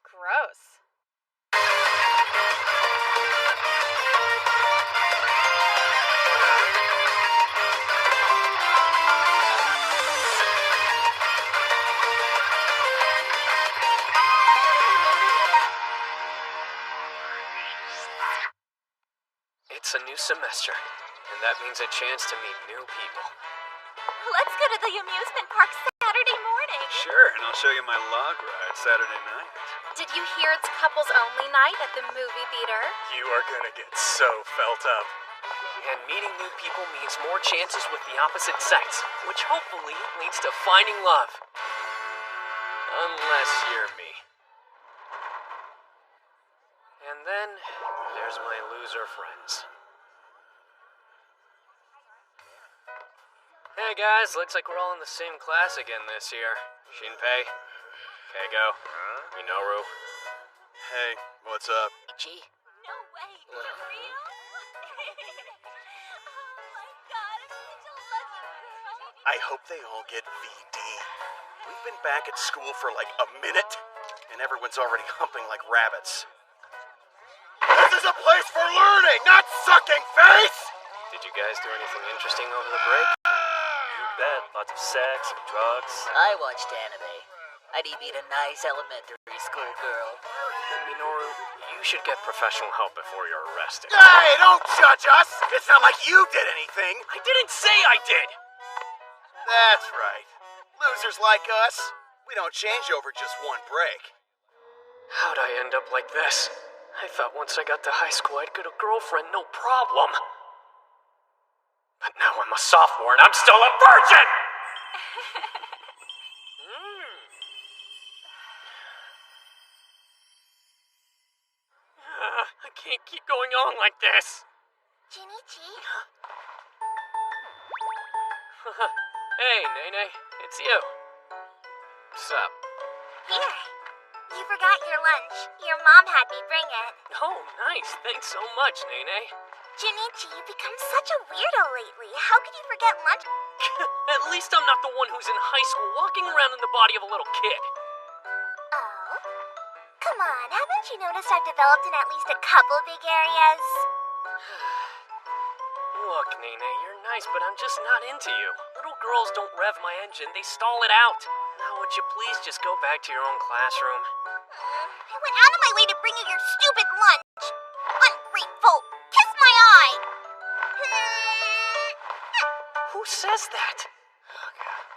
Gross. It's a new semester, and that means a chance to meet new people. Let's go to the amusement park Saturday morning. Sure, and I'll show you my log ride Saturday night. Did you hear it's couples only night at the movie theater? You are gonna get so felt up. And meeting new people means more chances with the opposite sex, which hopefully leads to finding love. Unless you're me. And then, there's my loser friends. Hey guys, looks like we're all in the same class again this year. Shinpei, Keigo, Minoru. Hey, what's up? Ichi. No way. For real? Oh my god, I'm such a lucky girl. I hope they all get VD. We've been back at school for like a minute, and everyone's already humping like rabbits. This is a place for learning, not sucking face! Did you guys do anything interesting over the break? You bet. Lots of sex and drugs. I watched anime. I'd meet a nice elementary school girl. Minoru, you should get professional help before you're arrested. Hey, don't judge us! It's not like you did anything! I didn't say I did! That's right. Losers like us, we don't change over just one break. How'd I end up like this? I thought once I got to high school I'd get a girlfriend, no problem. But now I'm a sophomore and I'm still a virgin! I can't keep going on like this. Junichi? Hey, Nene, it's you. What's up? Here. You forgot your lunch. Your mom had me bring it. Oh, nice. Thanks so much, Nene. Junichi, you've become such a weirdo lately. How could you forget lunch? At least I'm not the one who's in high school walking around in the body of a little kid. Oh? Come on, haven't you noticed I've developed in at least a couple big areas? Look, Nene, you're nice, but I'm just not into you. Little girls don't rev my engine, they stall it out. Now would you please just go back to your own classroom? I went out of my way to bring you your stupid lunch. Ungrateful. Kiss my eye. Who says that?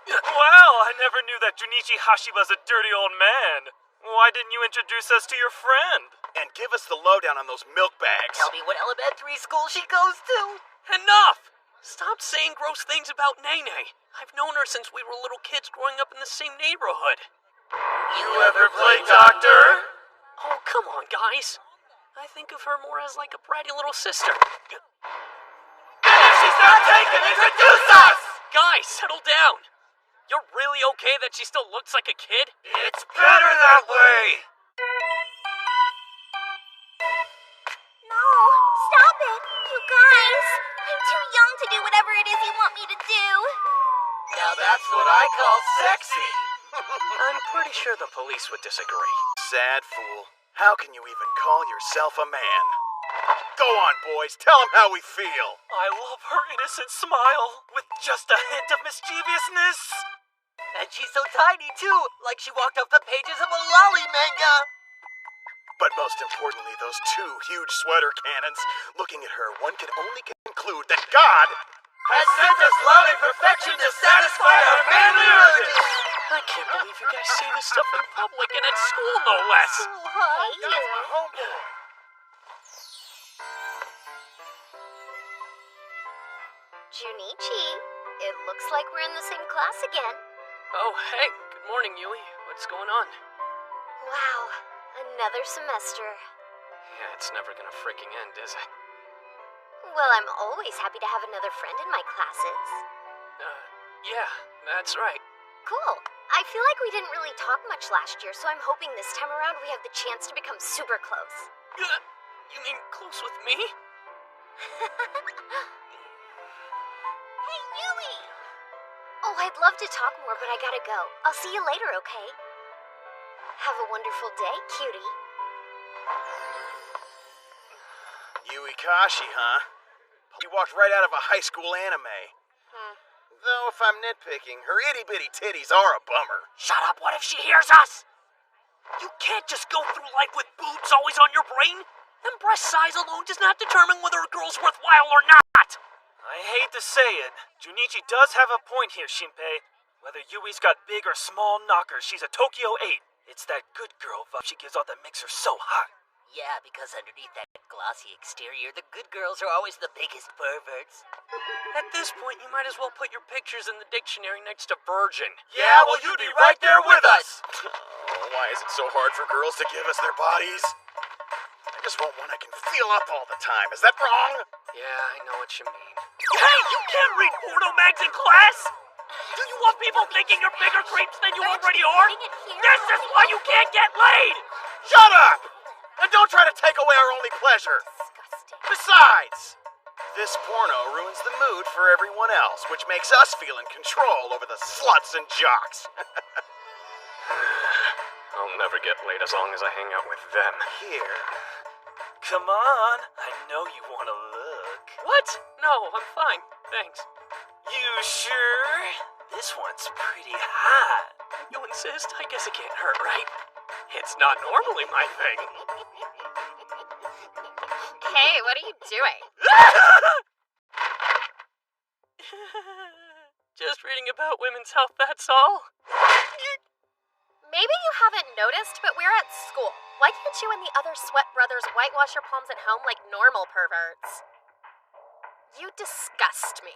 Wow, I never knew that Junichi Hashiba's a dirty old man. Why didn't you introduce us to your friend? And give us the lowdown on those milk bags. Tell me what elementary school she goes to. Enough! Stop saying gross things about Nene. I've known her since we were little kids growing up in the same neighborhood. You ever play doctor? Oh, come on, guys. I think of her more as like a bratty little sister. She's not taken! Introduce us! Guys, settle down. You're really okay that she still looks like a kid? It's better that way! No, stop it. You guys. I'm too young to do whatever it is you want me to do. Now that's what I call sexy. I'm pretty sure the police would disagree. Sad fool. How can you even call yourself a man? Go on, boys. Tell them how we feel. I love her innocent smile with just a hint of mischievousness. And she's so tiny, too, like she walked off the pages of a lolly manga. But most importantly, those two huge sweater cannons. Looking at her, one can only conclude that God has sent us love and perfection to satisfy our manly urges. I can't believe you guys say this stuff in public and at school, no less. Hey, That's my homeboy. Junichi, it looks like we're in the same class again. Oh, hey. Good morning, Yui. What's going on? Wow, another semester. Yeah, it's never gonna freaking end, is it? Well, I'm always happy to have another friend in my classes. Yeah, that's right. Cool. I feel like we didn't really talk much last year, so I'm hoping this time around we have the chance to become super close. You mean close with me? Hey, Yui! Oh, I'd love to talk more, but I gotta go. I'll see you later, okay? Have a wonderful day, cutie. Yui Kashi, huh? You walked right out of a high school anime. Though, if I'm nitpicking, her itty-bitty titties are a bummer. Shut up, what if she hears us? You can't just go through life with boobs always on your brain. And breast size alone does not determine whether a girl's worthwhile or not. I hate to say it, Junichi does have a point here, Shinpei. Whether Yui's got big or small knockers, she's a Tokyo 8. It's that good girl vibe she gives off that makes her so hot. Yeah, because underneath that glossy exterior, the good girls are always the biggest perverts. At this point, you might as well put your pictures in the dictionary next to virgin. Yeah, well, you'd be right there with us. Oh, why is it so hard for girls to give us their bodies? I just want one I can feel up all the time. Is that wrong? Yeah, I know what you mean. Hey, you can't read porno mags in class! Do you want people thinking you're bigger creeps than you already are? This is why you can't get laid! Shut up! And don't try to take away our only pleasure. Disgusting. Besides, this porno ruins the mood for everyone else, which makes us feel in control over the sluts and jocks. I'll never get laid as long as I hang out with them. Here. Come on, I know you want to look. What? No, I'm fine. Thanks. You sure? This one's pretty hot. You insist? I guess it can't hurt, right? It's not normally my thing. Hey, what are you doing? Just reading about women's health, that's all. Maybe you haven't noticed, but we're at school. Why can't you and the other sweat brothers whitewash your palms at home like normal perverts? You disgust me.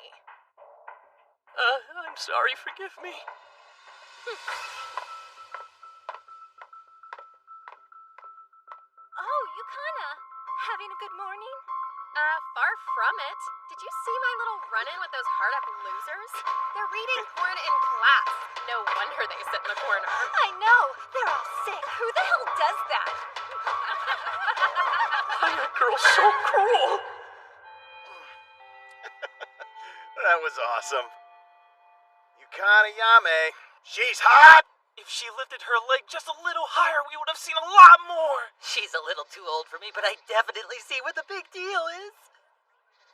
I'm sorry, forgive me. Oh, Yukana. Having a good morning? Far from it. Did you see my little run-in with those hard-up losers? They're reading porn in class. No wonder they sit in the corner. I know. They're all sick. Who the hell does that? That girl's so cruel. That was awesome. Yukana Yame. She's hot! If she lifted her leg just a little higher, we would have seen a lot more. She's a little too old for me, but I definitely see what the big deal is.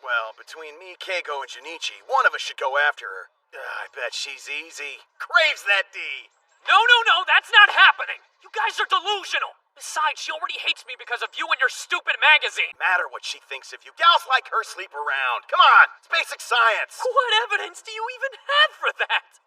Well, between me, Keiko, and Junichi, one of us should go after her. I bet she's easy. Craves that D! No, that's not happening. You guys are delusional. Besides, she already hates me because of you and your stupid magazine. Matter what she thinks of you. Gals like her sleep around. Come on, it's basic science. What evidence do you even have for that?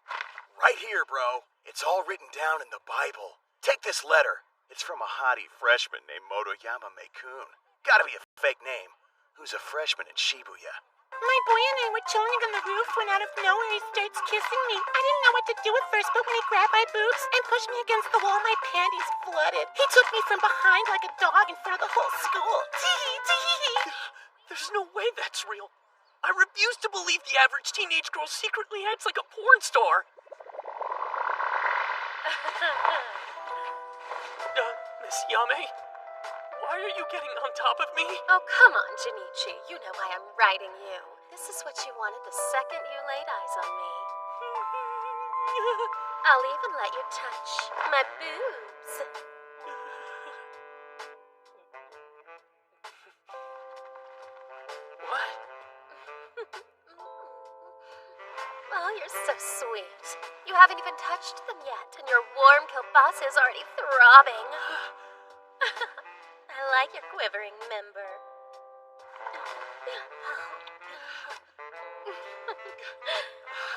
Right here, bro. It's all written down in the Bible. Take this letter. It's from a hottie freshman named Motoyama Meikun. Gotta be a fake name. Who's a freshman in Shibuya. My boy and I were chilling on the roof when out of nowhere he starts kissing me. I didn't know what to do at first, but when he grabbed my boobs and pushed me against the wall, my panties flooded. He took me from behind like a dog in front of the whole school. Tee tee. There's no way that's real. I refuse to believe the average teenage girl secretly acts like a porn star. Miss Yame, why are you getting on top of me? Oh, come on, Junichi. You know why I'm writing you. This is what you wanted the second you laid eyes on me. I'll even let you touch my boobs. What? Oh, you're so sweet. You haven't even touched them yet, and your warm kielbasa is already throbbing. I like your quivering member.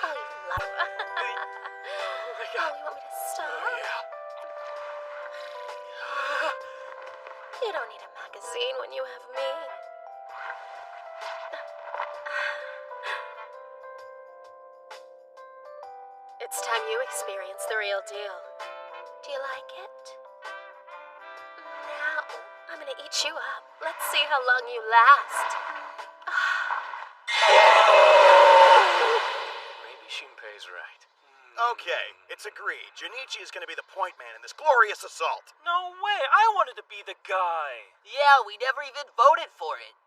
Oh, you love Oh my Oh, god. you want me to stop? Yeah. You don't need a magazine when you have me. It's time you experience the real deal. Do you like it? Now, I'm gonna eat you up. Let's see how long you last. Maybe Shinpei's right. Okay, it's agreed. Junichi is gonna be the point man in this glorious assault. No way, I wanted to be the guy. Yeah, we never even voted for it.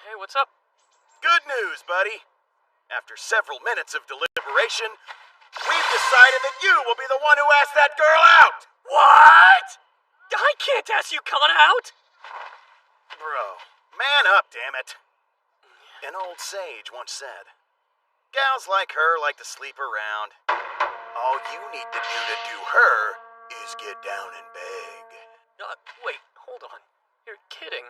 Hey, what's up? Good news, buddy. After several minutes of deliberation, we've decided that you will be the one who asked that girl out! What? can't ask Yukana out! Bro, man up, damn it. An old sage once said, gals like her like to sleep around. All you need to do her is get down and beg. Wait, hold on. You're kidding.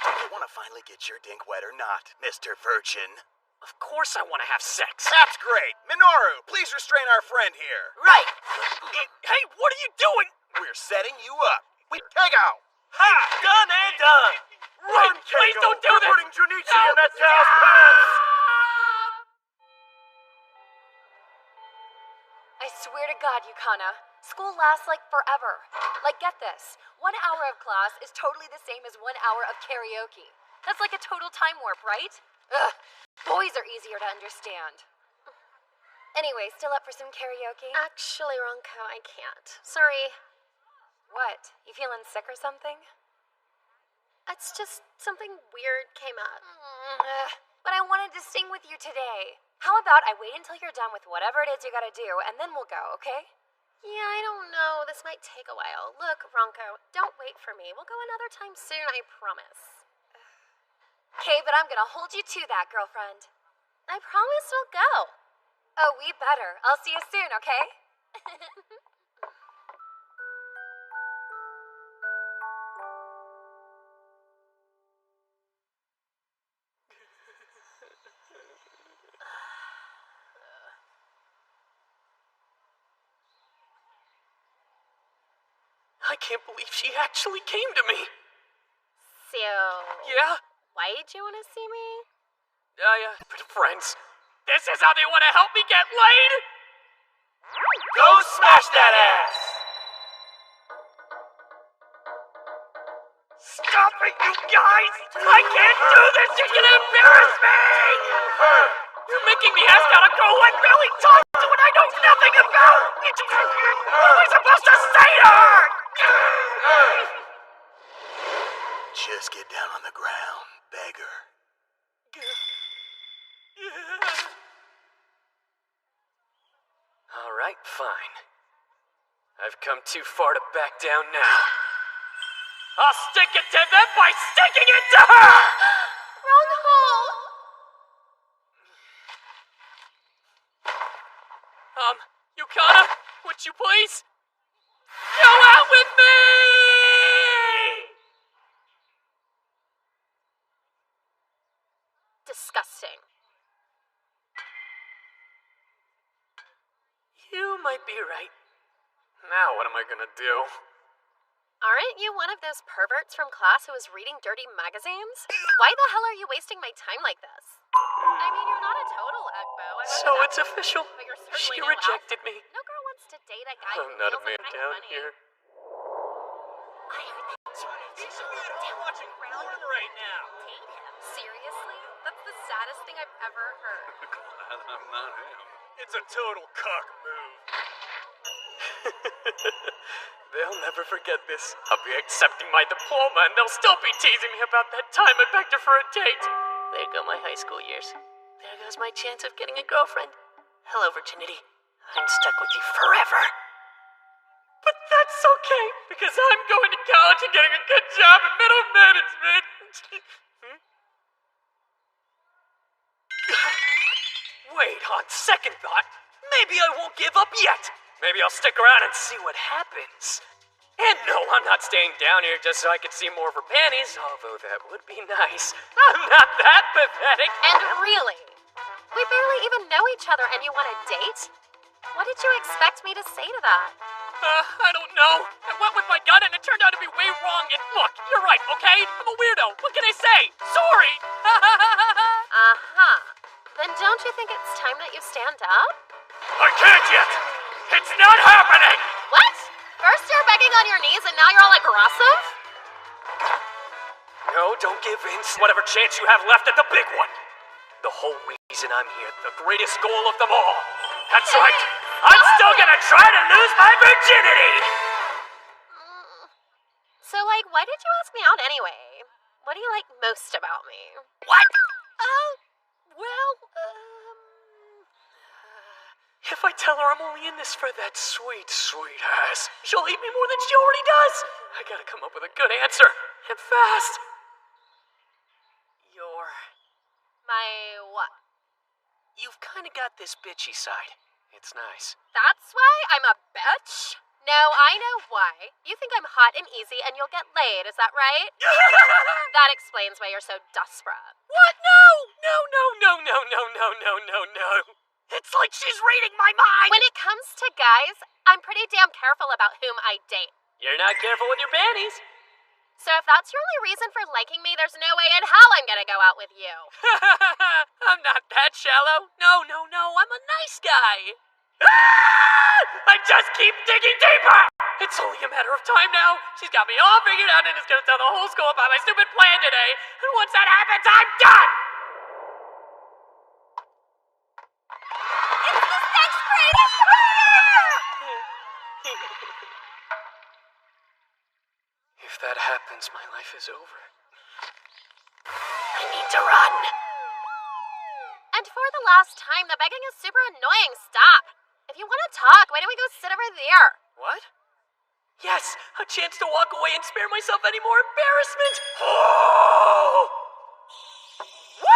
Do you want to finally get your dink wet or not, Mr. Virgin? Of course I want to have sex. That's great. Minoru, please restrain our friend here. Right! Hey, what are you doing? We're setting you up. Keigo! Ha! Done and done! Wait, please don't do We're this! putting Junichi in that gal's pants! I swear to God, Yukana, school lasts like forever. Like, get this. 1 hour of class is totally the same as 1 hour of karaoke. That's like a total time warp, right? Ugh, boys are easier to understand. Anyway, still up for some karaoke? Actually, Ronko, I can't. Sorry. What? You feeling sick or something? It's just something weird came up. But I wanted to sing with you today. How about I wait until you're done with whatever it is you gotta do, and then we'll go, okay? Yeah, I don't know. This might take a while. Look, Ronko, don't wait for me. We'll go another time soon, I promise. Okay, but I'm gonna hold you to that, girlfriend. I promise we'll go. Oh, we better. I'll see you soon, okay? I can't believe she actually came to me. So, Yeah? why did you want to see me? But friends, this is how they want to help me get laid? Go smash that ass! Stop it, you guys! I can't do this! You're gonna embarrass me! You're making me ask out a girl I barely talked to and I know nothing about! What am I supposed to say to her? Just get down on the ground, beggar. Alright, fine. I've come too far to back down now. I'll stick it to them by sticking it to her! Wrong hole! Yukana, would you please? Go out with me! Disgusting. You might be right. Now what am I gonna do? Aren't you one of those perverts from class who was reading dirty magazines? Why the hell are you wasting my time like this? I mean, you're not a total Ugbo. So it's official. But you're She certainly no rejected me. No girl wants to date a guy I'm who not a feels man like down funny. here. I heard that down watching ground right now. date him. Seriously? That's the saddest thing I've ever heard. I'm not him. It's a total cock move. They'll never forget this. I'll be accepting my diploma and they'll still be teasing me about that time I begged her for a date. There go my high school years. There goes my chance of getting a girlfriend. Hello, virginity. I'm stuck with you forever. But that's okay, because I'm going to college and getting a good job in middle management. Wait, on second thought, maybe I won't give up yet. Maybe I'll stick around and see what happens. And no, I'm not staying down here just so I can see more of her panties, although that would be nice. I'm not that pathetic. And really? We barely even know each other and you want a date? What did you expect me to say to that? I don't know. I went with my gut and it turned out to be way wrong. And look, you're right, okay? I'm a weirdo. What can I say? Sorry. Uh-huh. Then don't you think it's time that you stand up? I can't yet. It's not happening. What? First you're begging on your knees and now you're all aggressive? No, don't give in. Whatever chance you have left at the big one. The whole reason I'm here, the greatest goal of them all. That's right. I'm still gonna try to lose my virginity. So, like, why did you ask me out anyway? What do you like most about me? What? Well, If I tell her I'm only in this for that sweet, sweet ass, she'll hate me more than she already does. I gotta come up with a good answer. And fast. My what? You've kinda got this bitchy side. It's nice. That's why I'm a bitch? No, I know why. You think I'm hot and easy and you'll get laid, is that right? That explains why you're so desperate. What? No. It's like she's reading my mind. When it comes to guys, I'm pretty damn careful about whom I date. You're not careful with your panties. So if that's your only reason for liking me, there's no way in hell I'm gonna go out with you. I'm not that shallow. No. I'm a nice guy. I just keep digging deeper. It's only a matter of time now. She's got me all figured out and is gonna tell the whole school about my stupid plan today. And once that happens, I'm done. It's the sixth grade If that happens, my life is over. I need to run. And for the last time, the begging is super annoying. Stop. If you want to talk, why don't we go sit over there? What? Yes, a chance to walk away and spare myself any more embarrassment. Oh! Woo!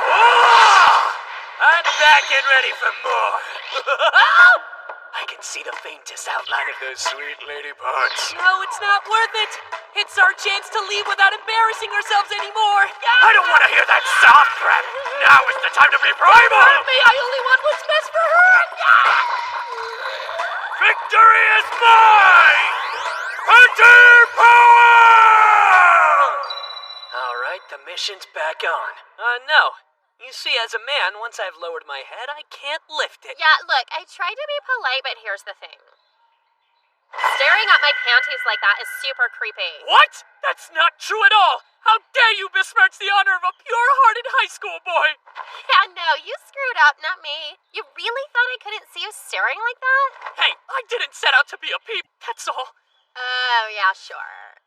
Oh! I'm back and ready for more. I can see the faintest outline of those sweet lady parts. No, it's not worth it. It's our chance to leave without embarrassing ourselves anymore. I don't want to hear that soft crap. Now is the time to be primal. I only want what's best for her. Victory is mine! Hunter power! All right, the mission's back on. No. You see, as a man, once I've lowered my head, I can't lift it. Yeah, look, I tried to be polite, but here's the thing. Staring at my panties like that is super creepy. What? That's not true at all! How dare you besmirch the honor of a pure-hearted high school boy! Yeah, no, you screwed up, not me. You really thought I couldn't see you staring like that? Hey, I didn't set out to be a peep, that's all. Oh, yeah, sure.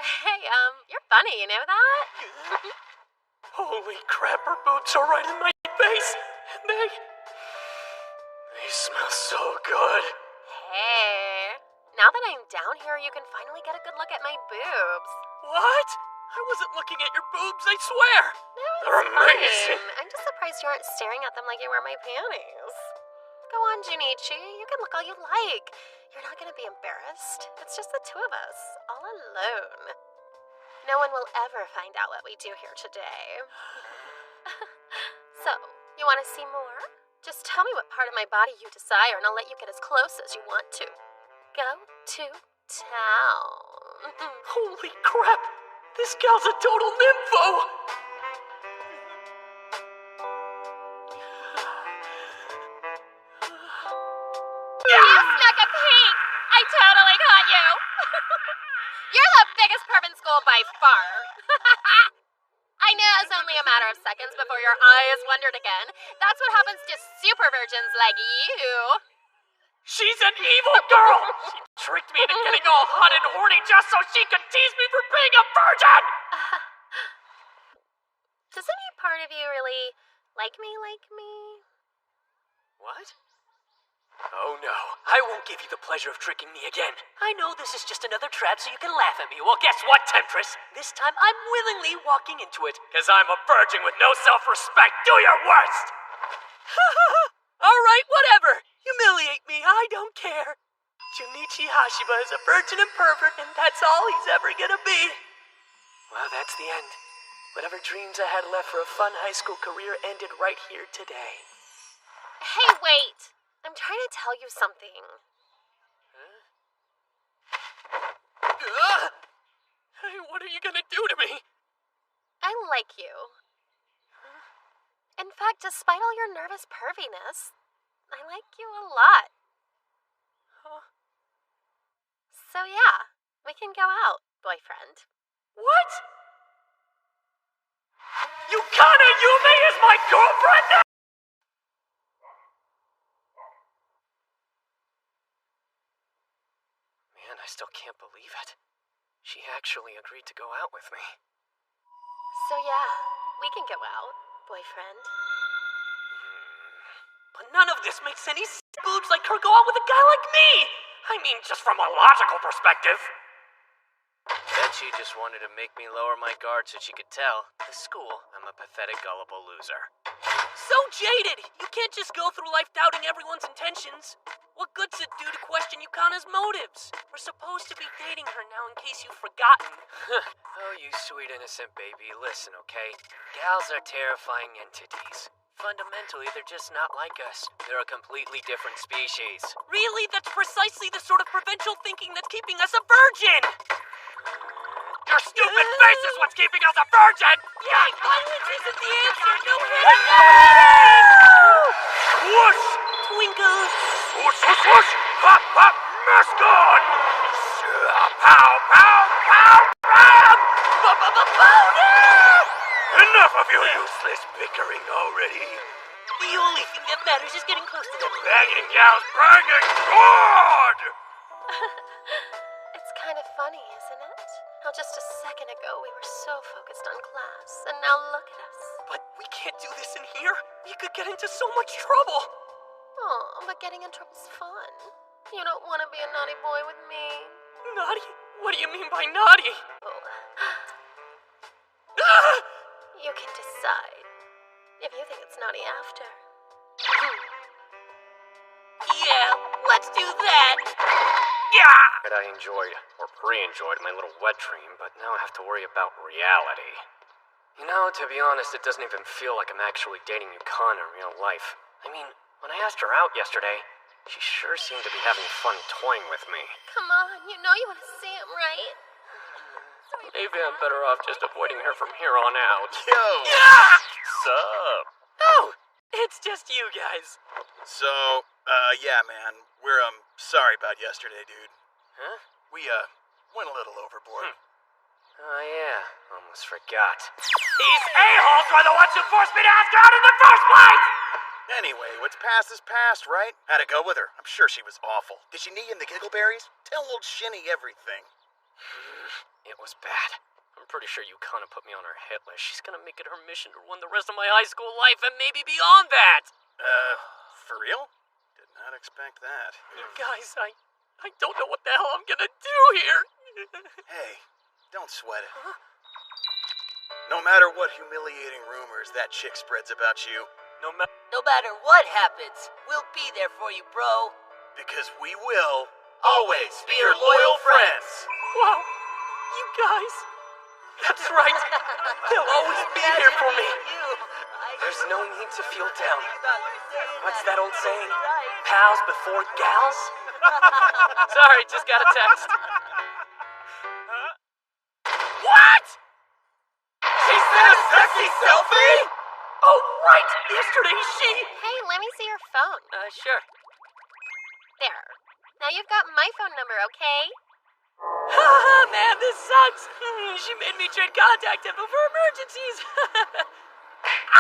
Hey, you're funny, you know that? Holy crap, her boobs are right in my face. And they smell so good. Hey, now that I'm down here, you can finally get a good look at my boobs. What? I wasn't looking at your boobs, I swear. No, They're it's amazing. fine. I'm just surprised you aren't staring at them like you were my panties. Go on, Junichi. You can look all you like. You're not gonna be embarrassed. It's just the two of us, all alone. No one will ever find out what we do here today. So, you want to see more? Just tell me what part of my body you desire, and I'll let you get as close as you want to. Go to town. Holy crap! This gal's a total nympho! You snuck a peek! I totally caught you! You're the biggest perv in school by far. I know it was only a matter of seconds before your eyes wandered again. That's what happens to super virgins like you. She's an evil girl! She tricked me into getting all hot and horny just so she could tease me for being a virgin! Does any part of you really like me? What? Oh no, I won't give you the pleasure of tricking me again. I know this is just another trap so you can laugh at me. Well, guess what, Temptress? This time I'm willingly walking into it. Because I'm a virgin with no self-respect. Do your worst! Alright, whatever. Humiliate me, I don't care. Junichi Hashiba is a virgin and pervert, and that's all he's ever gonna be. Well, that's the end. Whatever dreams I had left for a fun high school career ended right here today. Hey, wait! I'm trying to tell you something. Hey, what are you gonna do to me? I like you. In fact, despite all your nervous perviness, I like you a lot. So yeah, we can go out, boyfriend. What? Yukana Yume is my girlfriend now? Man, I still can't believe it. She actually agreed to go out with me. So yeah, we can go out, boyfriend. But none of this makes any boobs like her go out with a guy like me! I mean, just from a logical perspective. Bet she just wanted to make me lower my guard so she could tell the school I'm a pathetic, gullible loser. So jaded! You can't just go through life doubting everyone's intentions. What good's it do to question Yukana's motives? We're supposed to be dating her now in case you've forgotten. Oh, you sweet innocent baby, listen, okay? Gals are terrifying entities. Fundamentally, they're just not like us. They're a completely different species. Really? That's precisely the sort of provincial thinking that's keeping us a virgin! Your stupid face is what's keeping us a virgin! Yeah, violence isn't the answer! No hitting! Whoosh! Twinkle! Whoosh, whoosh, whoosh! Hop, hop, mask on! Pow, pow, pow, pow! Bonus! Enough of your useless bickering already. The only thing that matters is getting close to them. Banging gals, banging God! It's kind of funny, isn't it? How just a second ago we were so focused on class, and now look at us. But we can't do this in here. We could get into so much trouble. Oh, but getting in trouble's fun. You don't want to be a naughty boy with me. Naughty? What do you mean by naughty? Oh. Ah! You can decide if you think it's naughty after. Yeah, let's do that. Yeah! I enjoyed, or pre-enjoyed, my little wet dream, but now I have to worry about reality. You know, to be honest, it doesn't even feel like I'm actually dating Yukana in real life. I mean, when I asked her out yesterday, she sure seemed to be having fun toying with me. Come on, you know you want to see him, right? Maybe I'm better off just avoiding her from here on out. Yo! Sup? Oh, it's just you guys. So, yeah, man. We're, sorry about yesterday, dude. Huh? We, went a little overboard. Oh, yeah. Almost forgot. These a-holes were the ones who forced me to ask her out in the first place! Anyway, what's past is past, right? How'd it go with her? I'm sure she was awful. Did she knee in the giggleberries? Tell old Shinny everything. It was bad. I'm pretty sure Yukana put me on her hit list. She's gonna make it her mission to ruin the rest of my high school life and maybe beyond that! For real? Did not expect that. You guys, I don't know what the hell I'm gonna do here. Hey, don't sweat it. No matter what humiliating rumors that chick spreads about you, No matter. No matter what happens, we'll be there for you, bro. because we will always be your loyal friends. Wow, you guys. That's right. They'll always be here for me. There's no need to feel down. What's that old saying? Pals before gals? Sorry, just got a text. What? She sent a sexy selfie? Oh, right. Yesterday she. Hey, let me see your phone. Sure. There. Now you've got my phone number, okay? Haha, man, this sucks. She made me trade contact info for emergencies.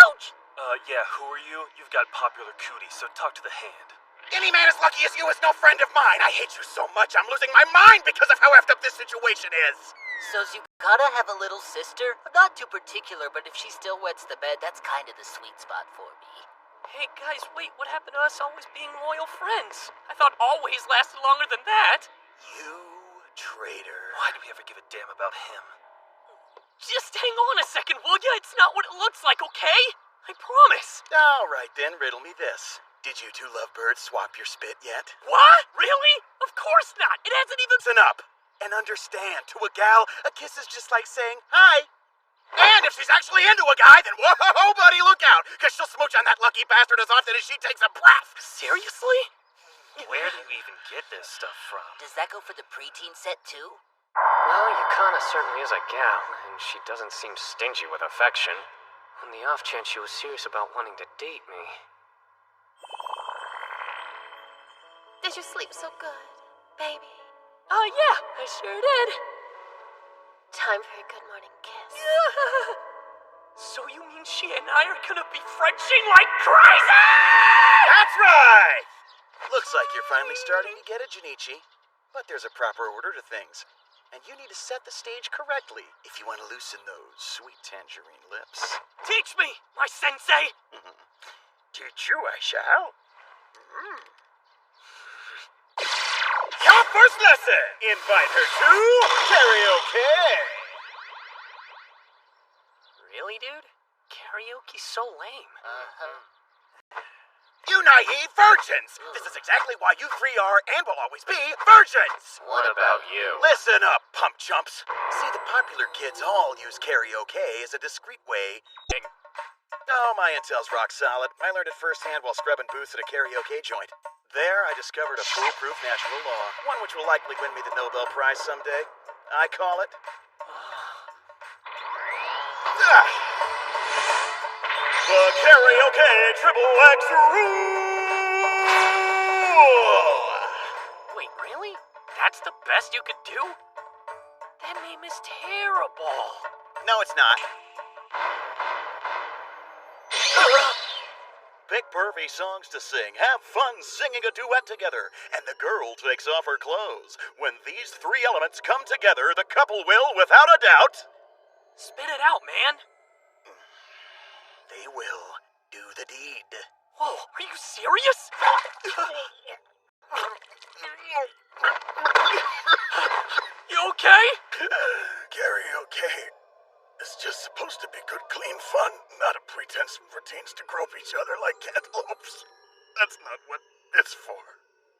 Ouch! Yeah, who are you? You've got popular cooties, so talk to the hand. Any man as lucky as you is no friend of mine. I hate you so much, I'm losing my mind because of how effed up this situation is. So does Yukana have a little sister? I'm not too particular, but if she still wets the bed, that's kind of the sweet spot for me. Hey, guys, wait, what happened to us always being loyal friends? I thought always lasted longer than that. You traitor. Why do we ever give a damn about him? Just hang on a second, will ya? It's not what it looks like, okay? I promise. All right then, riddle me this. Did you two lovebirds swap your spit yet? What? Really? Of course not. It hasn't even... Listen up and understand, to a gal, a kiss is just like saying hi. And if she's actually into a guy, then whoa, buddy, look out, because she'll smooch on that lucky bastard as often as she takes a breath. Seriously? Where do you even get this stuff from? Does that go for the preteen set too? Well, Yukana certainly is a gal, and she doesn't seem stingy with affection. On the off chance she was serious about wanting to date me. Did you sleep so good, baby? Yeah, I sure did. Time for a good morning kiss. So you mean she and I are gonna be Frenching like crazy? That's right! Looks like you're finally starting to get it, Junichi. But there's a proper order to things. And you need to set the stage correctly if you want to loosen those sweet tangerine lips. Teach me, my sensei. Teach you, I shall. Your first lesson! Invite her to karaoke! Really, dude? Karaoke's so lame. You naive virgins! This is exactly why you three are and will always be virgins! What about you? Listen up, pump chumps. See, the popular kids all use karaoke as a discreet way. Oh, my intel's rock solid. I learned it firsthand while scrubbing booths at a karaoke joint. There, I discovered a foolproof natural law, one which will likely win me the Nobel Prize someday. I call it... The karaoke triple X rule! Wait, really? That's the best you could do? That name is terrible. No, it's not. Pick pervy songs to sing, have fun singing a duet together, and the girl takes off her clothes. When these three elements come together, the couple will, without a doubt... Spit it out, man. They will do the deed. Whoa, are you serious? You okay? Karaoke is just supposed to be good, clean fun, not a pretense for teens to grope each other like cantaloupes. That's not what it's for.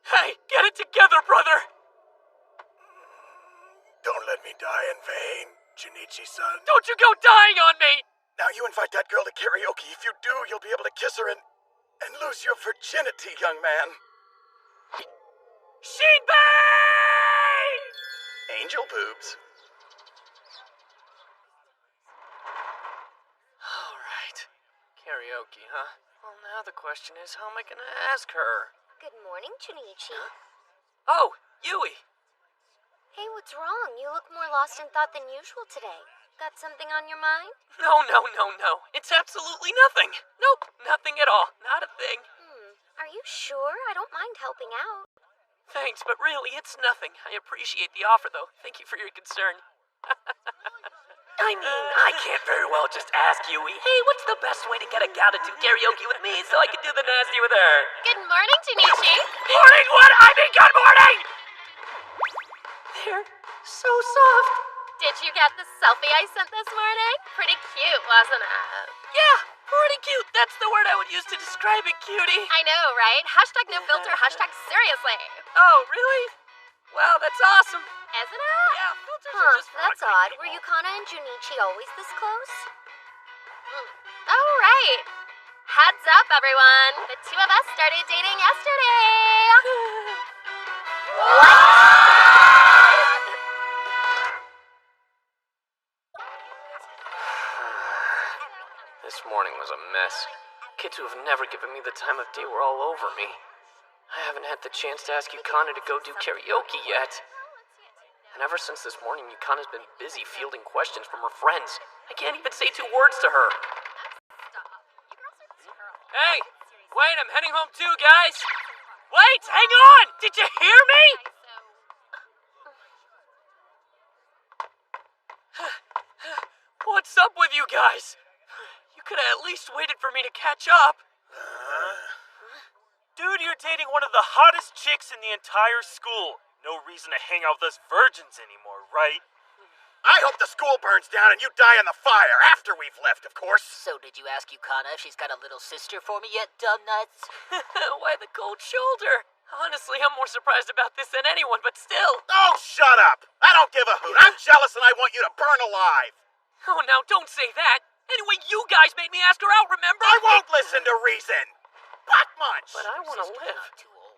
Hey, get it together, brother. Don't let me die in vain, Junichi-san. Don't you go dying on me. Now you invite that girl to karaoke. If you do, you'll be able to kiss her and lose your virginity, young man. Shinbei! Angel boobs. All right. Karaoke, huh? Well, now the question is, how am I gonna ask her? Good morning, Junichi. Oh, Yui. Hey, what's wrong? You look more lost in thought than usual today. Got something on your mind? No. It's absolutely nothing. Nope, nothing at all. Not a thing. Are you sure? I don't mind helping out. Thanks, but really, it's nothing. I appreciate the offer, though. Thank you for your concern. I mean, I can't very well just ask Yui, hey, what's the best way to get a gal to do karaoke with me so I can do the nasty with her? Good morning, Junichi. Morning, what? I mean, good morning! They're so soft. Did you get the selfie I sent this morning? Pretty cute, wasn't it? Yeah, pretty cute. That's the word I would use to describe it, cutie. I know, right? Hashtag no filter, hashtag seriously. Oh, really? Wow, that's awesome. Isn't it? Yeah, filters are just for That's ugly odd. people. Were Yukana and Junichi always this close? Oh, right. Heads up, everyone. The two of us started dating yesterday. This morning was a mess. Kids who have never given me the time of day were all over me. I haven't had the chance to ask Yukana to go do karaoke yet. And ever since this morning, Yukana's been busy fielding questions from her friends. I can't even say 2 words to her. Hey, wait, I'm heading home too, guys. Wait, hang on! Did you hear me? What's up with you guys? You could have at least waited for me to catch up. Dude, you're dating one of the hottest chicks in the entire school. No reason to hang out with us virgins anymore, right? I hope the school burns down and you die in the fire after we've left, of course. So did you ask Yukana if she's got a little sister for me yet, dumb nuts? Why the cold shoulder? Honestly, I'm more surprised about this than anyone, but still. Oh, shut up. I don't give a hoot. I'm jealous and I want you to burn alive. Oh, now don't say that. Anyway, you guys made me ask her out, remember? I won't listen to reason. Butt munch. But I want to Sister's live. not too old.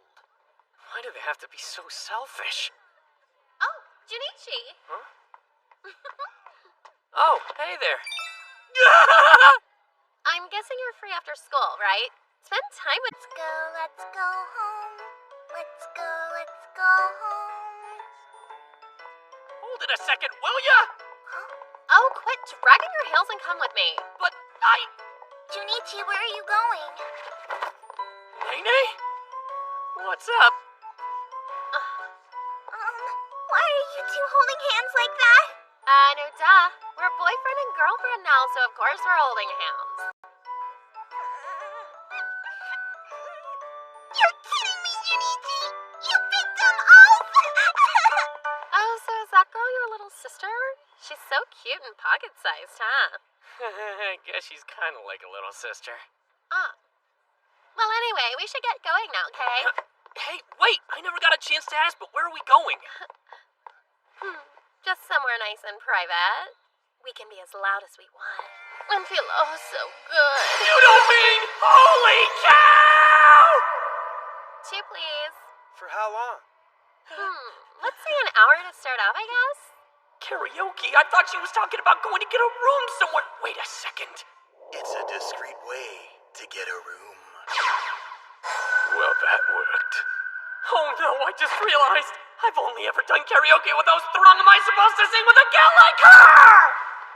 Why do they have to be so selfish? Oh, Junichi. Oh, hey there. I'm guessing you're free after school, right? Spend time with... Let's go home. Let's go home. Hold it a second, will ya? Oh, quit dragging your heels and come with me. But I... Junichi, where are you going? Nene? What's up? Why are you two holding hands like that? No duh. We're boyfriend and girlfriend now, so of course we're holding hands. You're cute and pocket-sized, huh? I guess she's kind of like a little sister. Oh. Well, anyway, we should get going now, okay? Hey, wait! I never got a chance to ask, but where are we going? Just somewhere nice and private. We can be as loud as we want. And feel oh so good. You don't mean holy cow! Two, please. For how long? Let's say an hour to start off, I guess. Karaoke? I thought she was talking about going to get a room somewhere. Wait a second. It's a discreet way to get a room. Well, that worked. Oh no, I just realized. I've only ever done karaoke with those throng. Am I supposed to sing with a gal like her?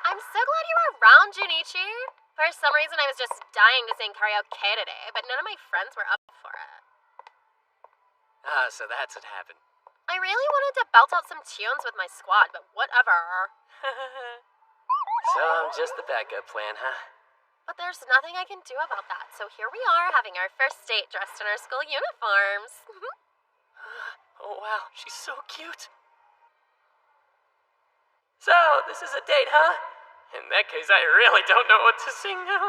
I'm so glad you were around, Junichi. For some reason, I was just dying to sing karaoke today, but none of my friends were up for it. Ah, so that's what happened. I really wanted to belt out some tunes with my squad, but whatever. So I'm just the backup plan, huh? But there's nothing I can do about that, so here we are having our first date dressed in our school uniforms. Oh wow, she's so cute. So, this is a date, huh? In that case, I really don't know what to sing now.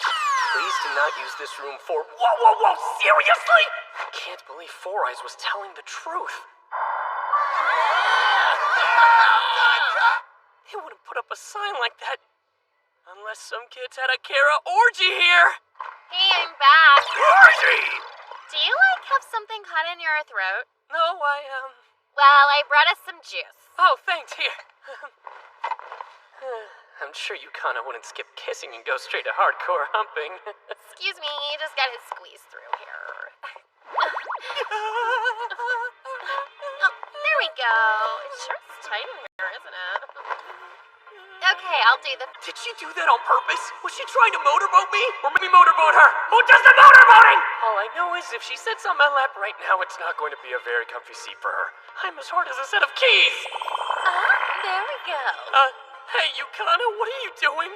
Please do not use this room for... Whoa, seriously? I can't believe Four Eyes was telling the truth. They wouldn't put up a sign like that unless some kids had a Kara orgy here. Hey, I'm back. Orgy! Do you, have something caught in your throat? No, Well, I brought us some juice. Oh, thanks, here. I'm sure Yukana wouldn't skip kissing and go straight to hardcore humping. Excuse me, you just gotta squeeze through here. Oh, there we go. It sure is tight in here, isn't it? Okay, I'll do the... Did she do that on purpose? Was she trying to motorboat me? Or maybe motorboat her? Who does the motorboating? All I know is if she sits on my lap right now, it's not going to be a very comfy seat for her. I'm as hard as a set of keys. There we go. Hey, Yukana, what are you doing?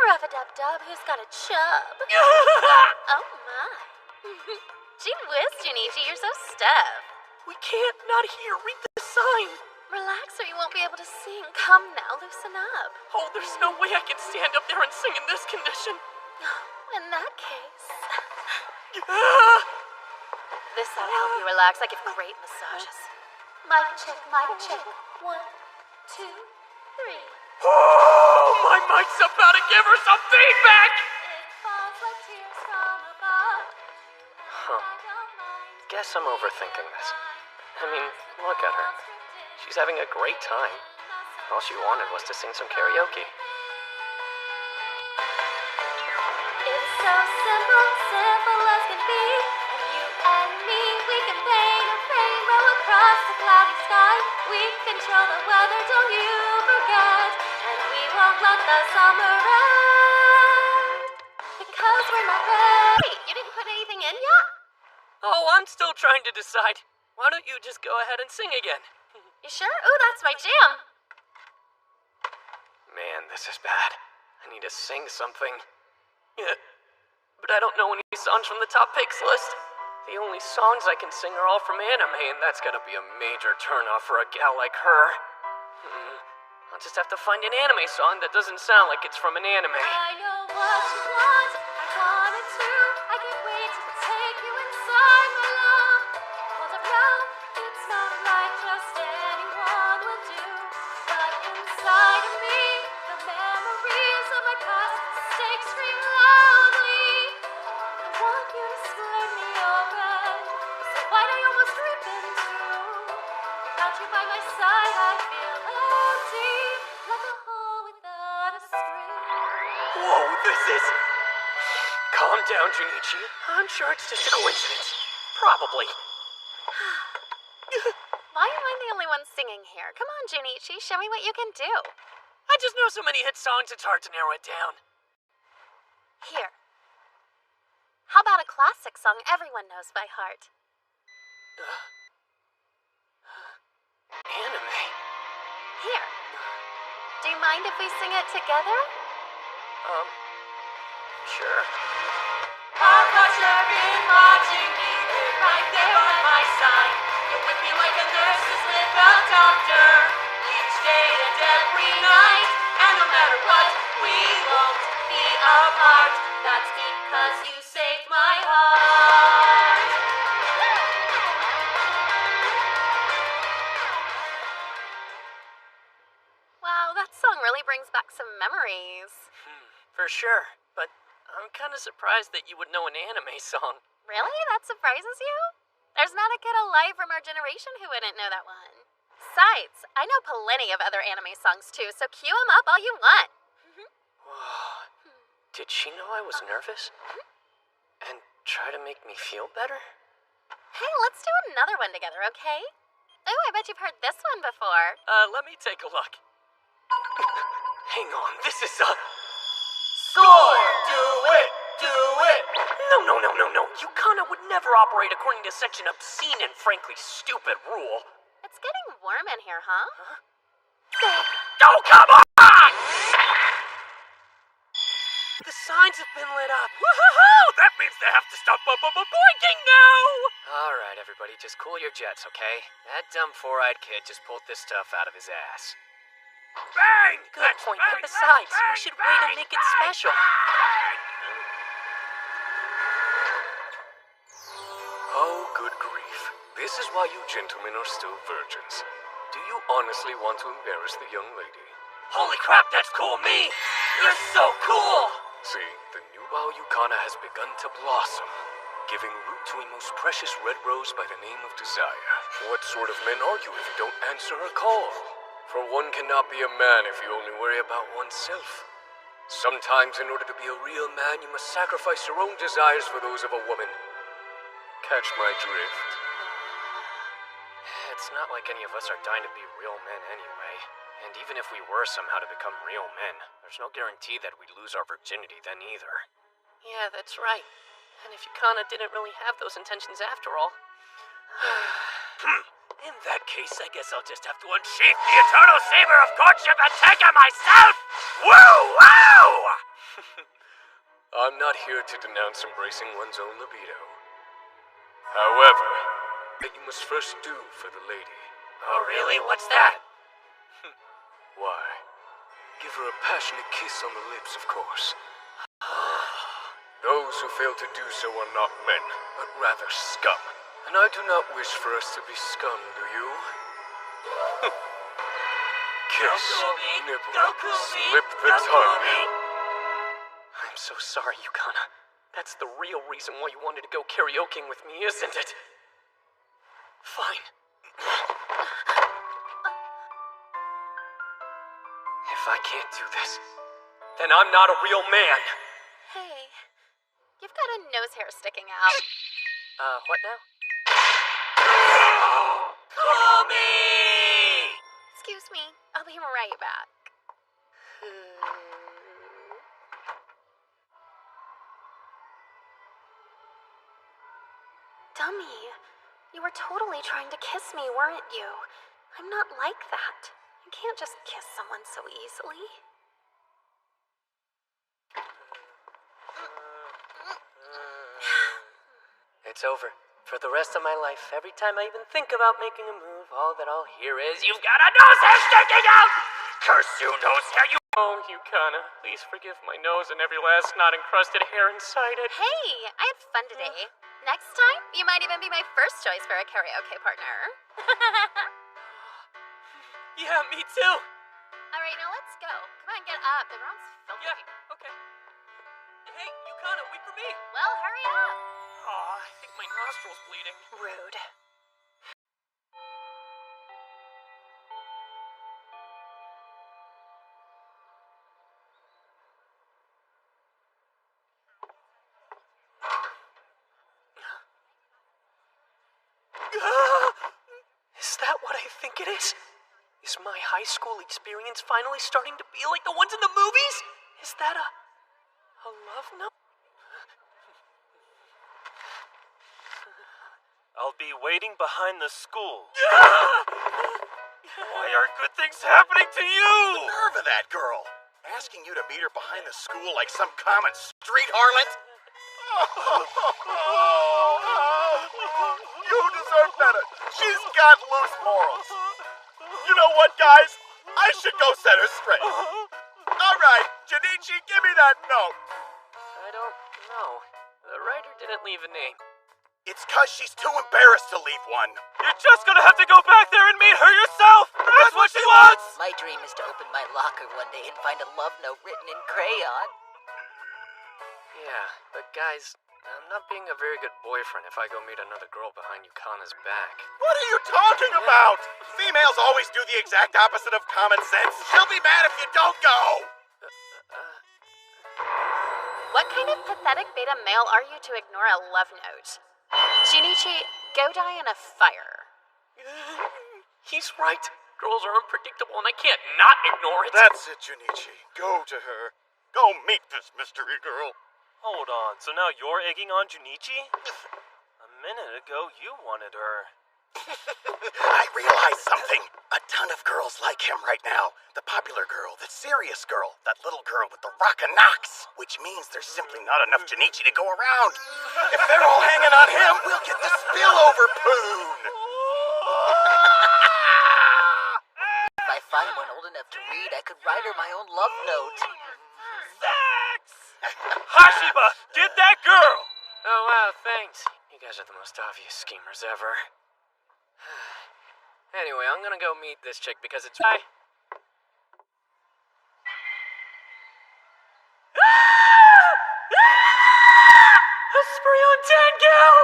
Ruff-a-dub-dub, who's got a chub? Oh, my. Gee whiz, Junichi, you're so stiff. We can't, not here. Read the sign. Relax or you won't be able to sing. Come now, loosen up. Oh, there's no way I can stand up there and sing in this condition. In that case... This ought to help you relax. I give great massages. Mic check, mic check. 1, 2, 3. Oh, my mic's about to give her some feedback. It falls like tears from above. Huh. Guess I'm overthinking this. I mean, look at her. She's having a great time. All she wanted was to sing some karaoke. It's so simple, simple as can be. And you and me, we can paint a rainbow across the cloudy sky. We control the weather, don't you forget. And we won't let the summer end. Because we're not ready. You didn't put anything in yet? Oh, I'm still trying to decide. Why don't you just go ahead and sing again? You sure? Ooh, that's my jam. Man, this is bad. I need to sing something. Yeah, but I don't know any songs from the top picks list. The only songs I can sing are all from anime, and that's gotta be a major turnoff for a gal like her. I'll just have to find an anime song that doesn't sound like it's from an anime. I know what you want. I want it too. I can't wait to take you inside my love. Hold up now. It's not like just anyone would do. But inside of me, the memories of my past mistakes scream loudly. I want you to split me open. So why'd I almost rip in two? Without you by my side, I feel empty. Like a hole without a spring. Whoa, this is... Calm down, Junichi. I'm sure it's just a coincidence. Probably. Why am I the only one singing here? Come on, Junichi, show me what you can do. I just know so many hit songs, it's hard to narrow it down. Here. How about a classic song everyone knows by heart? Anime? Here. Do you mind if we sing it together? Sure. How much I've been watching me, right there by my side. You're with me like saved my heart. Wow, that song really brings back some memories. For sure, but I'm kind of surprised that you would know an anime song. Really? That surprises you? There's not a kid alive from our generation who wouldn't know that one. Besides, I know plenty of other anime songs too, so cue them up all you want. Whoa. Did she know I was nervous? And try to make me feel better? Hey, let's do another one together, okay? Oh, I bet you've heard this one before. Let me take a look. Hang on, this is a... Score! Do it! Do it! No. Yukana would never operate according to such an obscene and frankly stupid rule. It's getting warm in here, huh? Oh, come on! The signs have been lit up. Woohoo! That means they have to stop boinking now! Alright, everybody, just cool your jets, okay? That dumb four-eyed kid just pulled this stuff out of his ass. Bang! Good point, and besides, we should wait and make it special. Oh, good grief. This is why you gentlemen are still virgins. Do you honestly want to embarrass the young lady? Holy crap, that's cool me! You're so cool! See, the nubile Yukana has begun to blossom, giving root to a most precious red rose by the name of Desire. What sort of men are you if you don't answer her call? For one cannot be a man if you only worry about oneself. Sometimes in order to be a real man, you must sacrifice your own desires for those of a woman. Catch my drift? It's not like any of us are dying to be real men anyway. And even if we were somehow to become real men, there's no guarantee that we'd lose our virginity then either. Yeah, that's right. And if Yukana didn't really have those intentions after all... In that case, I guess I'll just have to unsheath the eternal saber of courtship and take her myself! Woo! Wow! I'm not here to denounce embracing one's own libido. However, what you must first do for the lady. Oh, really? What's that? Why? Give her a passionate kiss on the lips, of course. Those who fail to do so are not men, but rather scum. And I do not wish for us to be scum, do you? Kiss, nibble, slip the tongue. I'm so sorry, Yukana. That's the real reason why you wanted to go karaokeing with me, isn't it? Fine. If I can't do this, then I'm not a real man. Hey, you've got a nose hair sticking out. What now? Call me! Excuse me, I'll be right back. Dummy, you were totally trying to kiss me, weren't you? I'm not like that. You can't just kiss someone so easily. It's over. For the rest of my life, every time I even think about making a move, all that I'll hear is, "You've got a nose hair sticking out! Curse you, nose hair, you..." Oh, Yukana, please forgive my nose and every last knot-encrusted hair inside it. Hey, I had fun today. Next time, you might even be my first choice for a karaoke partner. Yeah, me too. Alright, now let's go. Come on, get up. The ground's filthy. Yeah, okay. Hey, Yukana, wait for me. Well, hurry up. Aw, I think my nostril's bleeding. Rude. Is that what I think it is? Is my high school experience finally starting to be like the ones in the movies? Is that a love note? I'll be waiting behind the school. Why are good things happening to you? Nerve of that girl! Asking you to meet her behind the school like some common street harlot? You deserve better. She's got loose morals. You know what, guys? I should go set her straight. All right, Junichi, give me that note. I don't know. The didn't leave a name. It's 'cause she's too embarrassed to leave one. You're just gonna have to go back there and meet her yourself! That's what she wants! My dream is to open my locker one day and find a love note written in crayon. Yeah, but guys, I'm not being a very good boyfriend if I go meet another girl behind Yukana's back. What are you talking about? Females always do the exact opposite of common sense. She'll be mad if you don't go. What kind of pathetic beta male are you to ignore a love note? Junichi, go die in a fire. He's right. Girls are unpredictable and I can't not ignore it. That's it, Junichi. Go to her. Go meet this mystery girl. Hold on, so now you're egging on Junichi? A minute ago, you wanted her. I realized something. A ton of girls like him right now. The popular girl, the serious girl, that little girl with the rockin' knocks. Which means there's simply not enough Junichi to go around. If they're all hanging on him, we'll get the spillover poon. If I find one old enough to read, I could write her my own love note. Hashiba, get that girl! Oh wow, thanks. You guys are the most obvious schemers ever. Anyway, I'm gonna go meet this chick because it's... Bye. Esprion Tangel!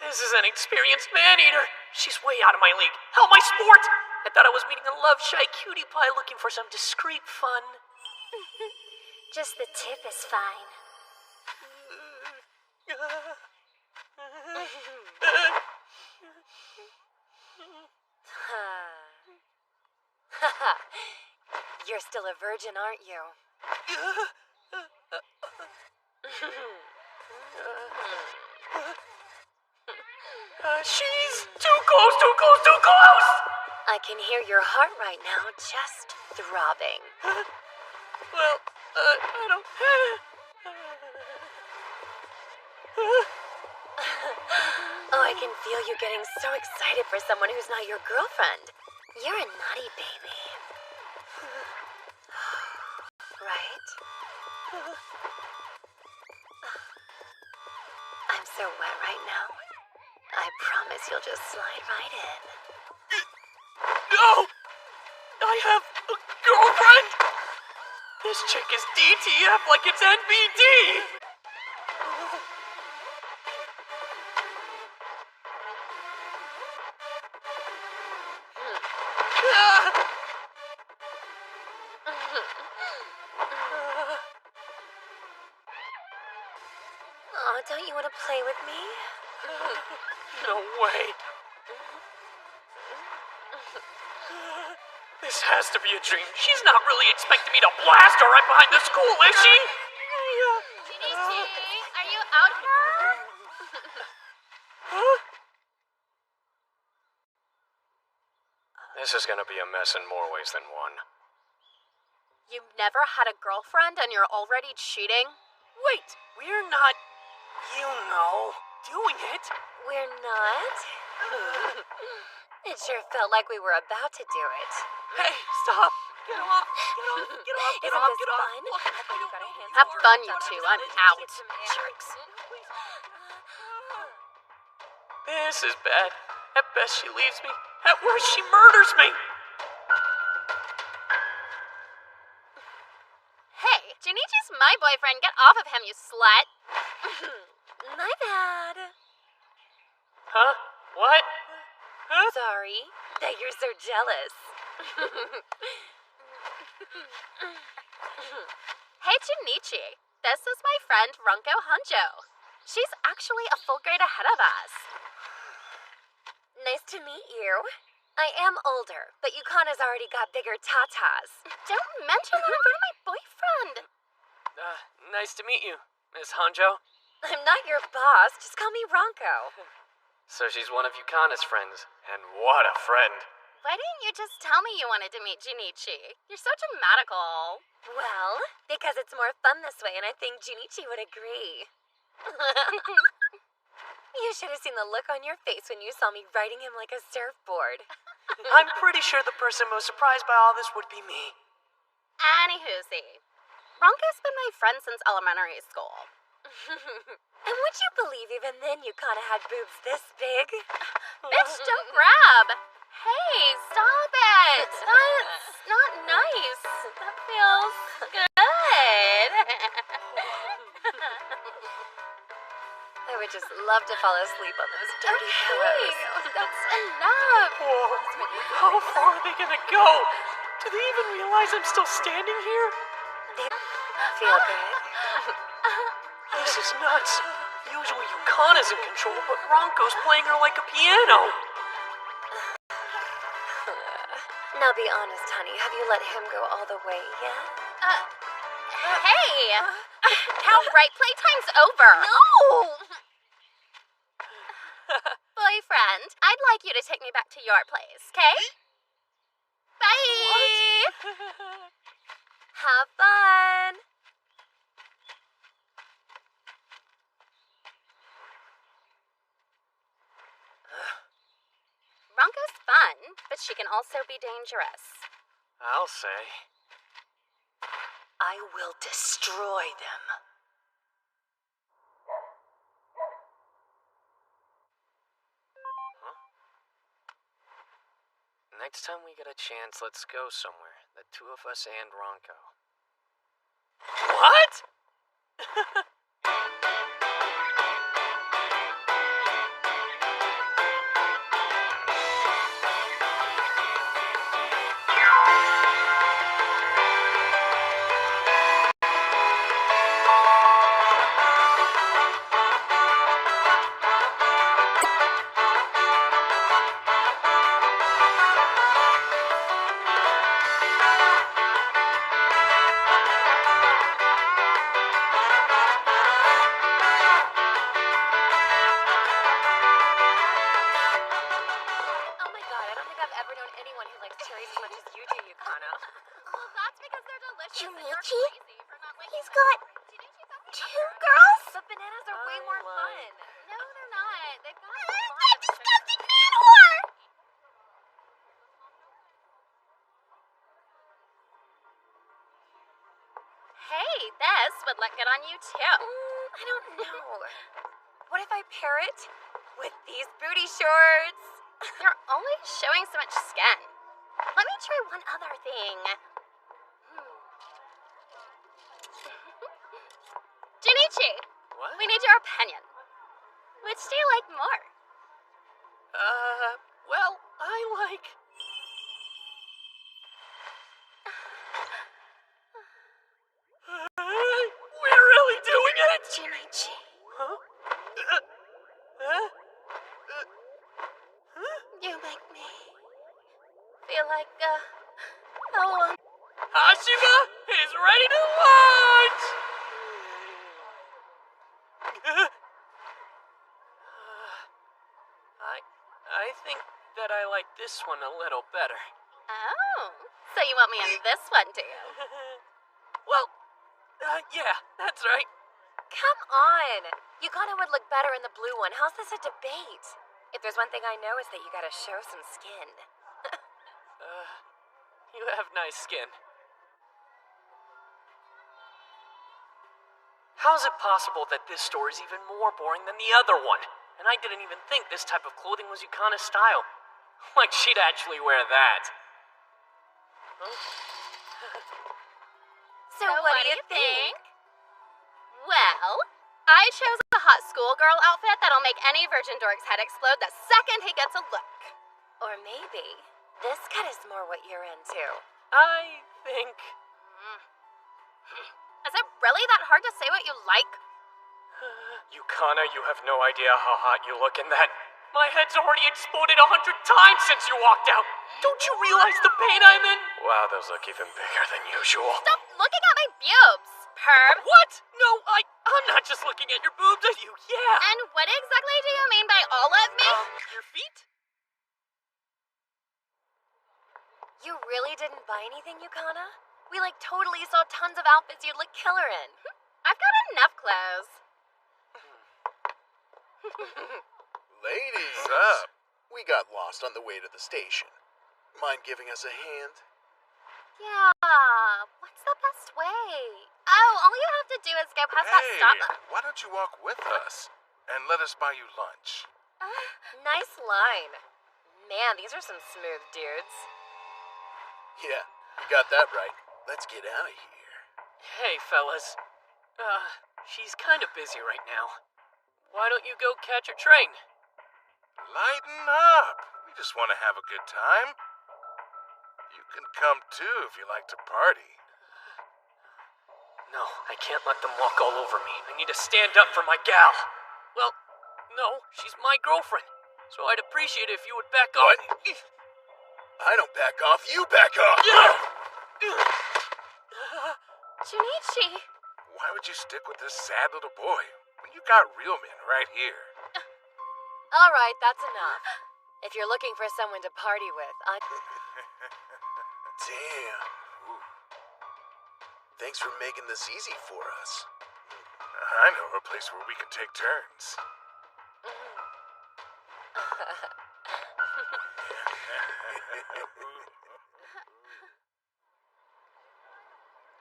This is an experienced man-eater. She's way out of my league. Hell, my sport! I thought I was meeting a love-shy cutie pie looking for some discreet fun. Just the tip is fine. You're still a virgin, aren't you? She's too close, too close, too close! I can hear your heart right now, just throbbing. Well, I don't... Oh, I can feel you getting so excited for someone who's not your girlfriend. You're a naughty baby. Right? I'm so wet right now. I promise you'll just slide right in. No! I have a girlfriend! This chick is DTF like it's NBD! Oh, don't you want to play with me? No way. This has to be a dream. She's not really expecting me to blast her right behind the school, is she? Junichi, are you out here? This is gonna be a mess in more ways than one. You've never had a girlfriend and you're already cheating? Wait, we're not, you know, doing it. We're not? It sure felt like we were about to do it. Hey, stop. Get off. Get off. Get off. Get Isn't off. this Get off. fun? Look, I bet you got a hand Have Have fun, you two. I'm out. Jerks. This is bad. At best, she leaves me. At worst, she murders me. Hey, Junichi's my boyfriend. Get off of him, you slut. My bad. Huh? What? Huh? Sorry that you're so jealous. Hey, Junichi. This is my friend Runko Hanjo. She's actually a full grade ahead of us. Nice to meet you. I am older, but Yukana's already got bigger tatas. Don't mention that in front of my boyfriend. Nice to meet you, Miss Hanjo. I'm not your boss. Just call me Ronko. So she's one of Yukana's friends. And what a friend. Why didn't you just tell me you wanted to meet Junichi? You're so dramatical. Well, because it's more fun this way, and I think Junichi would agree. You should have seen the look on your face when you saw me riding him like a surfboard. I'm pretty sure the person most surprised by all this would be me. Anywhoosie. Ronko's been my friend since elementary school. And would you believe even then you kinda had boobs this big? Bitch, don't grab. Hey, stop it. That's not nice. That feels good. I would just love to fall asleep on those dirty pillows. Okay, that's enough. Whoa, how far are they gonna go? Do they even realize I'm still standing here? They feel good. This is nuts. Usually Yukana's in control, but Ronco's playing her like a piano. Now be honest, honey. Have you let him go all the way yet? Hey. Now, right, playtime's over. No! Boyfriend, I'd like you to take me back to your place, okay? Bye. Have fun! Ronco's fun, but she can also be dangerous. I'll say. I will destroy them. Next time we get a chance, let's go somewhere. The two of us and Ronco. What? Oh my god, I don't think I've ever known anyone who likes cherries as much as you do, Yukano. Well, that's because they're delicious. and you're Junichi? crazy for not liking He's them. got Junichi, that's two girls? But bananas are way more fun. No, they're not. They've got That disgusting man whore! Hey, this would look good on you too. I don't know. What if I pair it with these booty shorts? You're only showing so much skin. Let me try one other thing. Junichi, What? we need your opinion. Which do you like more? Well, I like... We're really doing it? Junichi. Huh? You make me feel like, Hashima is ready to launch! I think that I like this one a little better. oh, so you want me in this one, do you? Well, yeah, that's right. Come on. Yukano would look better in the blue one. How's this a debate? If there's one thing I know, it's that you gotta show some skin. You have nice skin. How's it possible that this story's even more boring than the other one? And I didn't even think this type of clothing was Yukana's style. Like she'd actually wear that. So what do you think? Well, I chose a hot schoolgirl outfit that'll make any virgin dork's head explode the second he gets a look. Or maybe this cut is more what you're into. I think... Is it really that hard to say what you like? Yukana, you have no idea how hot you look in that. My head's already exploded 100 times since you walked out. Don't you realize the pain I'm in? Wow, those look even bigger than usual. Stop looking at my pubes, perv. What? No, I'm not just looking at your boobs at you, yeah. And what exactly do you mean by all of me? Your feet? You really didn't buy anything, Yukana? We totally saw tons of outfits you'd look killer in. I've got enough clothes. Ladies, up. We got lost on the way to the station. Mind giving us a hand? Yeah, what's the best way? Oh, all you have to do is go past that Hey, stop. why don't you walk with us and let us buy you lunch? Nice line. Man, these are some smooth dudes. Yeah, you got that right. Let's get out of here. Hey, fellas. She's kind of busy right now. Why don't you go catch her train? Lighten up. We just want to have a good time. You can come too if you like to party. No, I can't let them walk all over me. I need to stand up for my gal. Well, no, she's my girlfriend. So I'd appreciate it if you would back off. What? I don't back off, you back off! Junichi! Why would you stick with this sad little boy when you got real men right here? All right, that's enough. If you're looking for someone to party with, Damn. Ooh. Thanks for making this easy for us. I know a place where we can take turns.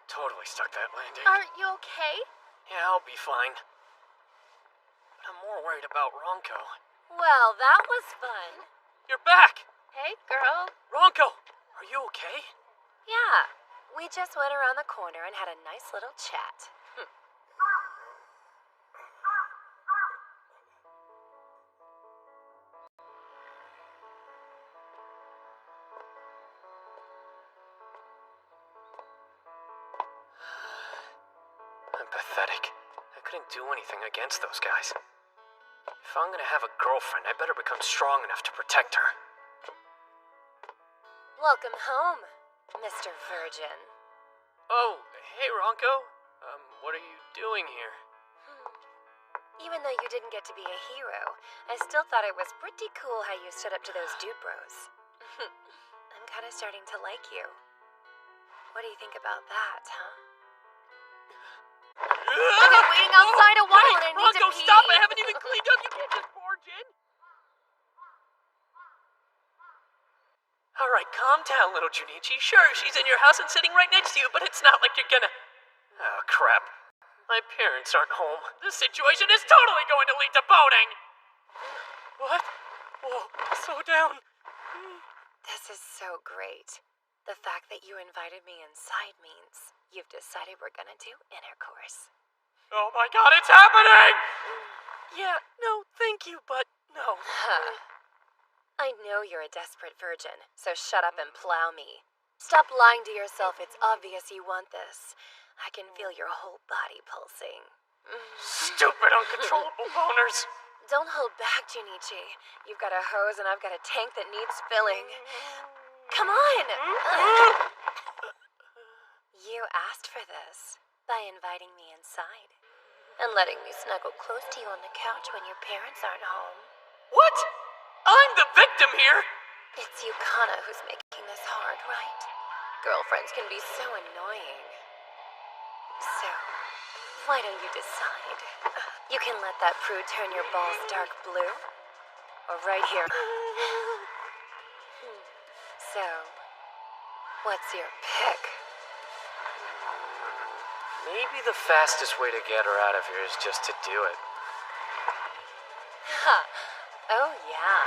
Totally stuck that landing. Are you okay? Yeah, I'll be fine. But I'm more worried about Ronco. well, that was fun. You're back! Hey, girl. Ronco, are you okay? Yeah, we just went around the corner and had a nice little chat. I'm pathetic. I couldn't do anything against those guys. If I'm gonna have a girlfriend, I better become strong enough to protect her. Welcome home, Mr. Virgin. Oh, hey Ronco. What are you doing here? Even though you didn't get to be a hero, I still thought it was pretty cool how you stood up to those dude bros. I'm kind of starting to like you. What do you think about that, huh? I've been waiting outside a while and I need Ronco, to pee. stop! I haven't even cleaned up. You can't just barge in. All right, calm down, little Junichi. Sure, she's in your house and sitting right next to you, but it's not like you're gonna... Oh, crap. My parents aren't home. This situation is totally going to lead to boning! What? Whoa, slow down. This is so great. The fact that you invited me inside means you've decided we're gonna do intercourse. Oh my god, it's happening! Yeah, no, thank you, but no. I know you're a desperate virgin, so shut up and plow me. Stop lying to yourself. It's obvious you want this. I can feel your whole body pulsing. Stupid, uncontrollable boners. Don't hold back, Junichi. You've got a hose and I've got a tank that needs filling. Come on! You asked for this by inviting me inside and letting me snuggle close to you on the couch when your parents aren't home. What? I'm the victim here? It's Yukana who's making this hard, right? Girlfriends can be so annoying. So, why don't you decide? You can let that prude turn your balls dark blue, or right here. So, what's your pick? Maybe the fastest way to get her out of here is just to do it. Oh yeah.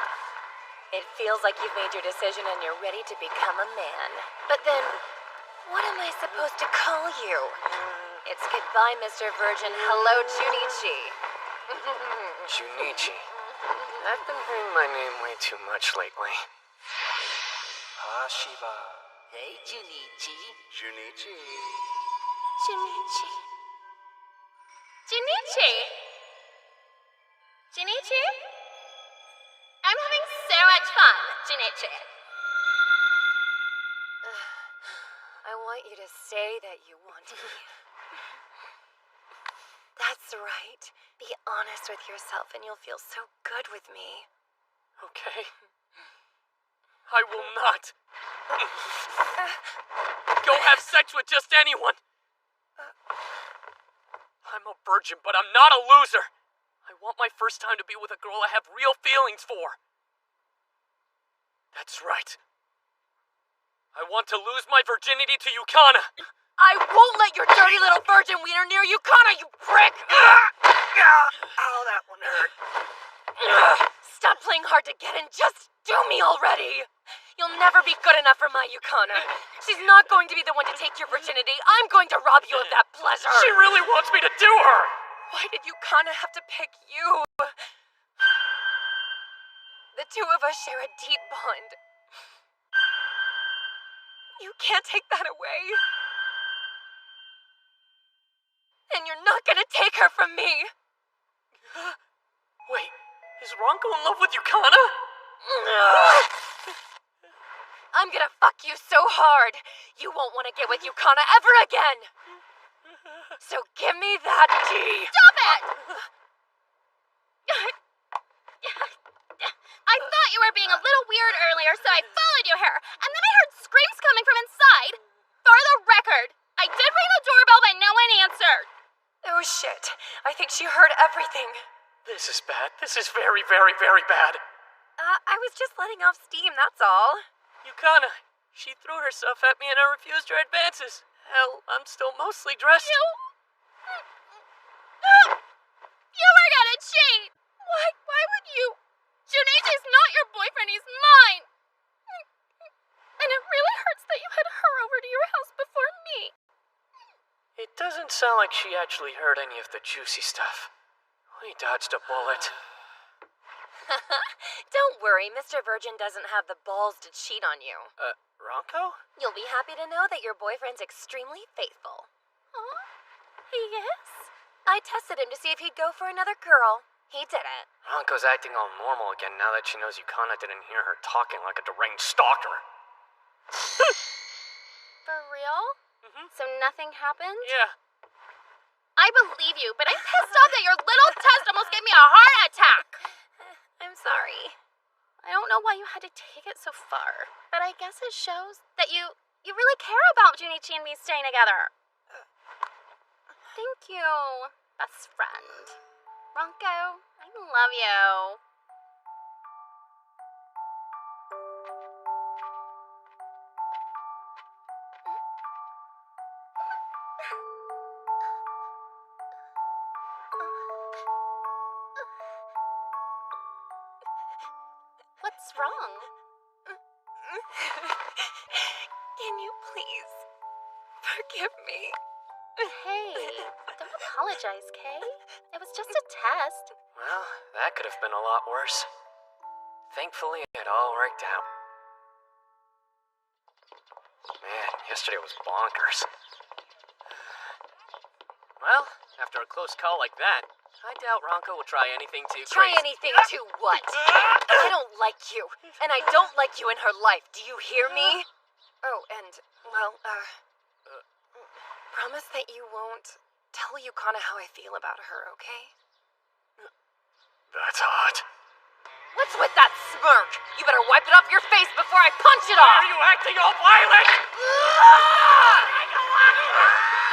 It feels like you've made your decision and you're ready to become a man. But then, what am I supposed to call you? It's goodbye, Mr. Virgin. Hello, Junichi. Junichi. I've been hearing my name way too much lately. Hashiba. Hey, Junichi. Junichi. Junichi. Junichi? Junichi? I'm having so much fun, Junichi. I want you to say that you want me. That's right. Be honest with yourself and you'll feel so good with me. Okay. I will not. Go have sex with just anyone. I'm a virgin, but I'm not a loser. I want my first time to be with a girl I have real feelings for. That's right. I want to lose my virginity to Yukana. I won't let your dirty little virgin wiener near Yukana, you prick! Ow, that one hurt. Stop playing hard to get and just do me already! You'll never be good enough for my Yukana. She's not going to be the one to take your virginity. I'm going to rob you of that pleasure. She really wants me to do her! Why did Yukana have to pick you? The two of us share a deep bond. You can't take that away. And you're not gonna take her from me. Wait, is Ronko in love with Yukana? I'm gonna fuck you so hard, you won't want to get with Yukana ever again. So give me that key. Stop it! I thought you were being a little weird earlier, so I followed you here. And then I heard screams coming from inside. For the record, I did ring the doorbell, but no one answered. Oh shit, I think she heard everything. This is bad. This is very, very, very bad. I was just letting off steam, that's all. Yukana, she threw herself at me and I refused her advances. Hell, I'm still mostly dressed. You were gonna cheat! Why would you? Junichi's not your boyfriend, he's mine! And it really hurts that you had her over to your house before me. It doesn't sound like she actually heard any of the juicy stuff. We dodged a bullet. Don't worry, Mr. Virgin doesn't have the balls to cheat on you. Ronko? You'll be happy to know that your boyfriend's extremely faithful. Huh? He is? I tested him to see if he'd go for another girl. He didn't. Ronko's acting all normal again now that she knows Yukana didn't hear her talking like a deranged stalker. For real? So nothing happened? Yeah. I believe you, but I'm pissed off that your little test almost gave me a heart attack. I'm sorry. I don't know why you had to take it so far, but I guess it shows that you really care about Junichi and me staying together. Thank you, best friend. Ronko, I love you. What's wrong? Can you please forgive me? Hey, don't apologize, Kay. It was just a test. Well, that could have been a lot worse. Thankfully, it all worked out. Man, yesterday was bonkers. Well, after a close call like that, I doubt Ronko will try anything too Try crazy. anything to what? I don't like you, and I don't like you in her life. Do you hear me? Oh, and, well, promise that you won't tell Yukana how I feel about her, okay? That's hot. What's with that smirk? You better wipe it off your face before I punch it Why off! are you acting all violent?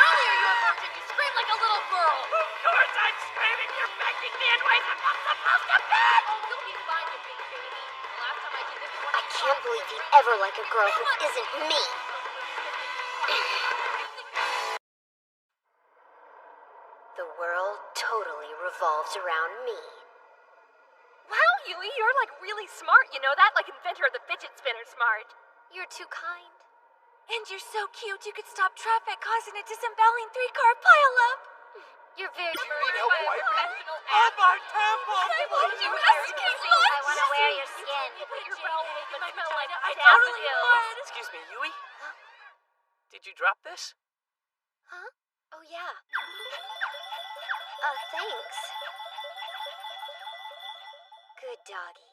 Earlier you were virgin, you screamed like a little girl! Of course I'm screaming. You're making me in ways I'm not supposed to be. You'll be fine, you big baby. The last time I did this, I can't believe you'd ever like a girl who isn't me. The world totally revolves around me. Wow, Yui, you're like really smart, you know that? Like inventor of the fidget spinner smart. You're too kind. And you're so cute you could stop traffic causing a disemboweling 3-car pileup. You're very You rude. need help wiping? On my temple. I want you masticate lunch. I want to wear your skin. Put your bowel movement in my light. I totally would. Excuse me, Yui? Did you drop this? Huh? Oh, yeah. Thanks. Good doggy.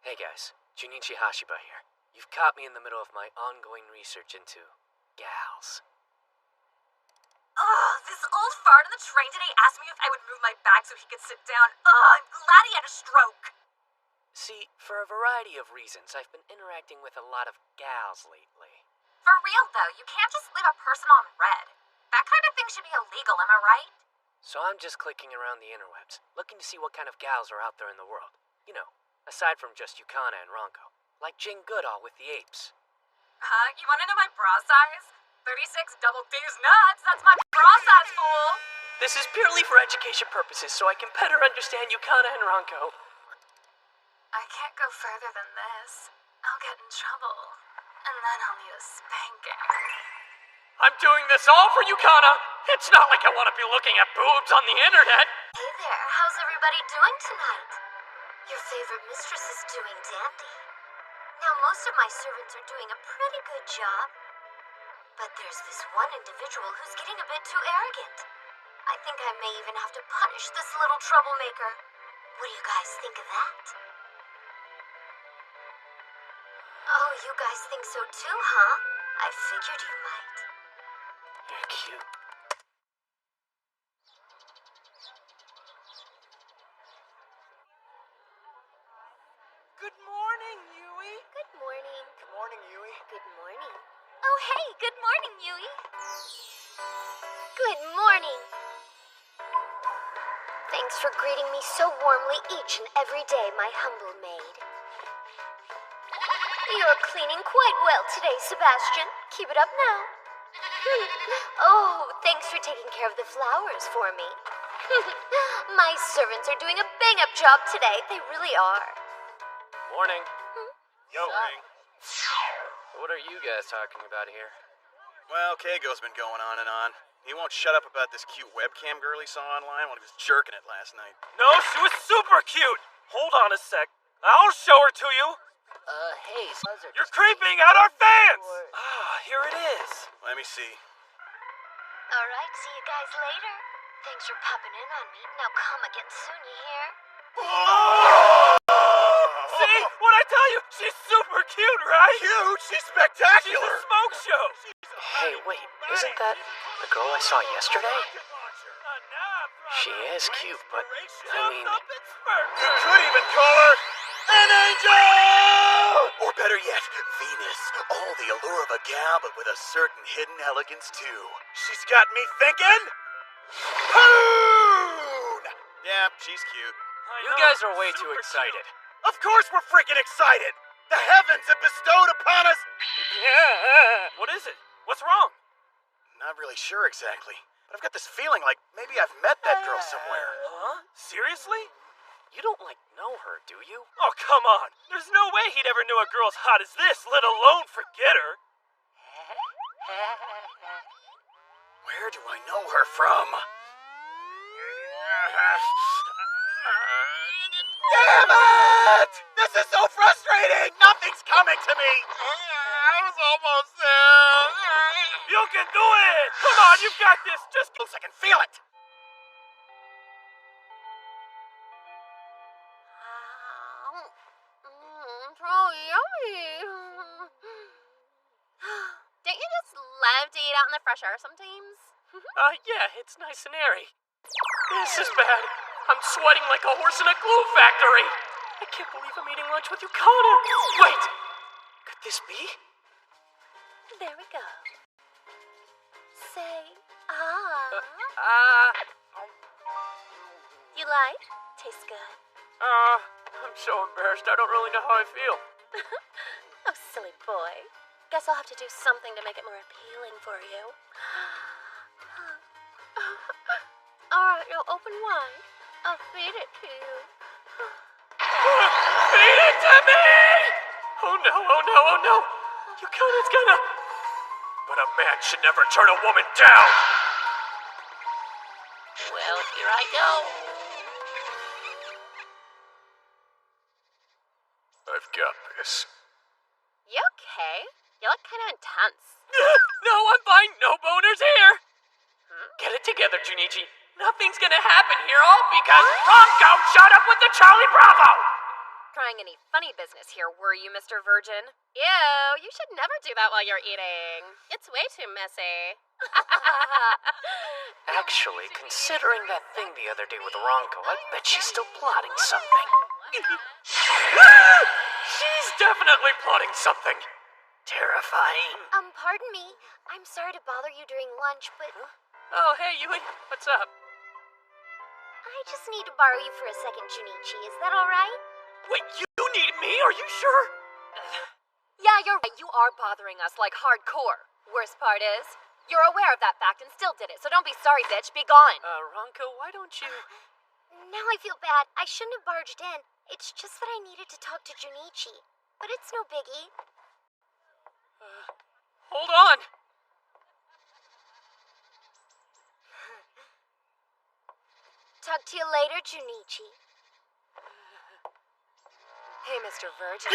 Hey guys, Junichi Hashiba here. You've caught me in the middle of my ongoing research into gals. Ugh, this old fart on the train today asked me if I would move my back so he could sit down. Ugh, I'm glad he had a stroke. See, for a variety of reasons, I've been interacting with a lot of gals lately. For real, though, you can't just leave a person on red. That kind of thing should be illegal, am I right? So I'm just clicking around the interwebs, looking to see what kind of gals are out there in the world. You know, aside from just Yukana and Ronko. Like Jane Goodall with the apes. Huh? You wanna know my bra size? 36 double D's nuts. That's my bra size, fool. This is purely for education purposes, so I can better understand Yukana and Ronko. I can't go further than this. I'll get in trouble. And then I'll need a spanking. I'm doing this all for Yukana! It's not like I want to be looking at boobs on the internet! Hey there, how's everybody doing tonight? Your favorite mistress is doing dandy. Now, most of my servants are doing a pretty good job. But there's this one individual who's getting a bit too arrogant. I think I may even have to punish this little troublemaker. What do you guys think of that? Oh, you guys think so too, huh? I figured you might. You're cute. Good morning, Yui. Good morning. Good morning, Yui. Good morning. Oh, hey, good morning, Yui. Good morning. Thanks for greeting me so warmly each and every day, my humble maid. You're cleaning quite well today, Sebastian. Keep it up now. Oh, thanks for taking care of the flowers for me. My servants are doing a bang-up job today. They really are. Morning. Yo, Ring. What are you guys talking about here? Well, Kago's been going on and on. He won't shut up about this cute webcam girl he saw online when he was jerking it last night. No, she was super cute. Hold on a sec. I'll show her to you. Hey, Buzzard. You're creeping out our fans! Here it is. Let me see. All right, see you guys later. Thanks for popping in on me. Now come again soon, you hear? See? What'd I tell you? She's super cute, right? Cute? She's She's spectacular! a smoke show. Hey, wait, isn't that the girl I saw yesterday? She is cute, but, I mean... You could even call her an angel! Or better yet, Venus. All the allure of a gal, but with a certain hidden elegance, too. She's got me thinking... Poon! Yeah, she's cute. You guys are way too excited. Of course we're freaking excited! The heavens have bestowed upon us... What is it? What's wrong? Not really sure exactly, but I've got this feeling like maybe I've met that girl somewhere. Huh? Seriously? You don't, know her, do you? Oh, come on. There's no way he'd ever know a girl as hot as this, let alone forget her. Where do I know her from? Damn it! This is so frustrating! Nothing's coming to me! I was almost there. You can do it! Come on, you've got this. Just I can feel it! So yummy. Don't you just love to eat out in the fresh air sometimes? Yeah, it's nice and airy. This is bad. I'm sweating like a horse in a glue factory. I can't believe I'm eating lunch with Yukana. Wait, could this be? There we go. Say, You like? Tastes good. I'm so embarrassed. I don't really know how I feel. Oh, silly boy. Guess I'll have to do something to make it more appealing for you. Alright, now open wide. I'll feed it to you. Feed it to me! Oh no, oh no, oh no. Yukana's gonna... But a man should never turn a woman down. Well, here I go. I've got this. You okay? You look kind of intense. No, I'm fine. No boners here. Get it together, Junichi. Nothing's gonna happen here, all because Ronko shot up with the Charlie Bravo! Trying any funny business here, were you, Mr. Virgin? Ew, you should never do that while you're eating. It's way too messy. Actually, considering that thing the other day with Ronko, I bet she's still plotting something. She's definitely plotting something. Terrifying. Pardon me. I'm sorry to bother you during lunch, but Oh, hey, Yui. What's up? I just need to borrow you for a second, Junichi. Is that all right? Wait, you need me? Are you sure? Yeah, you're right. You are bothering us like hardcore. Worst part is, you're aware of that fact and still did it, so don't be sorry, bitch. Be gone. Ronko, why don't you... Now I feel bad. I shouldn't have barged in. It's just that I needed to talk to Junichi. But it's no biggie. Hold on! Talk to you later, Junichi. Hey, Mr. Virgin.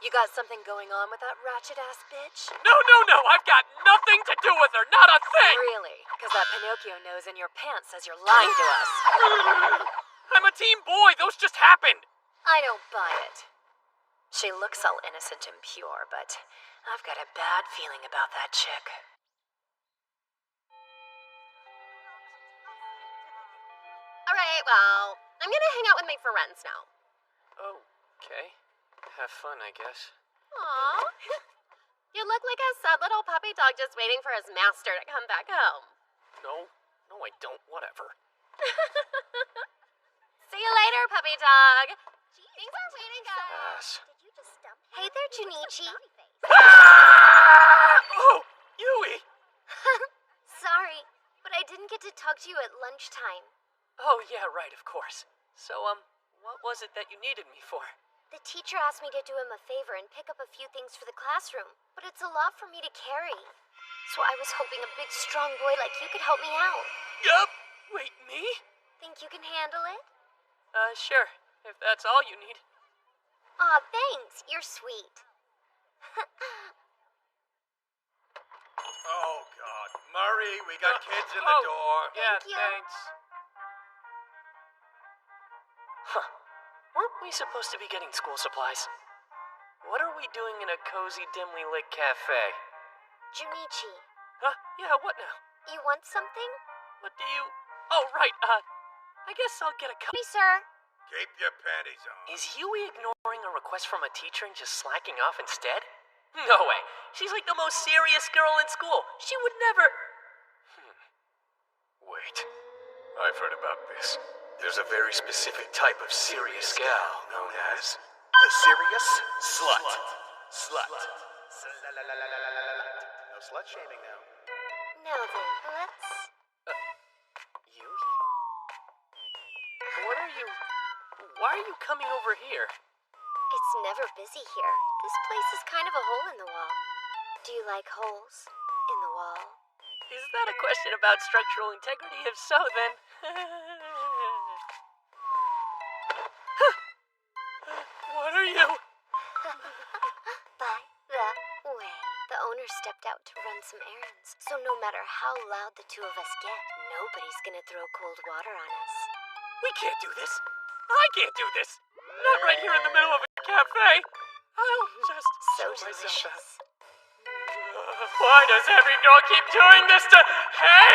You got something going on with that ratchet-ass bitch? No, I've got nothing to do with her, not a thing! Really? Because that Pinocchio nose in your pants says you're lying to us. I'm a teen boy, those just happened! I don't buy it. She looks all innocent and pure, but I've got a bad feeling about that chick. Alright, well, I'm gonna hang out with my friends now. Okay. Have fun, I guess. Aww. You look like a sad little puppy dog just waiting for his master to come back home. No, I don't. Whatever. See you later, puppy dog. Thanks for waiting, guys. Ass. Hey there, Junichi. Oh, Yui! Sorry, but I didn't get to talk to you at lunchtime. Oh, yeah, right, of course. So, what was it that you needed me for? The teacher asked me to do him a favor and pick up a few things for the classroom, but it's a lot for me to carry. So I was hoping a big, strong boy like you could help me out. Yup! Wait, me? Think you can handle it? Sure. If that's all you need. Aw, thanks. You're sweet. Oh, God. Murray, we got kids in the door. Yeah, Thank you. thanks. Huh. Weren't we supposed to be getting school supplies? What are we doing in a cozy, dimly lit cafe? Junichi, Huh? Yeah, what now? you want something? What do you... Oh, right, I guess I'll get a cup. Hey, sir. Keep your panties on. Is Yui ignoring a request from a teacher and just slacking off instead? No way. She's like the most serious girl in school. She would never... Wait. I've heard about this. There's a very specific type of serious gal known as The serious slut. Slut. No slut shaming now. Now then, let's... Yui? What are you... Why are you coming over here? It's never busy here. This place is kind of a hole in the wall. Do you like holes in the wall? Is that a question about structural integrity? If so, then... What are you? By the way, the owner stepped out to run some errands. So no matter how loud the two of us get, nobody's gonna throw cold water on us. We can't do this. I can't do this. Not right here in the middle of a cafe. I'll just So show myself out. delicious. Why does every girl keep doing this to... Hey!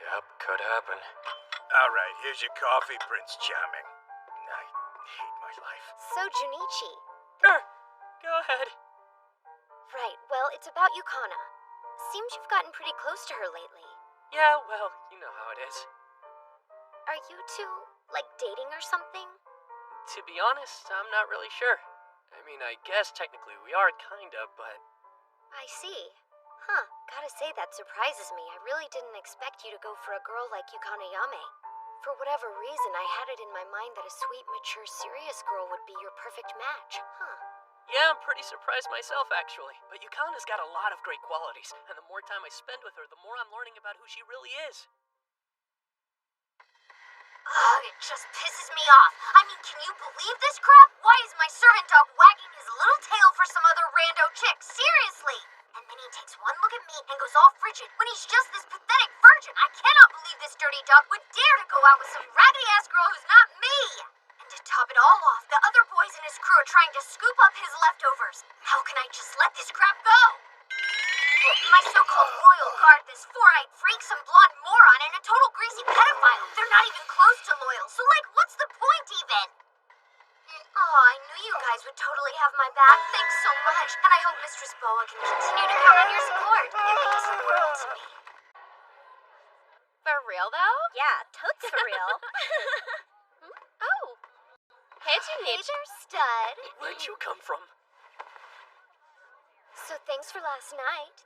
Yep, could happen. All right, here's your coffee, Prince Charming. I hate my life. So, Junichi. Sure. Go ahead. Right, well, it's about Yukana. Seems you've gotten pretty close to her lately. Yeah, well, you know how it is. Are you two, like, dating or something? To be honest, I'm not really sure. I mean, I guess technically we are kinda, but... I see. Huh, gotta say that surprises me. I really didn't expect you to go for a girl like Yukana Yame. For whatever reason, I had it in my mind that a sweet, mature, serious girl would be your perfect match. Huh. Yeah, I'm pretty surprised myself, actually. But Yukana's got a lot of great qualities, and the more time I spend with her, the more I'm learning about who she really is. Ugh, it just pisses me off. I mean, can you believe this crap? Why is my servant dog wagging his little tail for some other rando chick? Seriously! And then he takes one look at me and goes all frigid when he's just this pathetic virgin. I cannot believe this dirty dog would dare to go out with some raggedy-ass girl who's not me! And to top it all off, the other boys in his crew are trying to scoop up his leftovers. How can I just let this crap go? My so-called royal guard, this four-eyed freak, some blonde moron, and a total greasy pedophile. They're not even close to loyal, so like, what's the point even? Oh, I knew you guys would totally have my back. Thanks so much. And I hope Mistress Boa can continue to count on your support. It means the world to me. For real, though? Yeah, totes for real. Hey, Junichi. there, stud. Where'd you come from? So thanks for last night.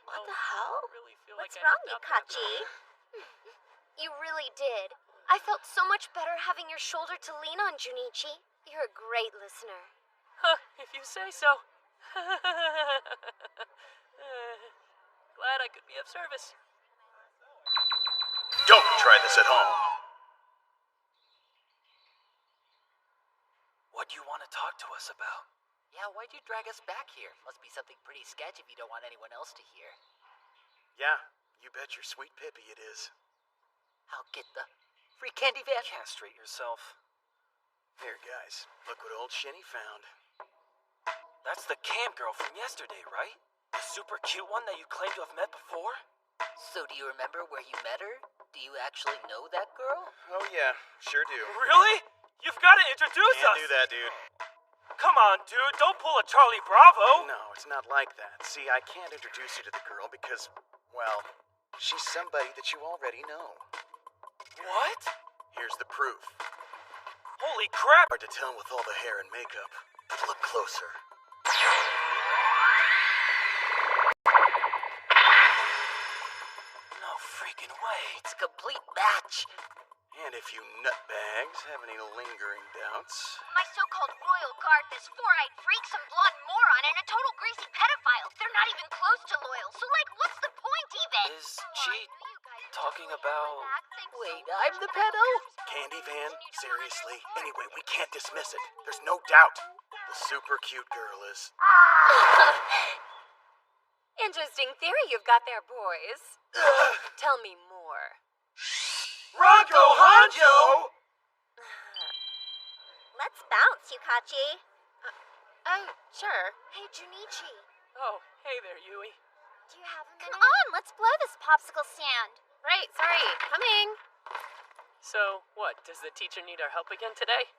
What the hell? Really feel What's like wrong, I left out that Yukachi? night. You really did. I felt so much better having your shoulder to lean on, Junichi. You're a great listener. Huh, if you say so. Glad I could be of service. Don't try this at home. What do you want to talk to us about? Yeah, why'd you drag us back here? Must be something pretty sketch if you don't want anyone else to hear. Yeah, you bet your sweet Pippi it is. I'll get the free candy van. Castrate yourself. Here, guys, look what old Shinny found. That's the camp girl from yesterday, right? The super cute one that you claimed to have met before? So do you remember where you met her? Do you actually know that girl? Oh yeah, sure do. Really? You've got to introduce Can't us! do that, dude. Come on, dude, don't pull a Charlie Bravo! No, it's not like that. See, I can't introduce you to the girl because, well, she's somebody that you already know. What? Here's the proof. Holy crap! Hard to tell with all the hair and makeup, but look closer. No freaking way. It's a complete match. And if you nutbags have any lingering doubts, My so-called royal guard, this four-eyed freak, some blonde moron, and a total greasy pedophile. They're not even close to loyal, so what's the point even? Is she talking about... Wait, I'm the pedo? Candy Van, seriously? Anyway, we can't dismiss it. There's no doubt. The super cute girl is... Interesting theory you've got there, boys. Tell me more. Ronco Honjo! Let's bounce, Yukachi. Oh, sure. Hey, Junichi, Oh, hey there, Yui. do you have a Come minute? on, let's blow this popsicle stand. Right, sorry, coming. So, what, does the teacher need our help again today?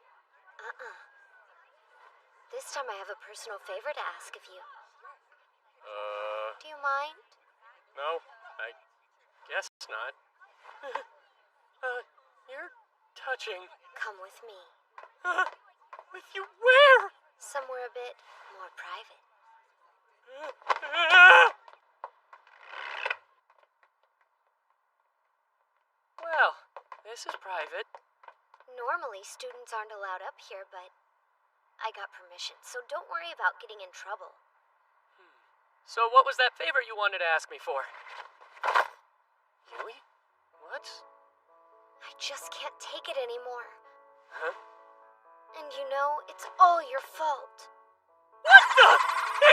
This time I have a personal favor to ask of you. Uh, Do you mind? no, I guess not. You're touching. Come with me. With you where? Somewhere a bit more private. Well, this is private. Normally, students aren't allowed up here, but I got permission, so don't worry about getting in trouble. So what was that favor you wanted to ask me for? Yui? What? I just can't take it anymore. Huh? And you know, it's all your fault. What the?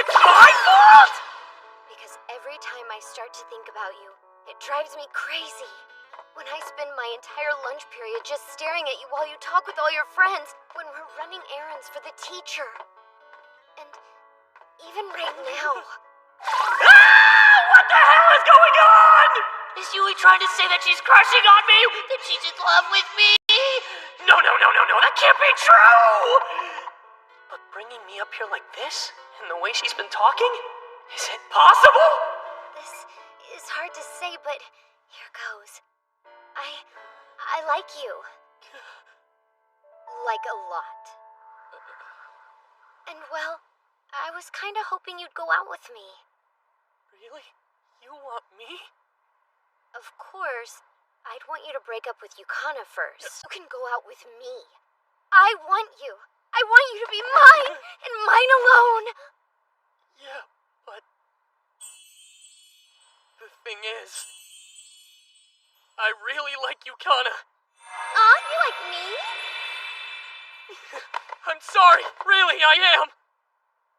It's my fault? Because every time I start to think about you, it drives me crazy. When I spend my entire lunch period just staring at you while you talk with all your friends, when we're running errands for the teacher. And even right now. What the hell is going on? Is Yui trying to say that she's crushing on me? That she's in love with me? No, that can't be true! But bringing me up here like this, and the way she's been talking, is it possible? This is hard to say, but here goes. I like you. Like a lot. And well, I was kinda hoping you'd go out with me. Really? You want me? Of course, I'd want you to break up with Yukana first. You can go out with me. I want you. I want you to be mine, and mine alone. Yeah, but... The thing is... I really like Yukana. You like me? I'm sorry, really, I am.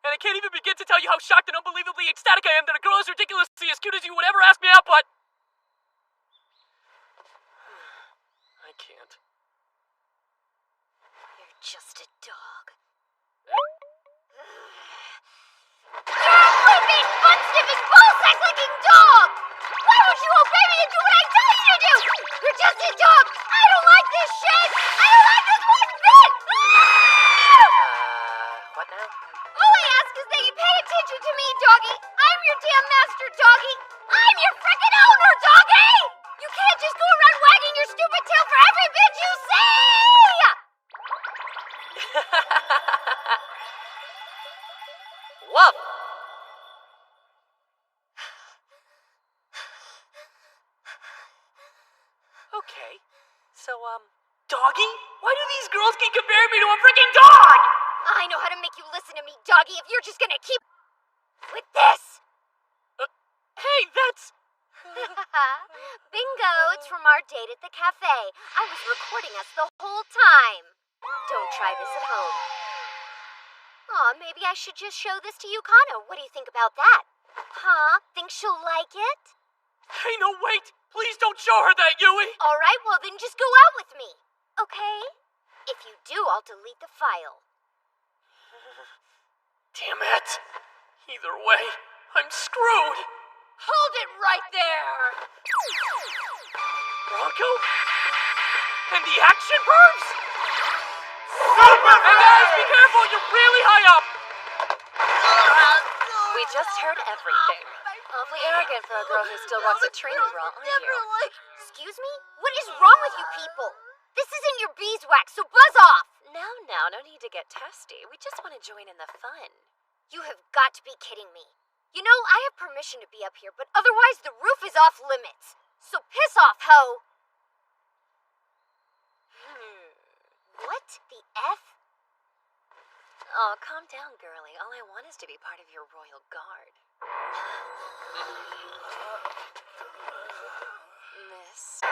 And I can't even begin to tell you how shocked and unbelievably ecstatic I am that a girl as ridiculously as cute as you would ever ask me out, but... I can't. You're just a dog. You're a flipping, butt-sniffing, ball-sack-licking dog! Why don't you obey me and do what I tell you to do? You're just a dog! I don't like this shit! I don't like this one bit! What now? All I ask is that you pay attention to me, doggy! I'm your damn master, doggy! I'm your frickin' owner, doggy! You can't just go around wagging your stupid tail for every bitch you see! Okay. So, Doggy? Why do these girls keep comparing me to a freaking dog? I know how to make you listen to me, doggy, if you're just gonna keep with this. Hey, that's... Bingo, it's from our date at the cafe. I was recording us the whole time. Don't try this at home. Aw, maybe I should just show this to Yukano. What do you think about that? Huh? Think she'll like it? Hey, no, wait! Please don't show her that, Yui! Alright, well then just go out with me. Okay? If you do, I'll delete the file. Damn it! Either way, I'm screwed! Hold it right there! Bronco? And the action verbs? Hey guys, be careful! You're really high up! We just heard everything. Awfully arrogant for a girl who still rocks a training bra, aren't you? Excuse me? What is wrong with you people? This isn't your beeswax, so buzz off! Now, no need to get testy. We just want to join in the fun. You have got to be kidding me. You know, I have permission to be up here, but otherwise the roof is off limits. So piss off, ho! What the F? Oh, calm down, girlie. All I want is to be part of your royal guard. Miss.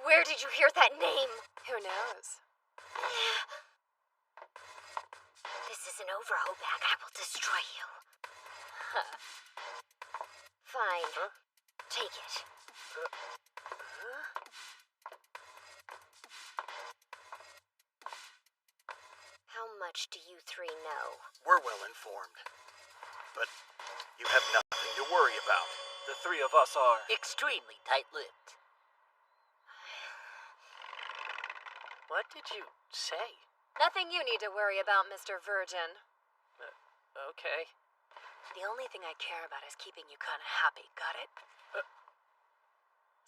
Where did you hear that name? Who knows? This isn't over, Hobag. I will destroy you. Fine. Take it. How much do you three know? We're well informed. But you have nothing to worry about. The three of us are... Extremely tight-lipped. What did you say? Nothing you need to worry about, Mr. Virgin. Okay. The only thing I care about is keeping you kind of happy, got it?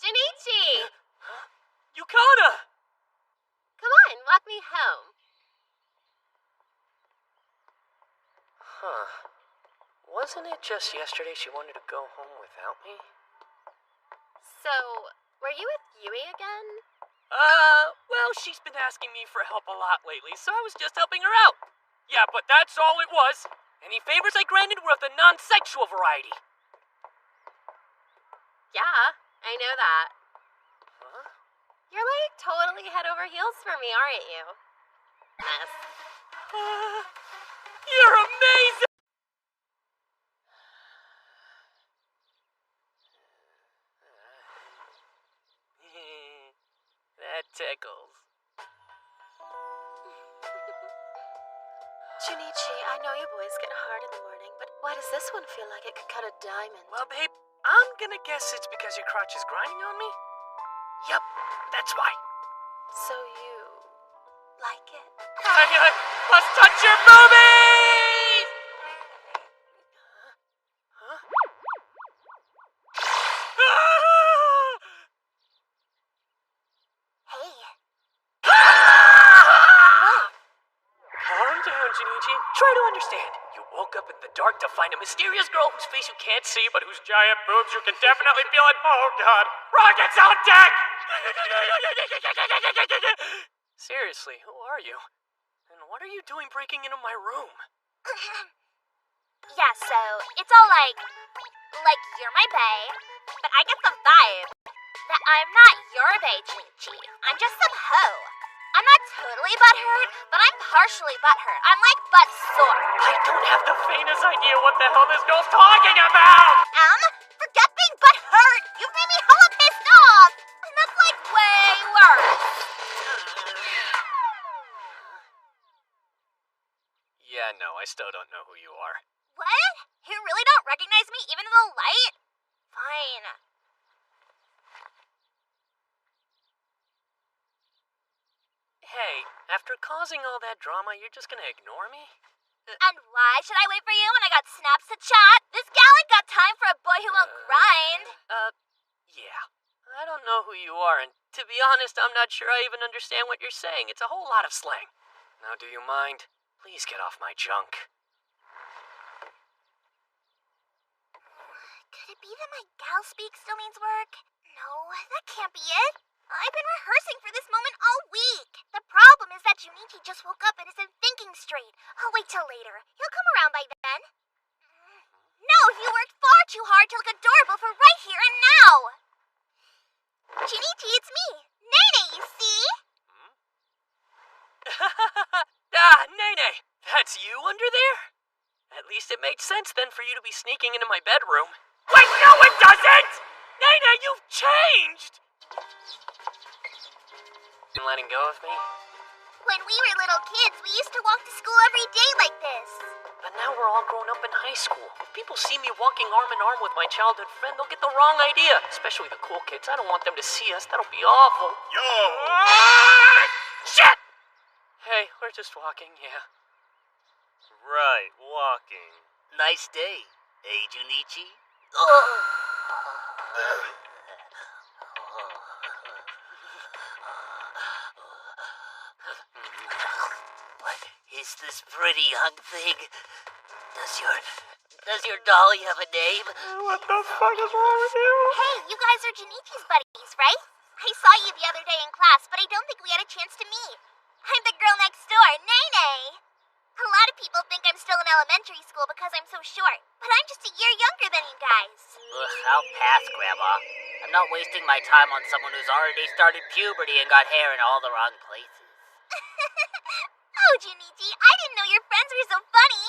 Junichi! Yukana! Come on, walk me home. Huh. Wasn't it just yesterday she wanted to go home without me? So, were you with Yui again? Well, she's been asking me for help a lot lately, so I was just helping her out. Yeah, but that's all it was. Any favors I granted were of the non-sexual variety. Yeah, I know that. Huh? You're like totally head over heels for me, aren't you? Mess. You're amazing! That tickles. Junichi, I know you boys get hard in the morning, but why does this one feel like it could cut a diamond? Well, babe, I'm gonna guess it's because your crotch is grinding on me. Yep, that's why. So you like it? I must touch your boobies! Huh? Hey. Calm down, Junichi. Try to understand. You woke up in the dark to find a mysterious girl whose face you can't see, but whose giant boobs you can definitely feel it. Oh, God. Rockets on deck! Seriously, who are you? And what are you doing breaking into my room? Yeah, so it's all like you're my bae, but I get the vibe that I'm not your bae, Junichi. I'm just some hoe. I'm not totally butthurt, but I'm partially butthurt. I'm like butt sore. I don't have the faintest idea what the hell this girl's talking about! Forget being butthurt. You've made me hella pissed off, and that's like way worse. Yeah, no, I still don't know who you are. What? You really don't recognize me even in the light? Fine. Hey, after causing all that drama, you're just gonna ignore me? And why should I wait for you when I got snaps to chat? This gal ain't got time for a boy who won't grind. Yeah. I don't know who you are, and to be honest, I'm not sure I even understand what you're saying. It's a whole lot of slang. Now, do you mind? Please get off my junk. Could it be that my gal speak still needs work? No, that can't be it. I've been rehearsing for this moment all week. The problem is that Junichi just woke up and isn't thinking straight. I'll wait till later. He'll come around by then. No, you worked far too hard to look adorable for right here and now. Junichi, it's me. Nene, you see? Nene, that's you under there? At least it made sense then for you to be sneaking into my bedroom. Wait, no it doesn't! Nene, you've changed! You letting go of me? When we were little kids, we used to walk to school every day like this. But now we're all grown up in high school. If people see me walking arm in arm with my childhood friend, they'll get the wrong idea. Especially the cool kids. I don't want them to see us. That'll be awful. Yo! Shit! Hey, we're just walking, yeah. Right, walking. Nice day, eh, Junichi? What is this pretty young thing? Does your dolly have a name? What the fuck is wrong with you? Hey, you guys are Junichi's buddies, right? I saw you the other day in class, but I don't think we had a chance to meet. I'm the girl next door, Nene. A lot of people think I'm still in elementary school because I'm so short, but I'm just a year younger than you guys. Ugh, I'll pass, Grandma. I'm not wasting my time on someone who's already started puberty and got hair in all the wrong places. Oh, Junichi, I didn't know your friends were so funny.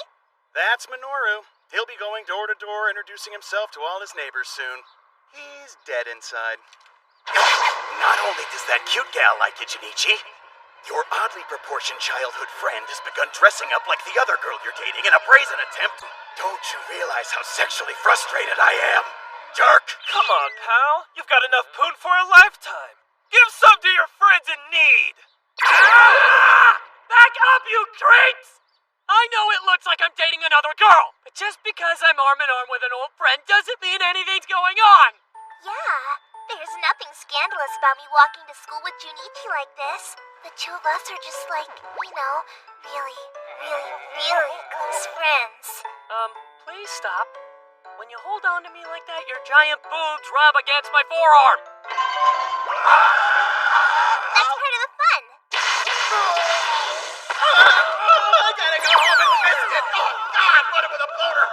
That's Minoru. He'll be going door to door introducing himself to all his neighbors soon. He's dead inside. Not only does that cute gal like you, Junichi, your oddly proportioned childhood friend has begun dressing up like the other girl you're dating in a brazen attempt. Don't you realize how sexually frustrated I am? Jerk! Come on, pal. You've got enough poon for a lifetime. Give some to your friends in need. Back up, you creeps! I know it looks like I'm dating another girl, but just because I'm arm in arm with an old friend doesn't mean anything's going on! Yeah, there's nothing scandalous about me walking to school with Junichi like this. The two of us are just like, really, really, really close friends. Please stop. When you hold on to me like that, your giant boobs rub against my forearm. That's part of the fun. I gotta go home and fist it! Oh, God, what with a boner!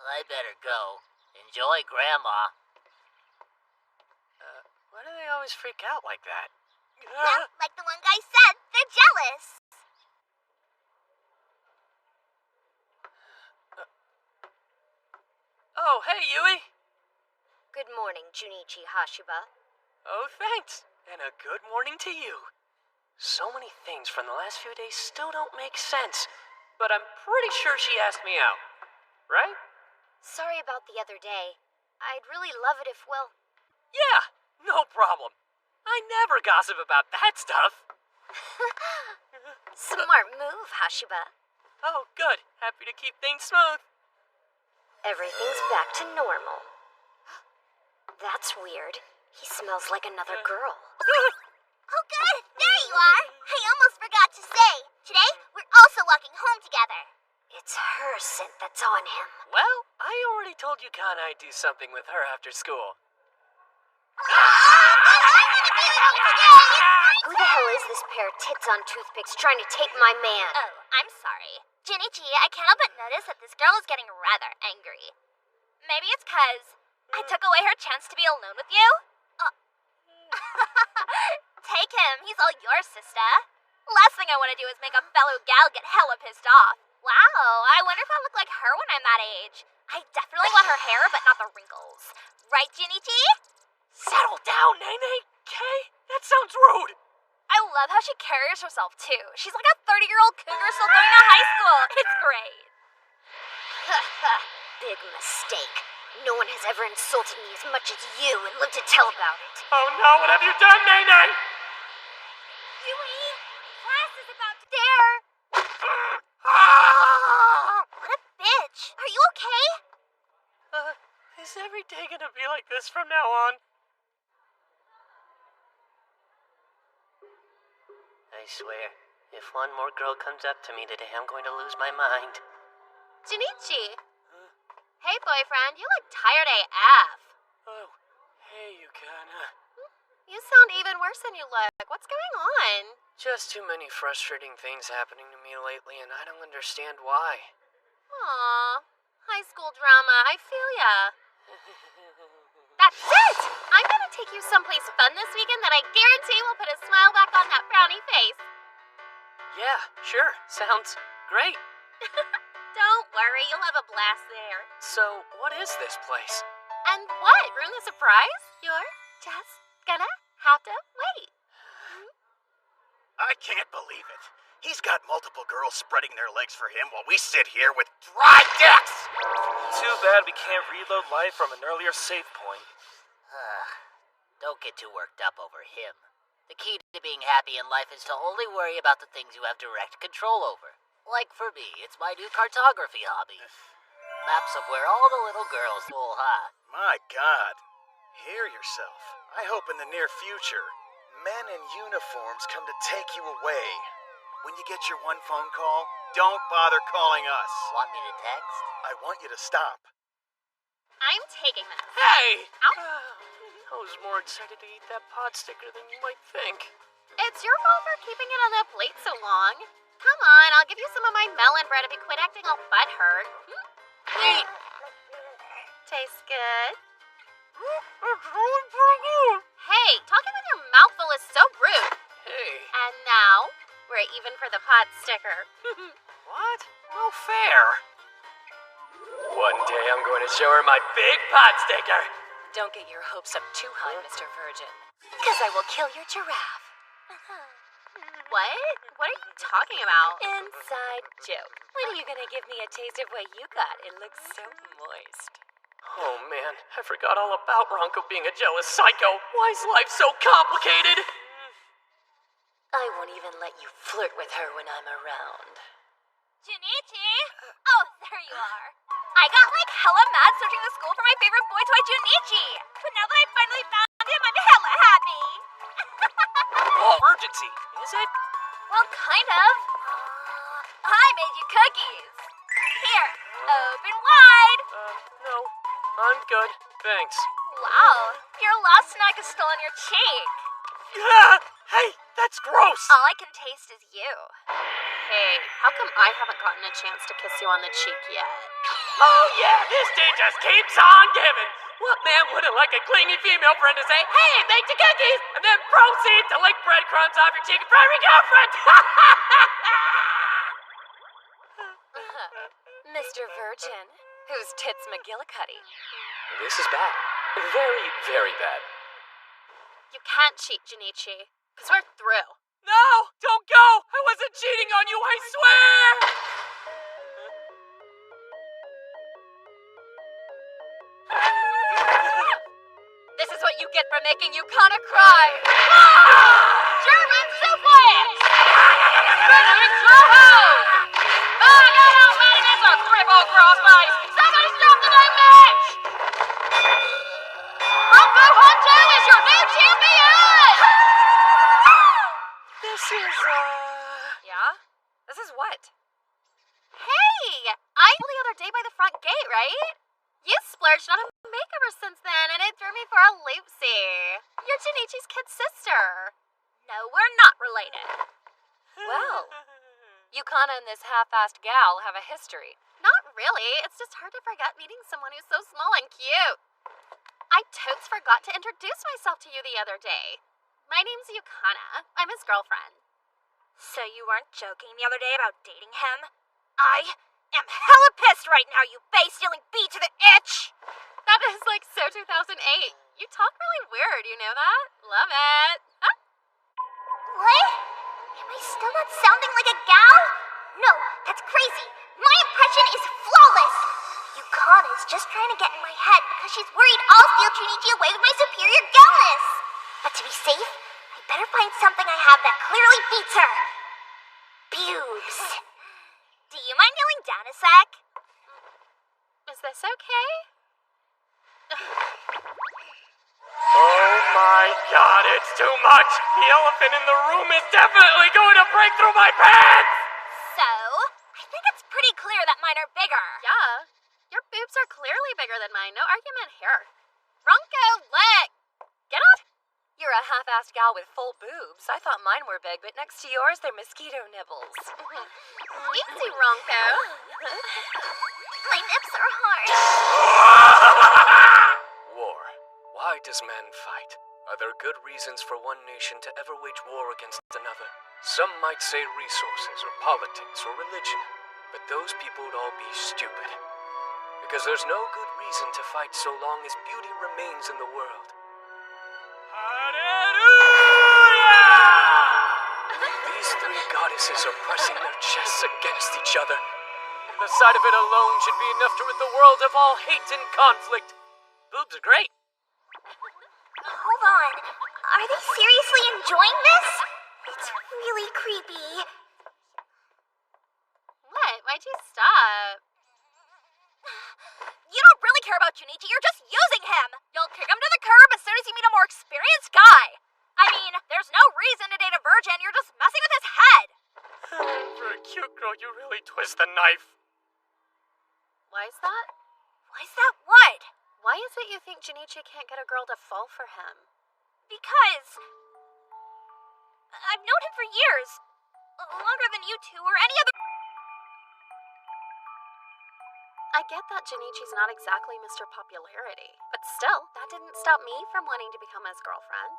I better go. Enjoy, Grandma. Why do they always freak out like that? Well, like the one guy said, they're jealous. Oh, hey, Yui. Good morning, Junichi Hashiba. Oh, thanks. And a good morning to you. So many things from the last few days still don't make sense, but I'm pretty sure she asked me out. Right? Sorry about the other day. I'd really love it if, well... Yeah, no problem. I never gossip about that stuff. Smart move, Hashiba. Oh, good. Happy to keep things smooth. Everything's back to normal. That's weird. He smells like another girl. Oh, good. There you are. I almost forgot to say. Today, we're also walking home together. It's her scent that's on him. Well, I already told you Kana I'd do something with her after school. Who the hell is this pair of tits on toothpicks trying to take my man? Oh, I'm sorry. Junichi, I can't help but notice that this girl is getting rather angry. Maybe it's 'cause I took away her chance to be alone with you? Take him. He's all yours, sister. Last thing I want to do is make a fellow gal get hella pissed off. Wow, I wonder if I'll look like her when I'm that age. I definitely want her hair, but not the wrinkles. Right, Junichi? Settle down, Nene, okay? That sounds rude. I love how she carries herself, too. She's like a 30-year-old cougar still going to high school. It's great. Big mistake. No one has ever insulted me as much as you and lived to tell about it. Oh no, what have you done, Nene? Yui, class is about to dare. What a bitch. Are you okay? Is every day gonna be like this from now on? I swear, if one more girl comes up to me today, I'm going to lose my mind. Junichi. Hey, boyfriend, you look tired AF. Oh, Kana. You sound even worse than you look. What's going on? Just too many frustrating things happening to me lately, and I don't understand why. Aw, high school drama. I feel ya. That's it! I'm gonna take you someplace fun this weekend that I guarantee will put a smile back on that frowny face. Yeah, sure. Sounds great. Don't worry, you'll have a blast there. So, what is this place? And what? Ruin the surprise? You're just gonna have to wait. I can't believe it. He's got multiple girls spreading their legs for him while we sit here with dry dicks! Too bad we can't reload life from an earlier save point. Don't get too worked up over him. The key to being happy in life is to only worry about the things you have direct control over. Like for me, it's my new cartography hobby. Maps of where all the little girls will, My God. Hear yourself. I hope in the near future, men in uniforms come to take you away. When you get your one phone call, don't bother calling us. Want me to text? I want you to stop. I'm taking this. Hey! Ow. I was more excited to eat that pot sticker than you might think. It's your fault for keeping it on the plate so long. Come on, I'll give you some of my melon bread if you quit acting all butthurt. Wait! Tastes good. It's really pretty good. Hey, talking with your mouth full is so rude. Hey. And now, we're even for the pot sticker. What? No fair. One day I'm going to show her my big pot sticker. Don't get your hopes up too high, Mr. Virgin. Because I will kill your giraffe. What? What are you talking about? Inside joke. When are you gonna give me a taste of what you got? It looks so moist. Oh man, I forgot all about Ronco being a jealous psycho. Why is life so complicated? I won't even let you flirt with her when I'm around. Junichi? Oh, there you are. I got like hella mad searching the school for my favorite boy toy, Junichi. But now that I finally found him, I'm hella happy. Oh, emergency, is it? Well, kind of. I made you cookies. Here, open wide. No. I'm good. Thanks. Wow, your last snack is still on your cheek. Yeah! Hey, that's gross! All I can taste is you. Hey, how come I haven't gotten a chance to kiss you on the cheek yet? Oh yeah, this day just keeps on giving. What man wouldn't like a clingy female friend to say, hey, I baked you cookies, and then proceed to lick breadcrumbs off your cheek in front of your girlfriend? Mr. Virgin, who's Tits McGillicuddy? This is bad. Very, very bad. You can't cheat, Junichi, because we're through. No! Don't go! I wasn't cheating on you, I swear! This is what you get for making Yukana cry! German suplex! Spinning through home! Oh no, man, it's a cripple crossface! Somebody stop the night match! Rumbo Honto is your new champion! This is, Yeah? This is what? Hey! I saw the other day by the front gate, right? You splurged on a makeover since then, and it threw me for a loopsie. You're Junichi's kid sister. No, we're not related. Well, Yukana and this half-assed gal have a history. Not really. It's just hard to forget meeting someone who's so small and cute. I totes forgot to introduce myself to you the other day. My name's Yukana. I'm his girlfriend. So you weren't joking the other day about dating him? I am hella pissed right now, you bay-stealing bee to the itch! That is like so 2008. You talk really weird, you know that? Love it. Huh? What? Am I still not sounding like a gal? No, that's crazy. My impression is flawless. Yukana's just trying to get in my head because she's worried I'll steal Junichi away with my superior galness. But to be safe, I better find something I have that clearly beats her. Pubes. Do you mind kneeling down a sec? Is this okay? oh my god, it's too much! The elephant in the room is definitely going to break through my pants! So, I think it's pretty clear that mine are bigger. Yeah. Your boobs are clearly bigger than mine. No argument here. Ronco, lick! Get you're a half-assed gal with full boobs. I thought mine were big, but next to yours, they're mosquito nibbles. Easy, Ronco. My nips are hard. War. Why does man fight? Are there good reasons for one nation to ever wage war against another? Some might say resources, or politics, or religion, but those people would all be stupid. Because there's no good reason to fight so long as beauty remains in the world. These three goddesses are pressing their chests against each other. The sight of it alone should be enough to rid the world of all hate and conflict. Boobs are great. Hold on. Are they seriously enjoying this? It's really creepy. What? Why'd you stop? You don't really care about Junichi, you're just using him! You'll kick him to the curb as soon as you meet a more experienced guy! I mean, there's no reason to date a virgin, you're just messing with his head! For a cute girl, you really twist the knife. Why is that? Why is that what? Why is it you think Junichi can't get a girl to fall for him? Because... I've known him for years. Longer than you two or any other... I get that Junichi's not exactly Mr. Popularity, but still, that didn't stop me from wanting to become his girlfriend.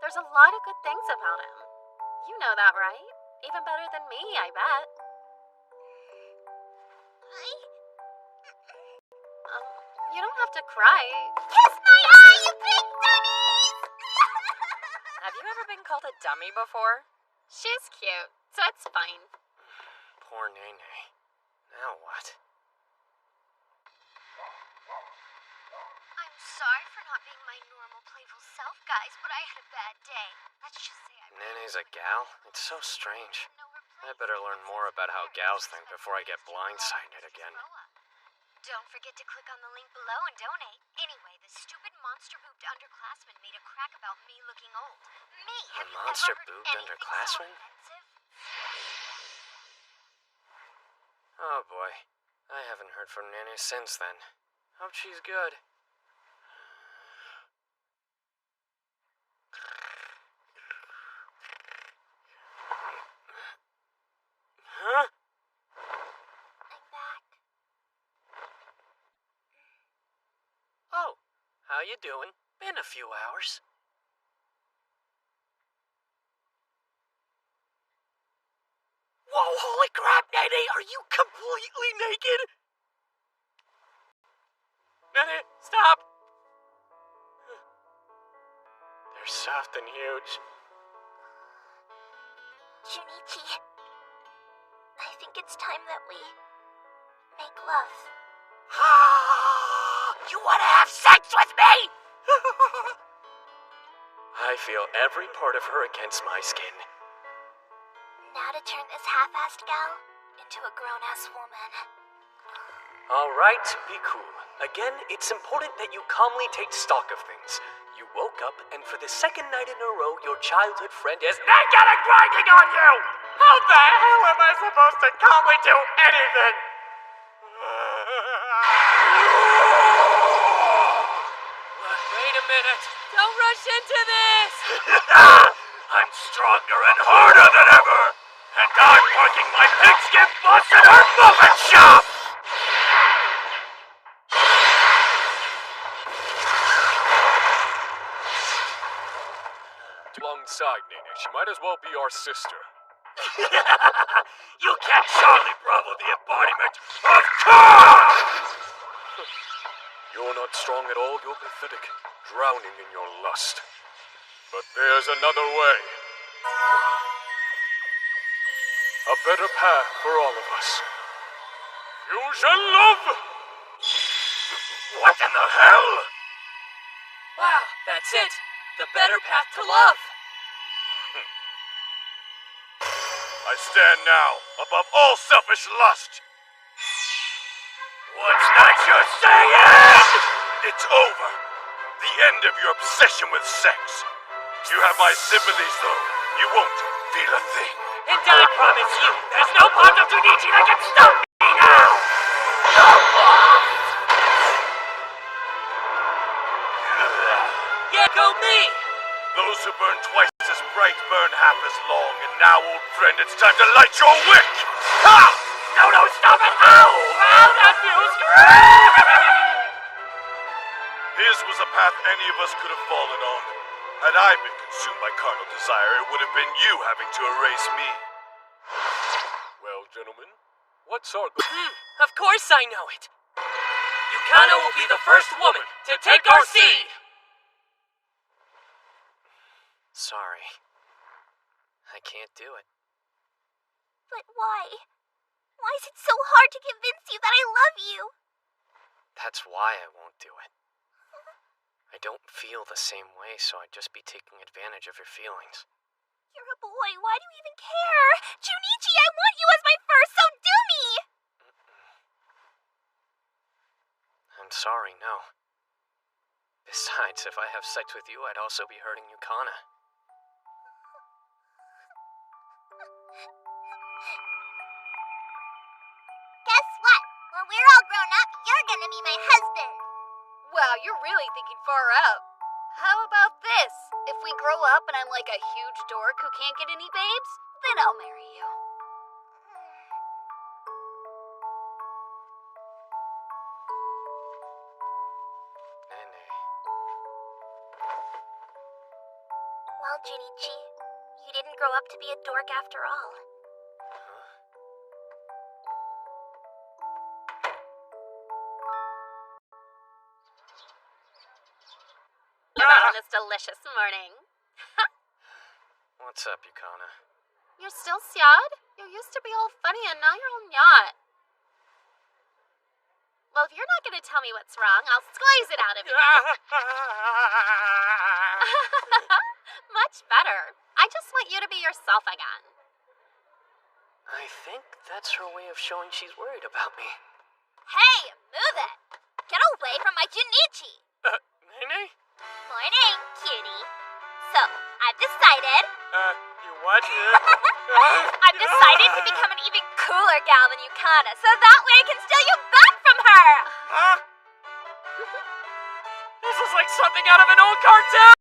There's a lot of good things about him. You know that, right? Even better than me, I bet. You don't have to cry. Kiss my eye, you big dummies! Have you ever been called a dummy before? She's cute, so it's fine. Poor Nene. Now what? I'm sorry for not being my normal playful self, guys, but I had a bad day. Let's just say Nene's a gal? It's so strange. I better learn more about how gals think before I get blindsided again. Don't forget to click on the link below and donate. Anyway, the stupid monster-boobed underclassman made a crack about me looking old. Me, have you ever heard monster-boobed anything underclassman? so offensive? Oh boy. I haven't heard from Nene since then. Hope she's good. Huh? I'm back. Oh, how you doing? Been a few hours. Whoa, holy crap, Nene! Are you completely naked? Nene, stop! They're soft and huge. Junichi, I think it's time that we make love. You wanna have sex with me? I feel every part of her against my skin. Now to turn this half-assed gal into a grown-ass woman. Alright, be cool. Again, it's important that you calmly take stock of things. You woke up, and for the second night in a row, your childhood friend is Naked and grinding on you! How the hell am I supposed to calmly do anything? Wait a minute. Don't rush into this! I'm stronger and harder than ever! And I'm parking my pigskin bus at her muffin shop! Alongside Nene, she might as well be our sister. You can't Charlie Bravo the embodiment of course! You're not strong at all, you're pathetic, drowning in your lust. But there's another way. A better path for all of us. Fusion love! What in the hell? Wow, that's it. The better path to love. I stand now above all selfish lust. What's that you're saying? It's over. The end of your obsession with sex. You have my sympathies, though. You won't feel a thing. And I promise you, there's no part of Junichi that can stop me now! who burn twice as bright burn half as long, and now, old friend, it's time to light your wick! Ha! No, stop it! Ow! Ow, that feels His was a path any of us could have fallen on. Had I been consumed by carnal desire, it would have been you having to erase me. Well, gentlemen, what's our Of course I know it. Yukana will be the first woman to take our seed! Sorry. I can't do it. But why? Why is it so hard to convince you that I love you? That's why I won't do it. I don't feel the same way, so I'd just be taking advantage of your feelings. You're a boy. Why do you even care? Junichi, I want you as my first, so do me! I'm sorry, no. Besides, if I have sex with you, I'd also be hurting Yukana. Guess what? When we're all grown up, you're gonna be my husband. Wow, you're really thinking far out. How about this? If we grow up and I'm like a huge dork who can't get any babes, then I'll marry you. Nene. Well, Junichi, you didn't grow up to be a dork after all. On this delicious morning. What's up, Yukana? You're still sad? You used to be all funny and now you're all not. Well, if you're not going to tell me what's wrong, I'll squeeze it out of you. Much better. I just want you to be yourself again. I think that's her way of showing she's worried about me. Hey, move it! Get away from my Junichi! Nene? Morning, cutie. So, I've decided... You what? I've decided to become an even cooler gal than Yukana, so that way I can steal you back from her! Huh? This is like something out of an old cartoon!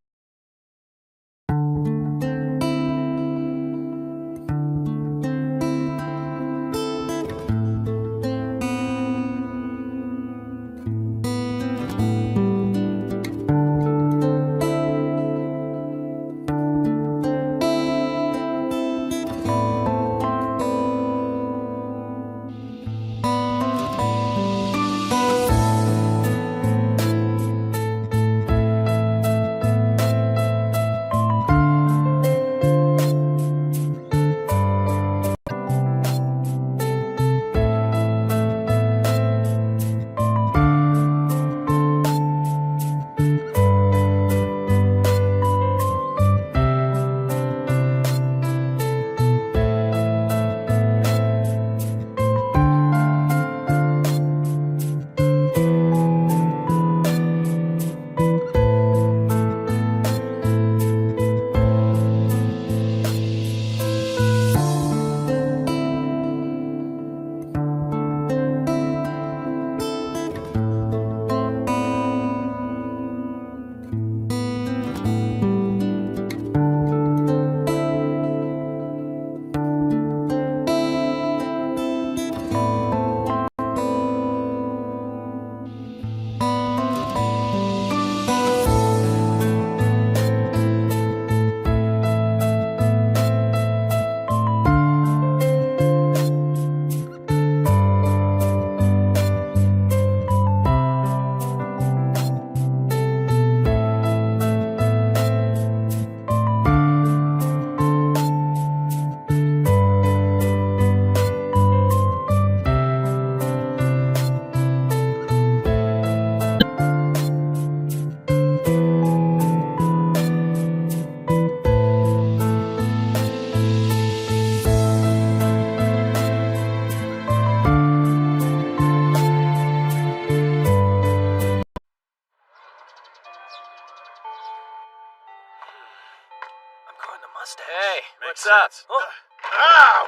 Hey, what's up?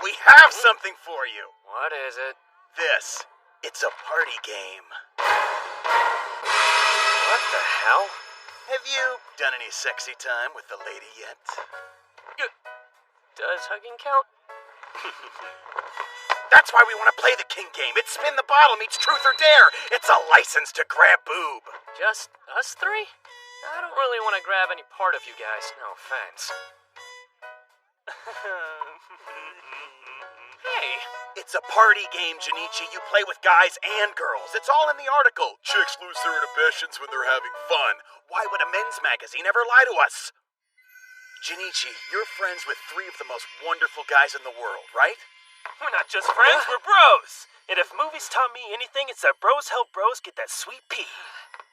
We have something for you. What is it? This. It's a party game. What the hell? Have you done any sexy time with the lady yet? Does hugging count? That's why we want to play the king game. It's spin the bottle meets truth or dare. It's a license to grab boob. Just us three? I don't really want to grab any part of you guys, no offense. Hey! It's a party game, Junichi. You play with guys and girls. It's all in the article. Chicks lose their inhibitions when they're having fun. Why would a men's magazine ever lie to us? Junichi, you're friends with 3 of the most wonderful guys in the world, right? We're not just friends, we're bros. And if movies taught me anything, it's that bros help bros get that sweet pea.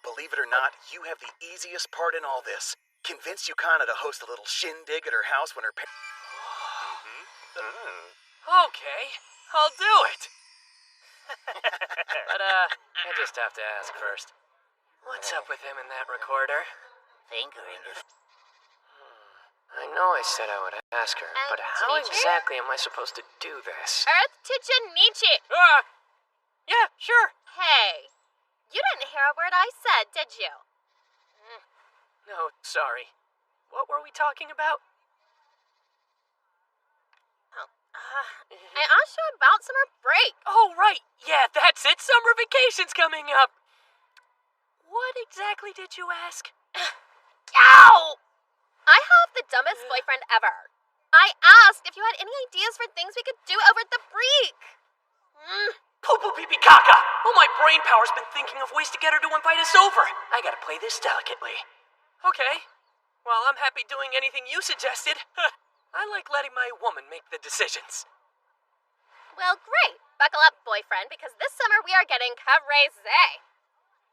Believe it or not, you have the easiest part in all this. Convince Yukana to host a little shindig at her house when her parents... Okay, I'll do it. But, I just have to ask first. What's up with him in that recorder? Fingering is... I know I said I would ask her, but how Junichi? exactly am I supposed to do this? Earth to Junichi. Yeah, sure. Hey, you didn't hear a word I said, did you? No, sorry. What were we talking about? I asked you about summer break. Oh, right. Yeah, that's it. Summer vacation's coming up. What exactly did you ask? Ow! I have the dumbest boyfriend ever. I asked if you had any ideas for things we could do over the break. Poo-poo pee-pee caca! Well, my brain power's been thinking of ways to get her to invite us over. I gotta play this delicately. Okay. Well, I'm happy doing anything you suggested. I like letting my woman make the decisions. Well, great. Buckle up, boyfriend, because this summer we are getting crazy.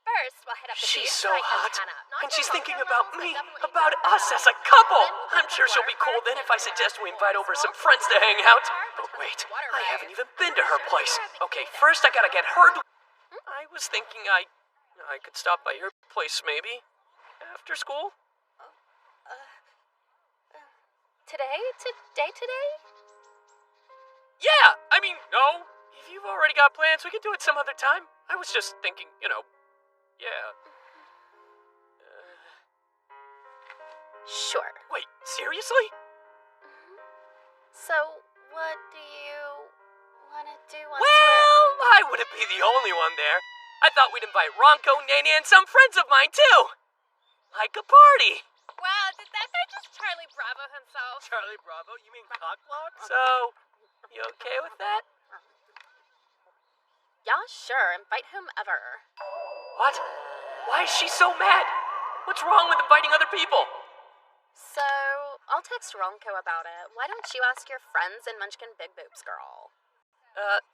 First, we'll hit up the She's beach so so I can hot, tan up. Not and your she's thinking hormone about levels, me, but definitely about your us as a hormones. couple. Then we'll I'm hit sure the she'll be water cool park then if I and suggest we then invite over we'll some go friends to to hang the out. park But because wait, it's water I haven't rides. even been to her Sure, place. sure, Okay, bikini first I gotta get her to... Hmm? I was thinking I could stop by your place maybe, after school. Today? Yeah, I mean, no. If you've already got plans, we could do it some other time. I was just thinking, yeah. Sure. Wait, seriously? So, what do you want to do once Well, I wouldn't be the only one there. I thought we'd invite Ronco, Nana, and some friends of mine, too. Like a party. Wow, did that guy just Charlie Bravo himself? Charlie Bravo? You mean cockblock? So, you okay with that? Yeah, sure. Invite whomever. What? Why is she so mad? What's wrong with inviting other people? So, I'll text Ronco about it. Why don't you ask your friends and Munchkin Big Boobs girl?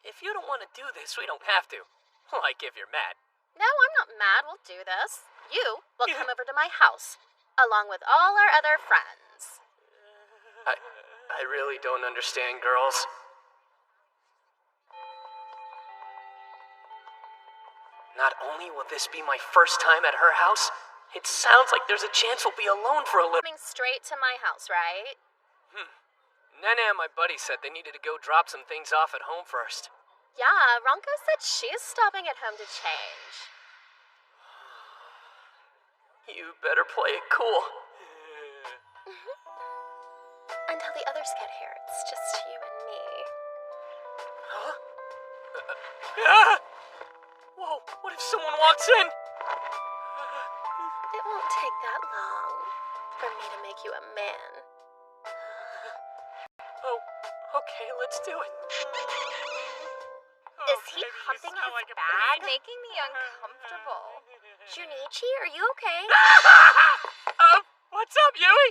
If you don't want to do this, we don't have to. Like if you're mad. No, I'm not mad. We'll do this. You will come over to my house, along with all our other friends. I really don't understand, girls. Not only will this be my first time at her house, it sounds like there's a chance we'll be alone for a little. Coming straight to my house, right? Nana and my buddy said they needed to go drop some things off at home first. Yeah, Ronco said she's stopping at home to change. You better play it cool. Until the others get here, it's just you and me. Huh? Whoa, what if someone walks in? It won't take that long for me to make you a man. Oh, okay, let's do it. Is he humping his bag? Making me uncomfortable. Junichi, are you okay? What's up, Yui?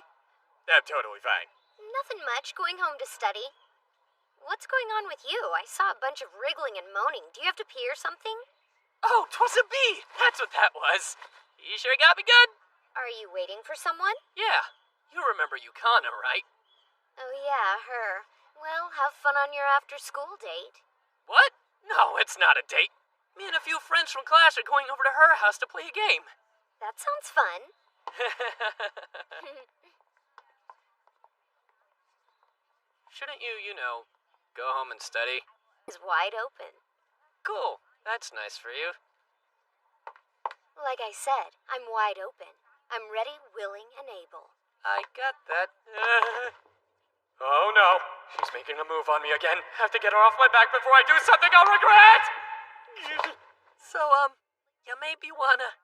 I'm totally fine. Nothing much. Going home to study. What's going on with you? I saw a bunch of wriggling and moaning. Do you have to pee or something? Oh, 'twas a bee. That's what that was. You sure got me good? Are you waiting for someone? Yeah. You remember Yukana, right? Oh yeah, her. Well, have fun on your after-school date. What? No, it's not a date. Me and a few friends from class are going over to her house to play a game. That sounds fun. Shouldn't you, go home and study? It's wide open. Cool. That's nice for you. Like I said, I'm wide open. I'm ready, willing, and able. I got that. Oh no, she's making a move on me again. Have to get her off my back before I do something I'll regret! So, you maybe wanna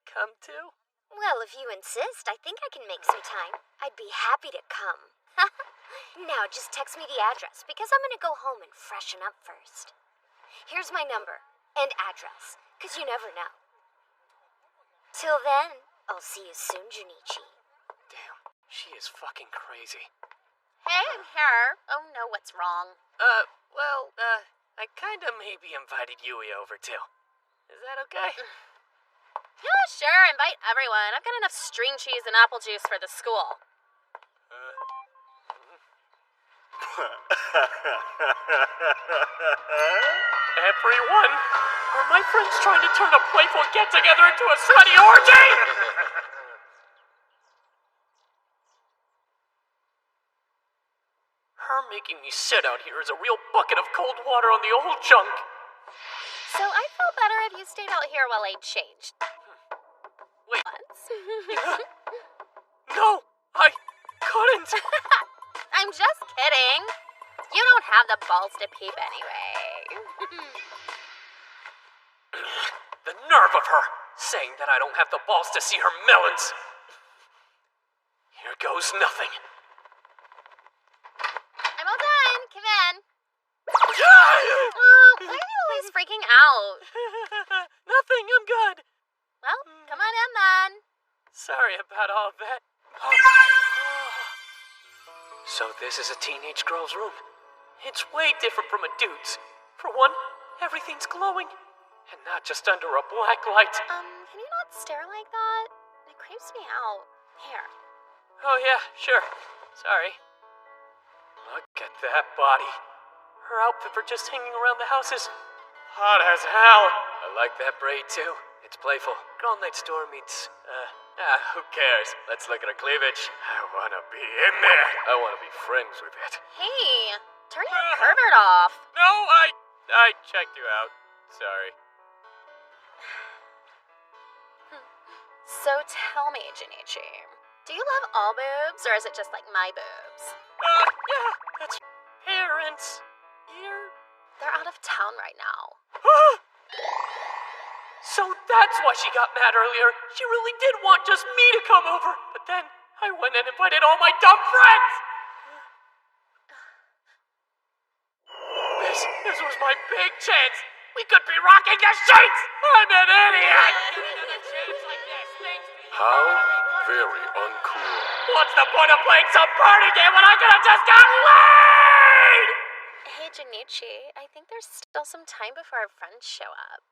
come too? Well, if you insist, I think I can make some time. I'd be happy to come. Now, just text me the address, because I'm gonna go home and freshen up first. Here's my number, and address, because you never know. Till then, I'll see you soon, Junichi. Damn, she is fucking crazy. Hey, I'm here. Oh no, what's wrong? I kinda maybe invited Yui over too. Is that okay? Yeah, sure, invite everyone. I've got enough string cheese and apple juice for the school. Everyone? Are my friends trying to turn a playful get-together into a sweaty orgy? Her making me sit out here is a real bucket of cold water on the old junk. So I'd feel better if you stayed out here while I changed. Wait. Once. No, I couldn't. I'm just kidding. You don't have the balls to peep anyway. The nerve of her, saying that I don't have the balls to see her melons. Here goes nothing. I'm all done. Come in. Why are you always freaking out? Nothing, I'm good. Well, come on in then. Sorry about all of that. So this is a teenage girl's room. It's way different from a dude's. For one, everything's glowing. And not just under a black light. Can you not stare like that? It creeps me out. Here. Oh yeah, sure. Sorry. Look at that body. Her outfit for just hanging around the house is hot as hell. I like that braid too. It's playful. Girl next door meets, who cares? Let's look at her cleavage. I wanna be in there. I wanna be friends with it. Hey, turn your pervert off. No, I checked you out. Sorry. So tell me, Junichi, do you love all boobs, or is it just like my boobs? Yeah, that's parents. Here. They're out of town right now. So that's why she got mad earlier. She really did want just me to come over. But then I went and invited all my dumb friends. This was my big chance. We could be rocking the sheets. I'm an idiot. How very uncool. What's the point of playing some party game when I could have just got laid? Hey, Junichi, I think there's still some time before our friends show up.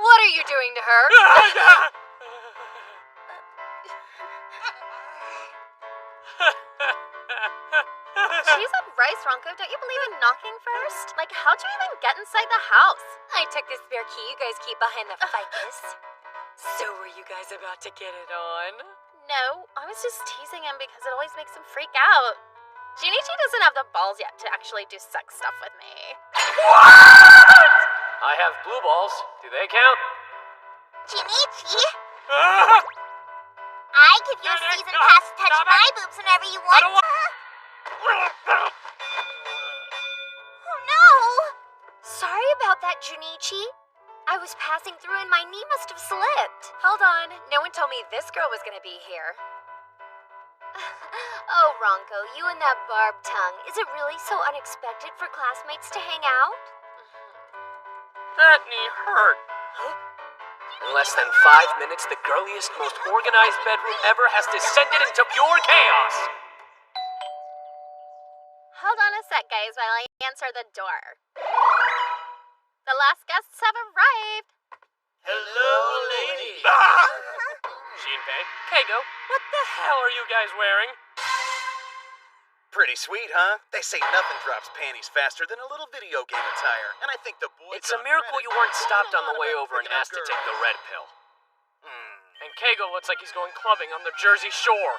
What are you doing to her? Cheese up rice, Ronko. Don't you believe in knocking first? Like, how'd you even get inside the house? I took the spare key you guys keep behind the ficus. So were you guys about to get it on? No, I was just teasing him because it always makes him freak out. Junichi doesn't have the balls yet to actually do sex stuff with me. I have blue balls. Do they count? Junichi, I give you a season pass to touch my boobs whenever you want. Oh no! Sorry about that, Junichi. I was passing through and my knee must have slipped. Hold on, no one told me this girl was gonna be here. Oh, Ronko, you and that barbed tongue. Is it really so unexpected for classmates to hang out? That knee hurt. In less than 5 minutes, the girliest, most organized bedroom ever has descended into pure chaos. Hold on a sec, guys, while I answer the door. The last guests have arrived. Hello, lady. Shinpei, Keigo, what the hell are you guys wearing? Pretty sweet, huh? They say nothing drops panties faster than a little video game attire. And I think the boys It's a on miracle Reddit you weren't stopped on know a the lot way about over and freaking out asked to take the girls. red pill. And Keigo looks like he's going clubbing on the Jersey Shore.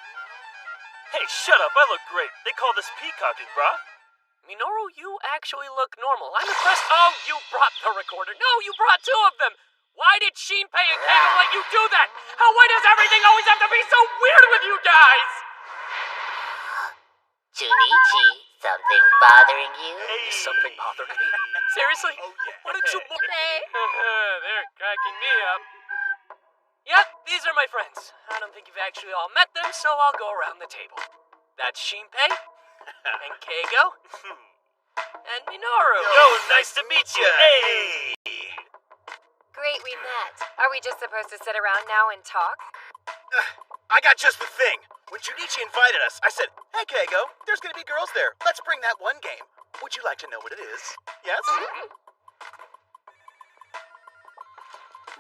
Hey, shut up, I look great. They call this peacocking, brah. Minoru, you actually look normal. I'm impressed. Oh, you brought the recorder. No, you brought two of them. Why did Shinpei and Keigo let you do that? Why does everything always have to be so weird with you guys? Junichi, something bothering you? Is something bothering me? Seriously? Why don't you... They're cracking me up. Yep, these are my friends. I don't think you've actually all met them, so I'll go around the table. That's Shinpei, and Keigo, and Minoru. Nice to meet you. Hey! Great, we met. Are we just supposed to sit around now and talk? I got just the thing. When Junichi invited us, I said, "Hey, Keigo, there's gonna be girls there. Let's bring that one game. Would you like to know what it is?" Yes?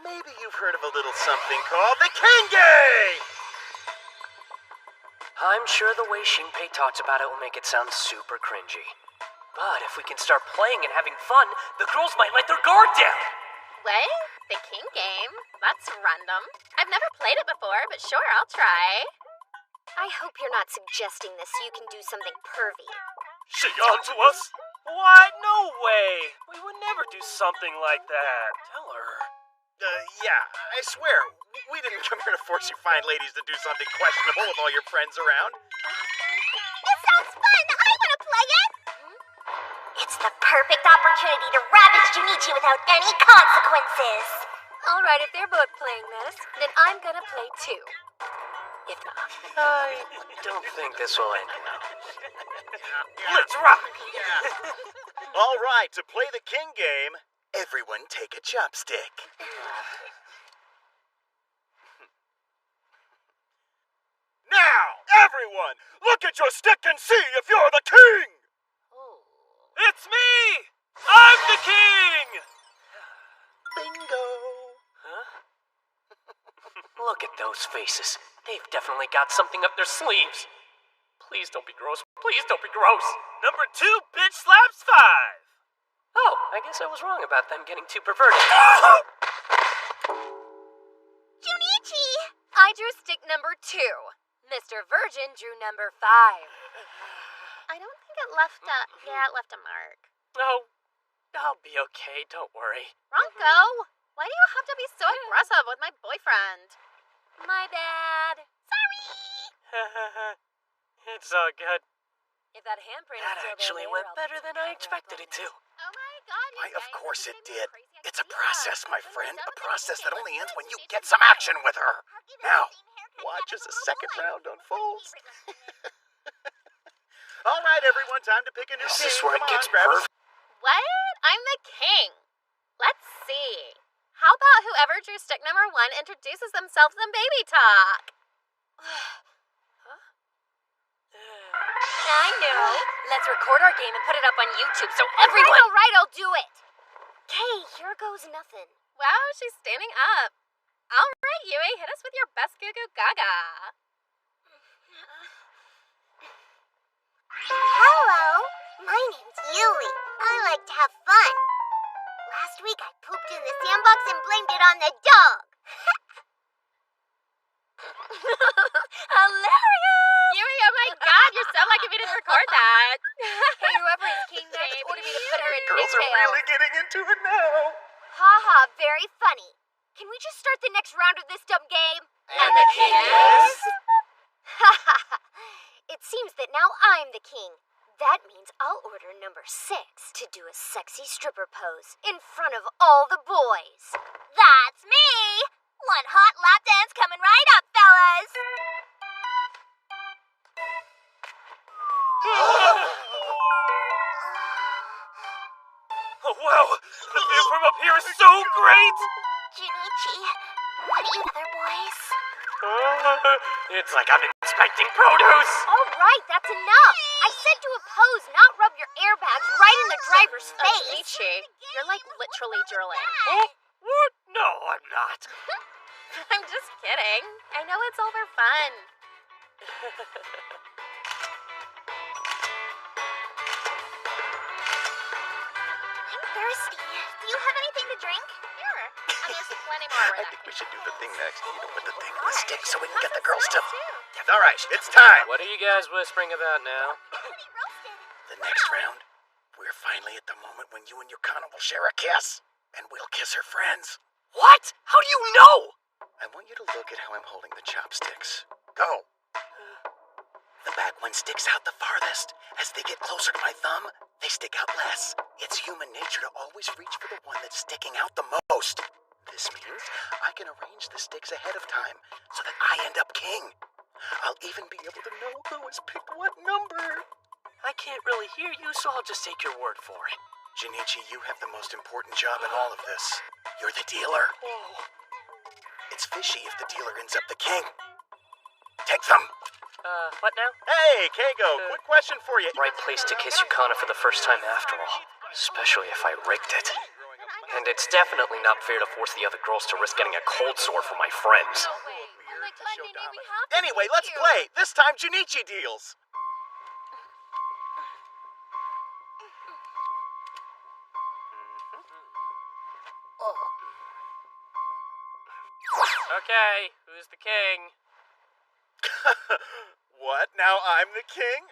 Maybe you've heard of a little something called the King Game! I'm sure the way Shinpei talks about it will make it sound super cringy. But if we can start playing and having fun, the girls might let their guard down. What? The King Game? That's random. I've never played it before, but sure, I'll try. I hope you're not suggesting this so you can do something pervy. She on to us? What? No way. We would never do something like that. Tell her. Yeah, I swear, we didn't come here to force you fine ladies to do something questionable with all your friends around. It sounds fun! I want to play it! It's the perfect opportunity to ravage Junichi without any consequences. All right, if they're both playing this, then I'm gonna play too. If not. I don't think this will end well. Let's rock! All right, to play the King Game, everyone take a chopstick. Now, everyone, look at your stick and see if you're the king! It's me! I'm the king! Bingo! Look at those faces. They've definitely got something up their sleeves. Please don't be gross. Please don't be gross. Number 2 bitch slaps 5. Oh, I guess I was wrong about them getting too perverted. Junichi! I drew stick number 2. Mr. Virgin drew number 5. I don't think it left a... Yeah, it left a mark. Oh, I'll be okay. Don't worry. Ronco, why do you have to be so aggressive with my boyfriend? My bad. It's all good. If that handprint That is still actually there, went I'll better than I take expected it to. Oh my god, you Why, of guys, course this it is did. giving me It's a crazy process, ideas. my When friend. we're A done with the process King that Game, only ends when you let's get do some action with her. Harky, Now, the same haircut watch yet as the another second boy. round unfolds. All right, everyone, time to pick a new Is king. this where it Come gets on, grab a perfect? What? I'm the king. Let's see. How about whoever drew stick number 1 introduces themselves in baby talk? I know. Let's record our game and put it up on YouTube so everyone... All right, I'll do it. Okay, here goes nothing. Wow, she's standing up. All right, Yui, hit us with your best goo goo gaga. Hello, my name's Yui. I like to have fun. Last week I pooped in the sandbox and blamed it on the dog. Hilarious! Yui, oh my god, you're so lucky we didn't record that. Hey, whoever is king next ordered me to put her in Girls are pigtails. really getting into it now. Haha, very funny. Can we just start the next round of this dumb game? And the king is... Haha. It seems that now I'm the king. That means I'll order number 6 to do a sexy stripper pose in front of all the boys. That's me! One hot lap dance coming right up, fellas! Oh, wow! The view from up here is so great! Junichi, what do you other boys? It's like I'm inspecting produce. All right, that's enough. I said to oppose, not rub your airbags right in the driver's face. Junichi, you're like literally drooling. Oh, what? No, I'm not. I'm just kidding. I know it's all for fun. I'm thirsty. Do you have anything to drink? Here, there's plenty more where I that think we came should do the from. thing next. You know, with the thing on the stick so we can get the girls to... Too. All right, it's time. What are you guys whispering about now? Pretty roasted. The next round We're finally at the moment when you and Yukana will share a kiss, and we'll kiss her friends. What? How do you know? I want you to look at how I'm holding the chopsticks. Go. The back one sticks out the farthest. As they get closer to my thumb, they stick out less. It's human nature to always reach for the one that's sticking out the most. This means I can arrange the sticks ahead of time so that I end up king. I'll even be able to know who has picked what number. I can't really hear you, so I'll just take your word for it. Junichi, you have the most important job in all of this. You're the dealer. Oh. It's fishy if the dealer ends up the king. Take them. What now? Hey, Keigo, quick question for you. Right place to kiss Yukana for the first time after all. Especially if I rigged it. And it's definitely not fair to force the other girls to risk getting a cold sore from my friends. Oh my god, Nene, we have to Anyway, kiss let's you. play. This time, Junichi deals. Okay, who's the king? What? Now I'm the king?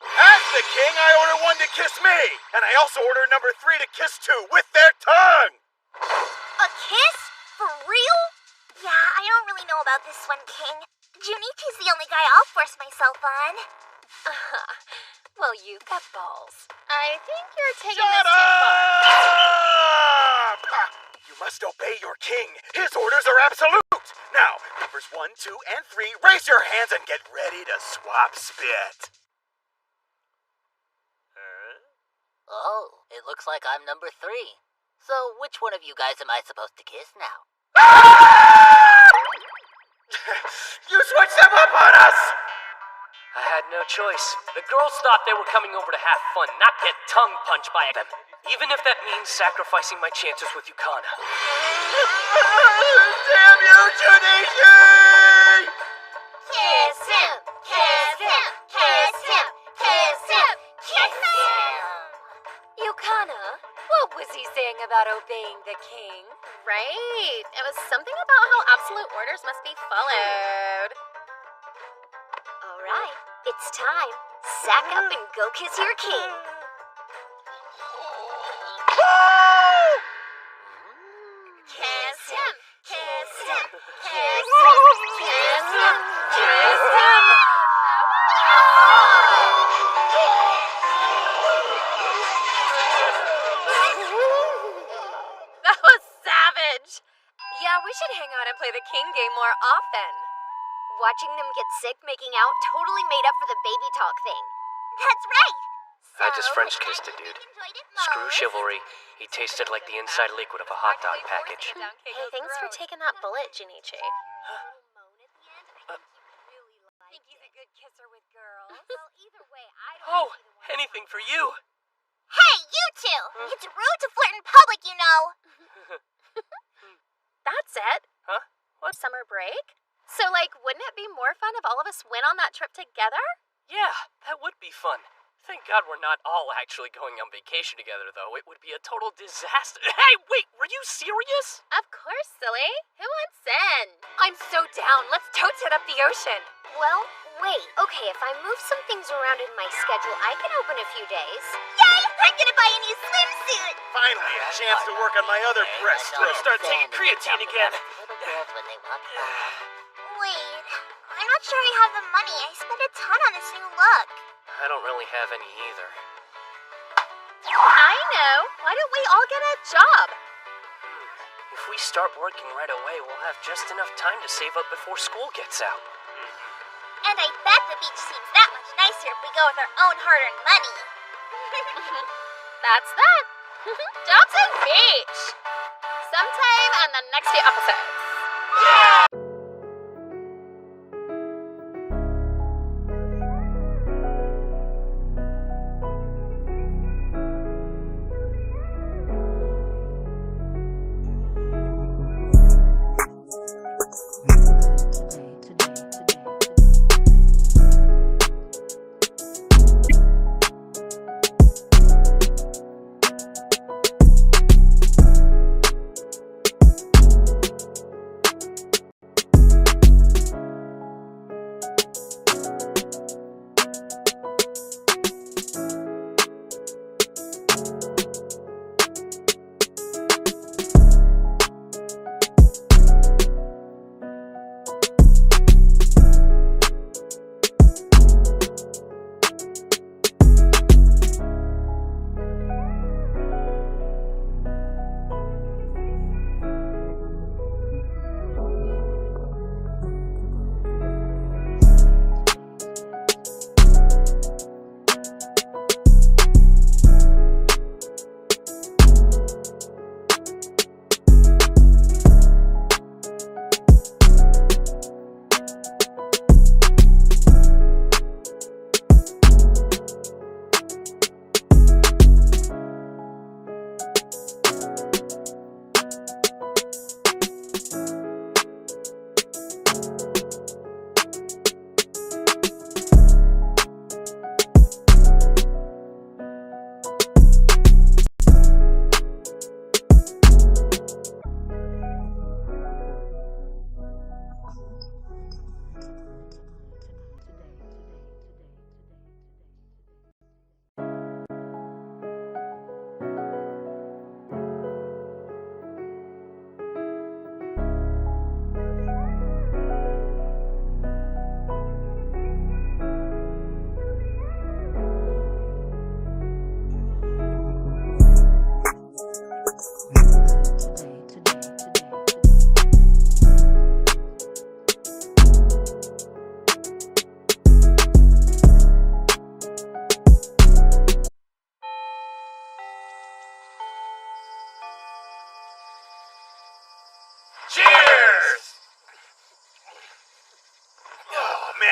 As the king, I order one to kiss me! And I also order number 3 to kiss 2 with their tongue! A kiss? For real? Yeah, I don't really know about this one, King. Junichi's the only guy I'll force myself on. Well, you've got balls. I think you're taking Shut this too far. up! You must obey your king. His orders are absolute. Now, numbers 1, 2, and 3, raise your hands and get ready to swap spit. Oh, it looks like I'm number 3. So, which one of you guys am I supposed to kiss now? You switched them up on us! I had no choice. The girls thought they were coming over to have fun, not get tongue punched by them. Even if that means sacrificing my chances with Yukana. Damn you, Junichi! Kiss him! Kiss him! Kiss him! Kiss him! Kiss him! Yukana, what was he saying about obeying the king? Right. It was something about how absolute orders must be followed. All right, it's time. Sack up and go kiss your king. Kiss him! Kiss him! Kiss him! Kiss him! Kiss him! That was savage. Yeah, we should hang out and play the king game more often. Watching them get sick making out totally made up for the baby talk thing. That's right! I just French kissed a dude. Screw chivalry. He tasted like the inside liquid of a hot dog package. Hey, thanks for taking that bullet, Junichi. Think he's a good kisser with girls? Well, either way, I don't Oh, anything for you. Hey, you two! It's rude to flirt in public, you know! That's it. Huh? What? Summer break? So, like, wouldn't it be more fun if all of us went on that trip together? Yeah, that would be fun. Thank God we're not all actually going on vacation together, though. It would be a total disaster. Hey, wait, were you serious? Of course, silly. Who wants in? I'm so down. Let's totes it up the ocean. Well, wait. Okay, if I move some things around in my schedule, I can open a few days. Yay! I'm gonna buy a new swimsuit! Finally, a chance to work on my other breast Bro, stroke. start taking creatine again. Little girls when they want Wait, I'm not sure I have the money. I spent a ton on this new look. I don't really have any either. I know. Why don't we all get a job? If we start working right away, we'll have just enough time to save up before school gets out. And I bet the beach seems that much nicer if we go with our own hard-earned money. That's that. Jobs and beach. Sometime on the next few episodes. Yeah!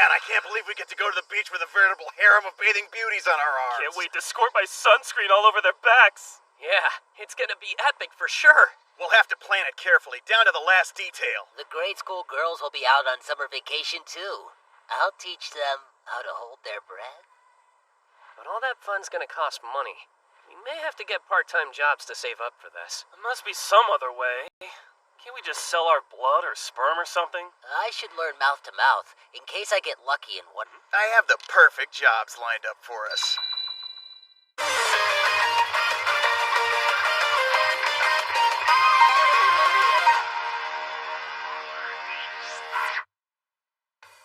Man, I can't believe we get to go to the beach with a veritable harem of bathing beauties on our arms. Can't wait to squirt my sunscreen all over their backs. Yeah, it's gonna be epic for sure. We'll have to plan it carefully, down to the last detail. The grade school girls will be out on summer vacation too. I'll teach them how to hold their breath. But all that fun's gonna cost money. We may have to get part-time jobs to save up for this. There must be some other way. Can't we just sell our blood or sperm or something? I should learn mouth to mouth in case I get lucky in one. I have the perfect jobs lined up for us.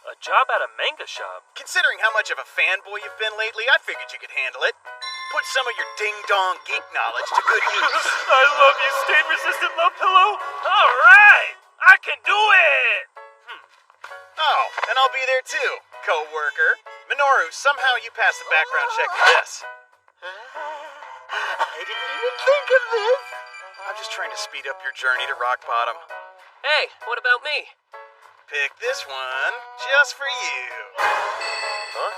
A job at a manga shop? Considering how much of a fanboy you've been lately, I figured you could handle it. Put some of your ding-dong geek knowledge to good use. I love you, stain-resistant love pillow. All right, I can do it. Oh, and I'll be there too, co-worker. Minoru, somehow you passed the background check for this. I didn't even think of this. I'm just trying to speed up your journey to rock bottom. Hey, what about me? Pick this one just for you. Huh?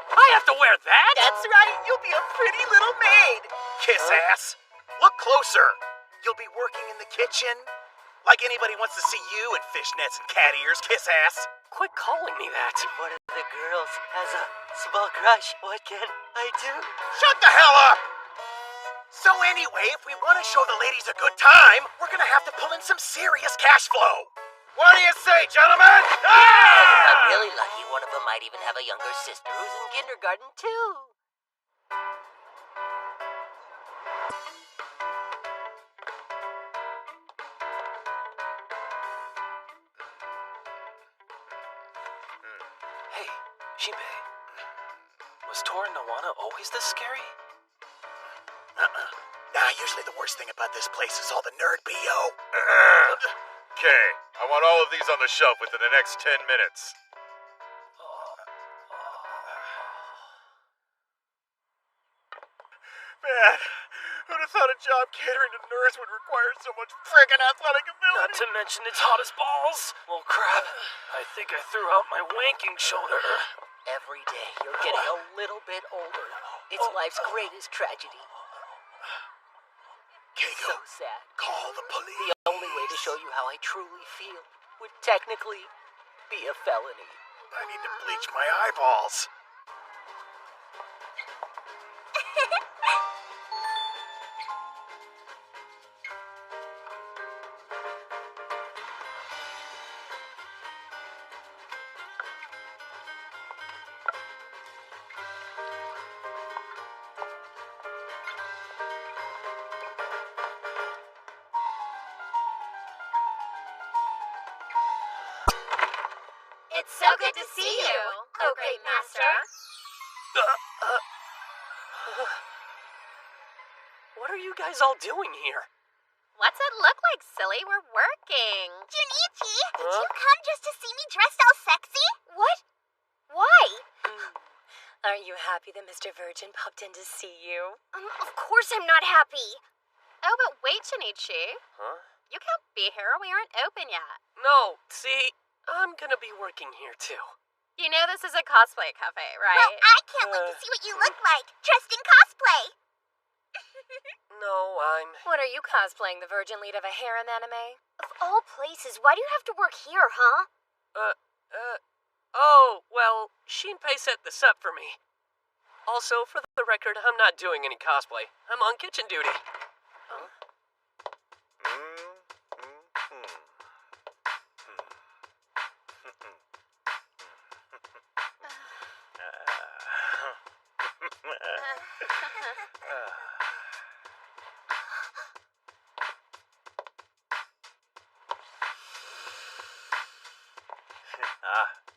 I have to wear that? That's right, you'll be a pretty little maid. Kiss ass. Look closer. You'll be working in the kitchen. Like anybody wants to see you in fishnets and cat ears, kiss ass. Quit calling me that. One of the girls has a small crush. What can I do? Shut the hell up! So anyway, if we want to show the ladies a good time, we're gonna have to pull in some serious cash flow. What do you say, gentlemen? If Ah! I'm really lucky, one of them might even have a younger sister who's in kindergarten too. Hey, Shinpei. Was Tora Nawana always this scary? Nah, usually the worst thing about this place is all the nerd BO. Okay, I want all of these on the shelf within the next 10 minutes. Man, who'd have thought a job catering to nerds would require so much friggin' athletic ability? Not to mention it's hot as balls. Well, crap. I think I threw out my wanking shoulder. Every day you're getting a little bit older. It's life's greatest tragedy. Keiko, So sad. call the police. The only way to show you how I truly feel would technically be a felony. I need to bleach my eyeballs. It's so good to see you, oh great master. What are you guys all doing here? What's it look like, silly? We're working. Junichi, did Huh? you come just to see me dressed all sexy? What? Why? Aren't you happy that Mr. Virgin popped in to see you? Of course I'm not happy. Oh, but wait, Shinichi. Huh? You can't be here. We aren't open yet. No, see, I'm gonna be working here too. You know this is a cosplay cafe, right? Well, I can't wait to see what you look like, dressed in cosplay. No, I'm... What are you cosplaying, the virgin lead of a harem anime? Of all places, why do you have to work here, huh? Oh, well, Shinpei set this up for me. Also, for the record, I'm not doing any cosplay. I'm on kitchen duty.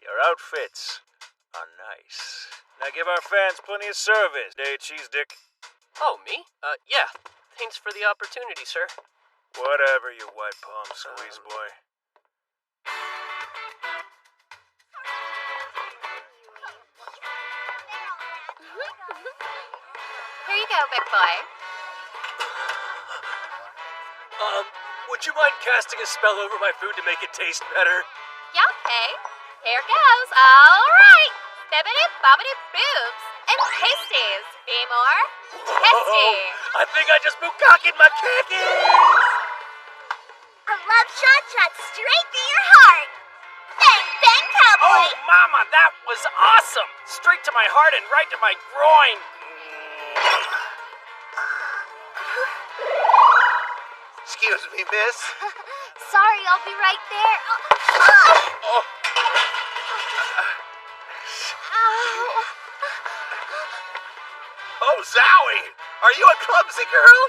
Your outfits are nice. Now give our fans plenty of service, eh, Cheese Dick? Oh, me? Yeah. Thanks for the opportunity, sir. Whatever, you white palm squeeze boy. Here you go, big boy. Would you mind casting a spell over my food to make it taste better? Yeah, okay. Here goes. All right. Bibbidi bobbidi boobs and pasties. Be more tasty. I think I just bukkakied my khakis! A love shot straight through your heart. Bang, bang, cowboy. Oh, Mama, that was awesome! Straight to my heart and right to my groin. Excuse me, miss. Sorry, I'll be right there. Oh. Ow. Oh, Zowie! Are you a clumsy girl?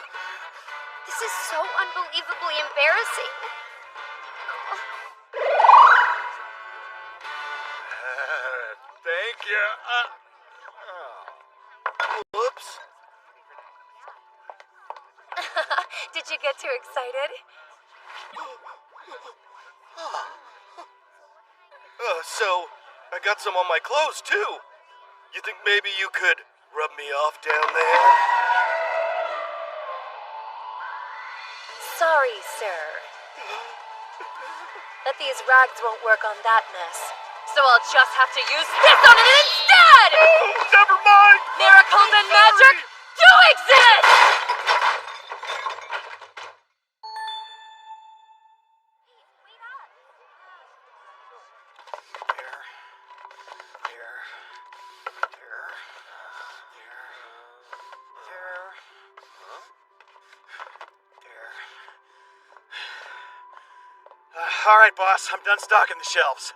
This is so unbelievably embarrassing. Thank you. Whoops. Did you get too excited? So, I got some on my clothes, too. You think maybe you could rub me off down there? Sorry, sir. But these rags won't work on that mess. So I'll just have to use this on it instead! Never mind! Miracles and magic do exist! All right, boss. I'm done stocking the shelves.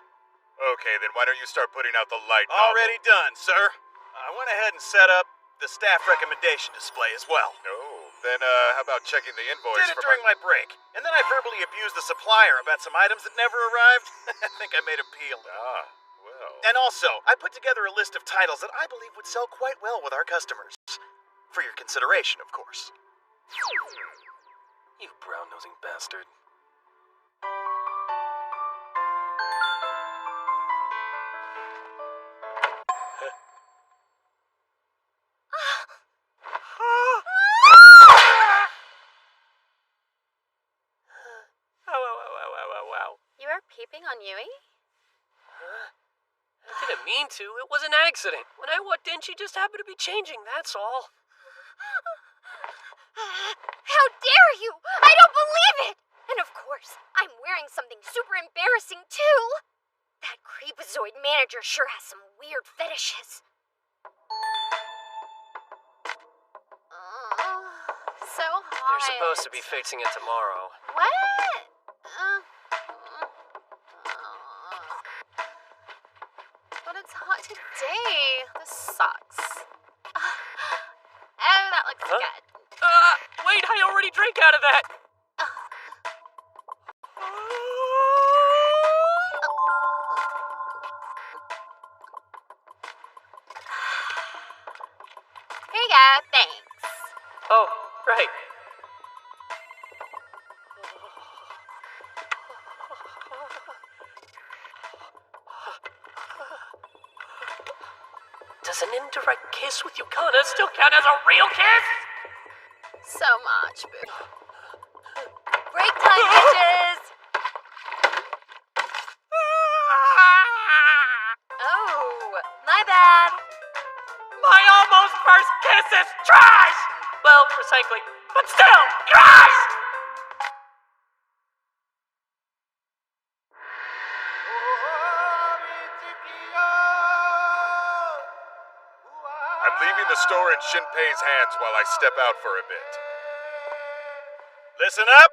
Okay, then why don't you start putting out the light novel? Already done, sir. I went ahead and set up the staff recommendation display as well. Oh, then how about checking the invoice Did it for during my break, and then I verbally abused the supplier about some items that never arrived. I think I made him peel. Ah, well. And also, I put together a list of titles that I believe would sell quite well with our customers. For your consideration, of course. You brown-nosing bastard. You are peeping on Yui? I didn't mean to. It was an accident. When I walked in, she just happened to be changing, that's all. How dare you! I don't believe it! And of course, I'm wearing something super embarrassing too! That creepazoid manager sure has some weird fetishes. So hot. You're supposed to be fixing it tomorrow. What? But it's hot today. This sucks. Oh, that looks good. Wait, I already drank out of that! Here you go, thanks. Oh, right. Does an indirect kiss with Yukana still count as a real kiss? So much, boo. Break time, bitches! Oh, my bad. My almost first kiss is trash! Well, recycling, but still, trash! I'm leaving the store in Shinpei's hands while I step out for a bit. Listen up.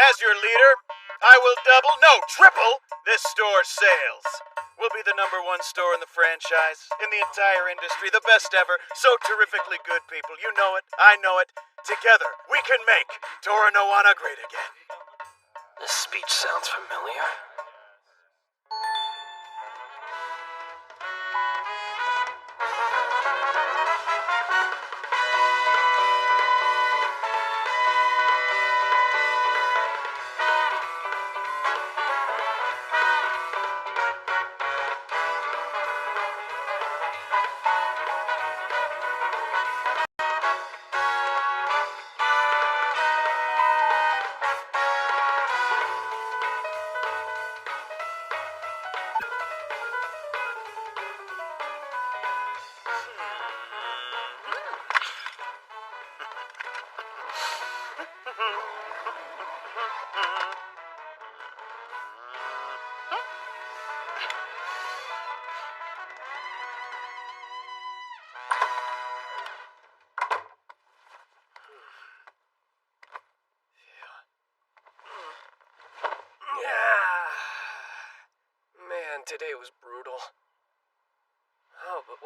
As your leader, I will double, no, triple this store's sales. We'll be the #1 store in the franchise, in the entire industry, the best ever. So terrifically good, people. You know it. I know it. Together, we can make Toranoana great again. This speech sounds familiar.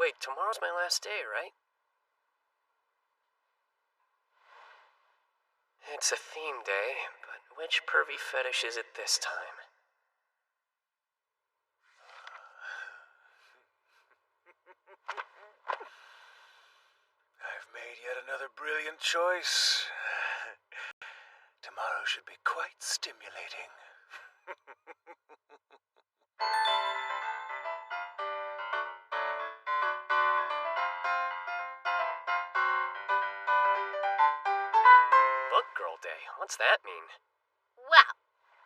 wait, tomorrow's my last day, right? It's a theme day, but which pervy fetish is it this time? I've made yet another brilliant choice. Tomorrow should be quite stimulating. Book Girl Day, what's that mean? Well,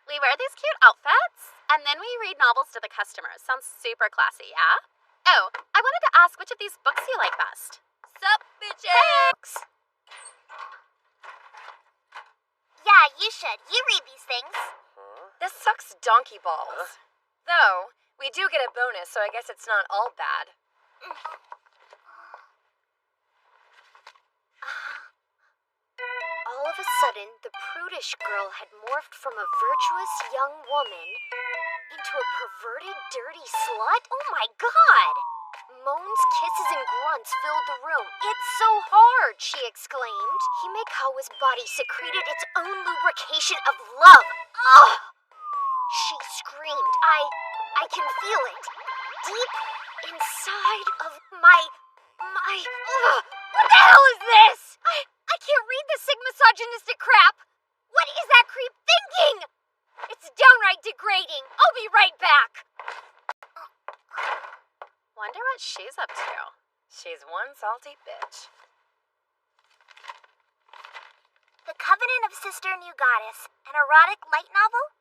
we wear these cute outfits, and then we read novels to the customers. Sounds super classy, yeah? Oh, I wanted to ask which of these books you like best. Sup, bitches? Yeah, you should. You read these things. This sucks donkey balls. Though, we do get a bonus, so I guess it's not all bad. All of a sudden, the prudish girl had morphed from a virtuous young woman into a perverted, dirty slut? Oh my god! Moans, kisses, and grunts filled the room. "It's so hard," she exclaimed. Himekawa's body secreted its own lubrication of love. Ugh! She screamed. I can feel it. Deep inside of my... Ugh! What the hell is this? I can't read this sick misogynistic crap. What is that creep thinking? It's downright degrading. I'll be right back. Wonder what she's up to. She's one salty bitch. The Covenant of Sister New Goddess, an erotic light novel?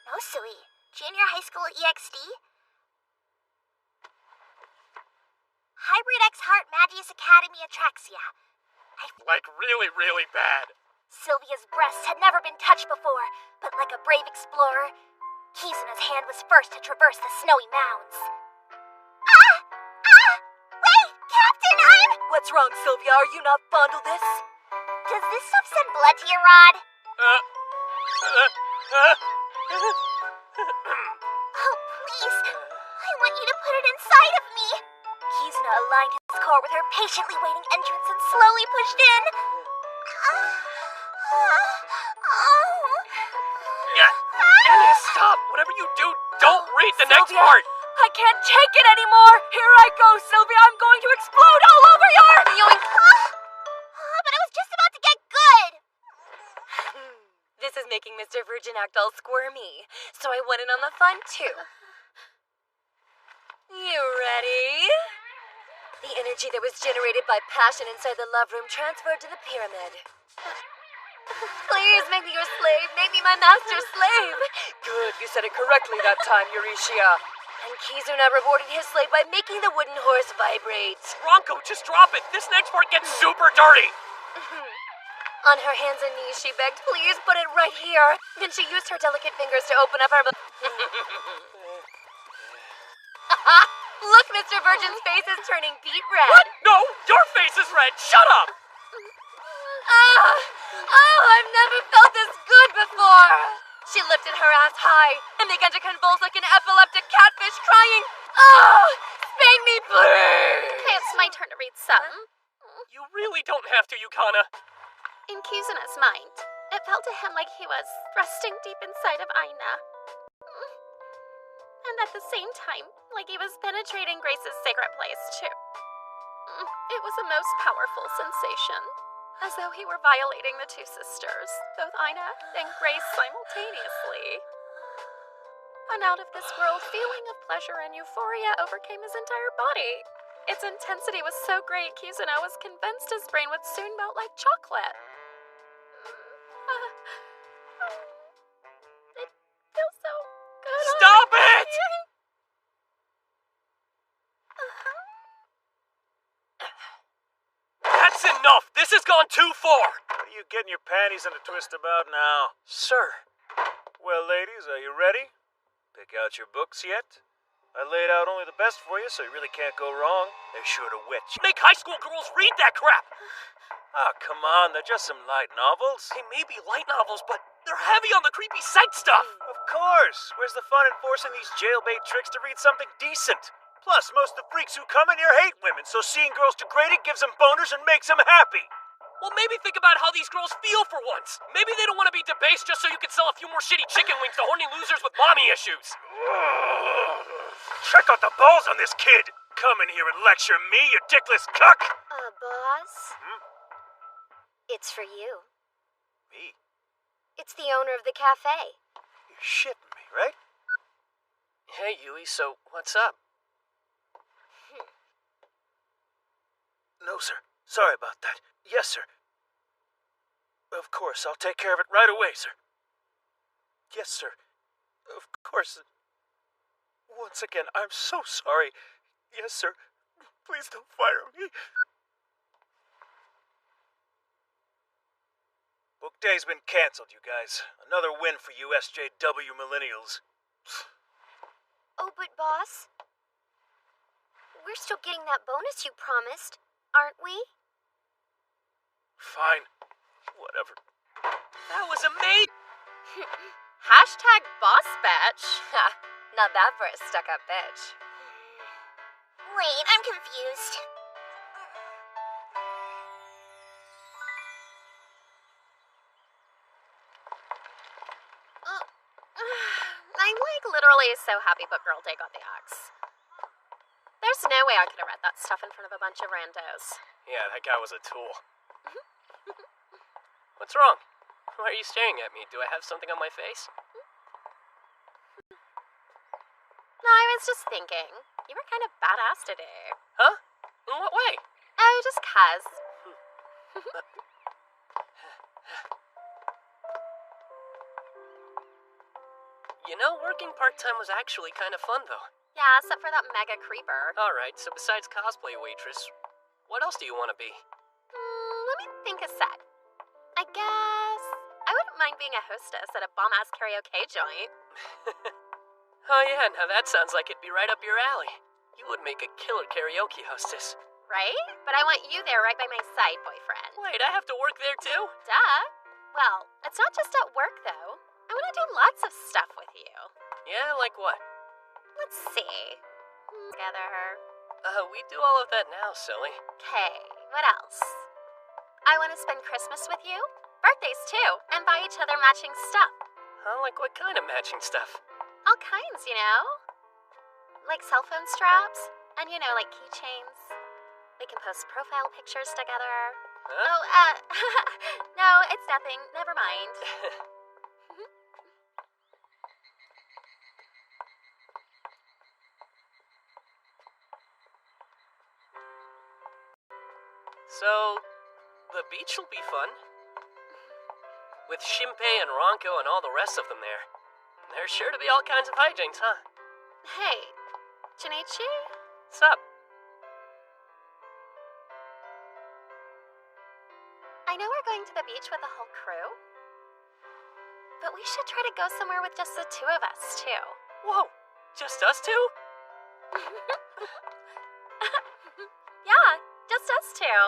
No, Sui. Junior high school EXD? Hybrid X Heart Magius Academy Atraxia. Like really, really bad. Sylvia's breasts had never been touched before, but like a brave explorer, Kizuna's hand was first to traverse the snowy mounds. Wait, Captain, What's wrong, Sylvia? Are you not fond of this? Does this stuff send blood to your rod? Oh, please. I want you to put it inside of me. Kizuna aligned his core with her patiently waiting entrance and slowly pushed in. Anna, stop! Whatever you do, don't read the next Sylvia, part! I can't take it anymore! Here I go, Sylvia! I'm going to explode all over your... But it was just about to get good. This is making Mr. Virgin act all squirmy, so I went in on the fun, too. You ready? The energy that was generated by passion inside the love room transferred to the pyramid. Please make me your slave. Make me my master's slave. Good, you said it correctly that time, Eurytia. And Kizuna rewarded his slave by making the wooden horse vibrate. Ronko, just drop it! This next part gets super dirty! On her hands and knees, she begged, "Please put it right here." Then she used her delicate fingers to open up her... Look, Mr. Virgin's face is turning beet red. What? No! Your face is red! Shut up! I've never felt this good before. She lifted her ass high and began to convulse like an epileptic catfish, crying, spank me, please! It's my turn to read some. You really don't have to, Yukana. In Kizuna's mind, it felt to him like he was thrusting deep inside of Aina. And at the same time, like he was penetrating Grace's sacred place, too. It was a most powerful sensation, as though he were violating the two sisters, both Aina and Grace simultaneously. An out-of-this-world feeling of pleasure and euphoria overcame his entire body. Its intensity was so great, Kizuna was convinced his brain would soon melt like chocolate. It feels so good. Stop it! That's enough! This has gone too far! What are you getting your panties in a twist about now? Sir. Well, ladies, are you ready? Pick out your books yet? I laid out only the best for you, so you really can't go wrong. They're sure to wet you. Make high school girls read that crap! Oh, come on, they're just some light novels. They may be light novels, but they're heavy on the creepy sex stuff! Of course. Where's the fun in forcing these jailbait tricks to read something decent? Plus, most of the freaks who come in here hate women, so seeing girls degraded gives them boners and makes them happy. Well, maybe think about how these girls feel for once. Maybe they don't want to be debased just so you can sell a few more shitty chicken wings to horny losers with mommy issues. Check out the balls on this kid. Come in here and lecture me, you dickless cuck. Boss? It's for you. Me? It's the owner of the cafe. You're shitting me, right? Hey, Yui, so what's up? No, sir. Sorry about that. Yes, sir. Of course, I'll take care of it right away, sir. Yes, sir. Of course. Once again, I'm so sorry. Yes, sir. Please don't fire me. Book day's been canceled, you guys. Another win for you SJW millennials. Oh, but boss, we're still getting that bonus you promised, aren't we? Fine. Whatever. That was amazing! Hashtag boss bitch. Not that for a stuck-up bitch. Wait, I'm confused. I'm like literally so happy Book Girl Day got the axe. There's no way I could have read that stuff in front of a bunch of randos. Yeah, that guy was a tool. What's wrong? Why are you staring at me? Do I have something on my face? No, I was just thinking. You were kind of badass today. Huh? In what way? Oh, just cuz. You know, working part-time was actually kind of fun, though. Yeah, except for that mega creeper. Alright, so besides cosplay waitress, what else do you want to be? Let me think a sec. I guess I wouldn't mind being a hostess at a bomb-ass karaoke joint. Oh yeah, now that sounds like it'd be right up your alley. You would make a killer karaoke hostess. Right? But I want you there right by my side, boyfriend. Wait, I have to work there too? Duh. Well, it's not just at work, though. I want to do lots of stuff with you. Yeah, like what? Let's see. Together. We do all of that now, silly. Okay, what else? I want to spend Christmas with you, birthdays too, and buy each other matching stuff. Huh, like what kind of matching stuff? All kinds, you know? Like cell phone straps, and you know, like keychains. We can post profile pictures together. Huh? Oh, no, it's nothing. Never mind. So, the beach will be fun. With Shinpei and Ronko and all the rest of them there. There's sure to be all kinds of hijinks, huh? Hey, Junichi? What's up? I know we're going to the beach with the whole crew, but we should try to go somewhere with just the two of us, too. Whoa, just us two? Yeah, just us two.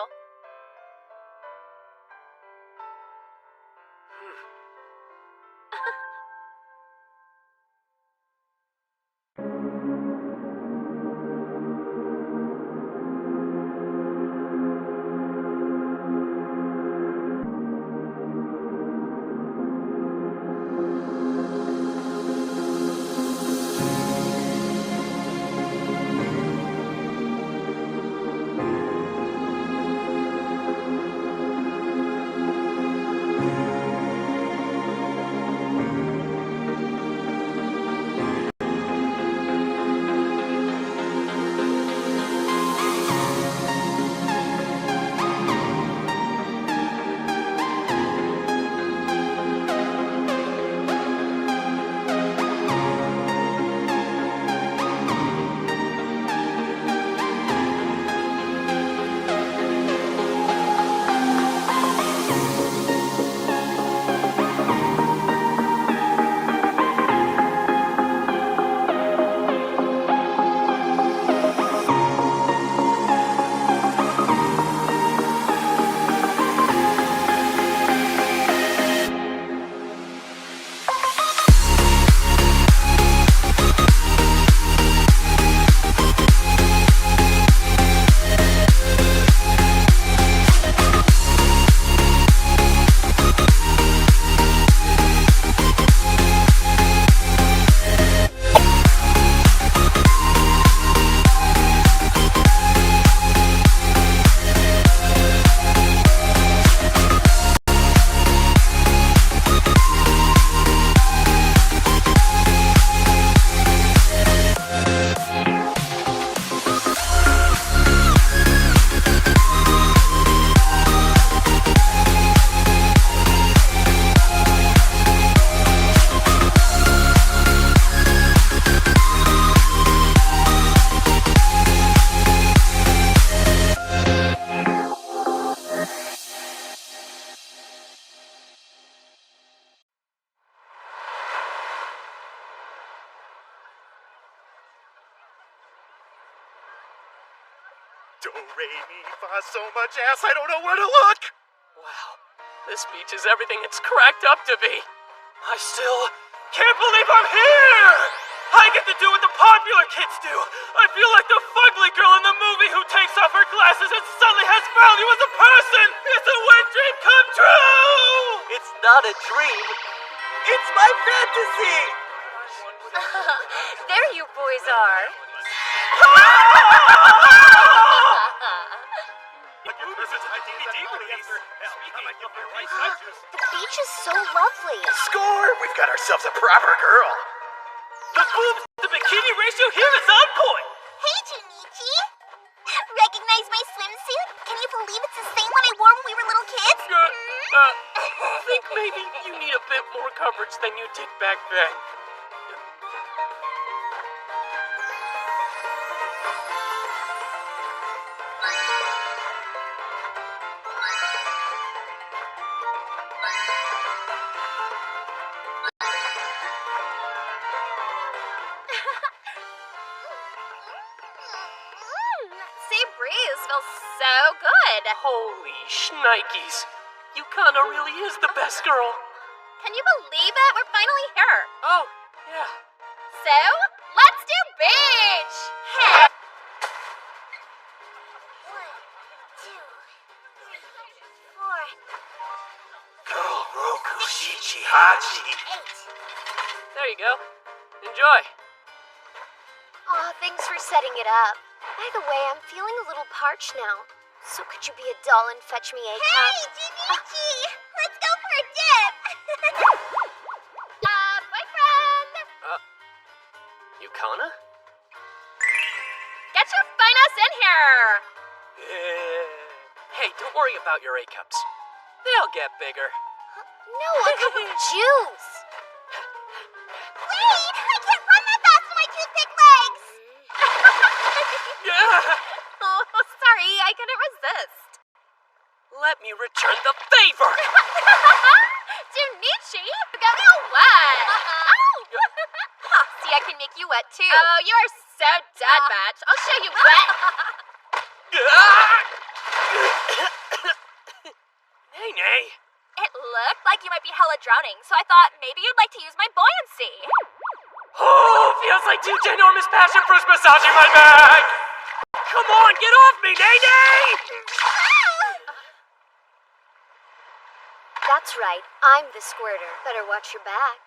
Do, re, mi, fa, so much ass, I don't know where to look! Wow, this beach is everything it's cracked up to be. I still can't believe I'm here! I get to do what the popular kids do. I feel like the fugly girl in the movie who takes off her glasses and suddenly has value as a person. It's a wet dream come true! It's not a dream. It's my fantasy! There you boys are. The beach is so lovely. Score! We've got ourselves a proper girl. The boobs to bikini ratio here is on point. Hey, Junichi! Recognize my swimsuit? Can you believe it's the same one I wore when we were little kids? I think maybe you need a bit more coverage than you did back then. Sea breeze feels so good. Holy shnikes. Yukana really is the best girl. Can you believe it? We're finally here. Oh, yeah. So, let's do beach! Hey! 1, 2, 3, 4, Girl, Roku, Shichi, Hachi. 8. There you go. Enjoy. Aw, thanks for setting it up. By the way, I'm feeling a little parched now. So could you be a doll and fetch me a cup? Hey, Junichi! Let's go for a dip! Boyfriend! Yukana? Get your fine ass in here! Hey, don't worry about your A-cups. They'll get bigger. No, a cup of juice! Wait! I can't run that fast with my toothpick legs! Oh, sorry, I couldn't resist. Let me return the favor! Junichi, you got me all wet! Ow! See, I can make you wet too. Oh, you are so dead, bitch. I'll show you wet. Nay, nay. It looked like you might be hella drowning, so I thought maybe you'd like to use my buoyancy. Oh, feels like two ginormous passion fruits massaging my back! Come on, get off me, nay, nay! That's right. I'm the squirter. Better watch your back.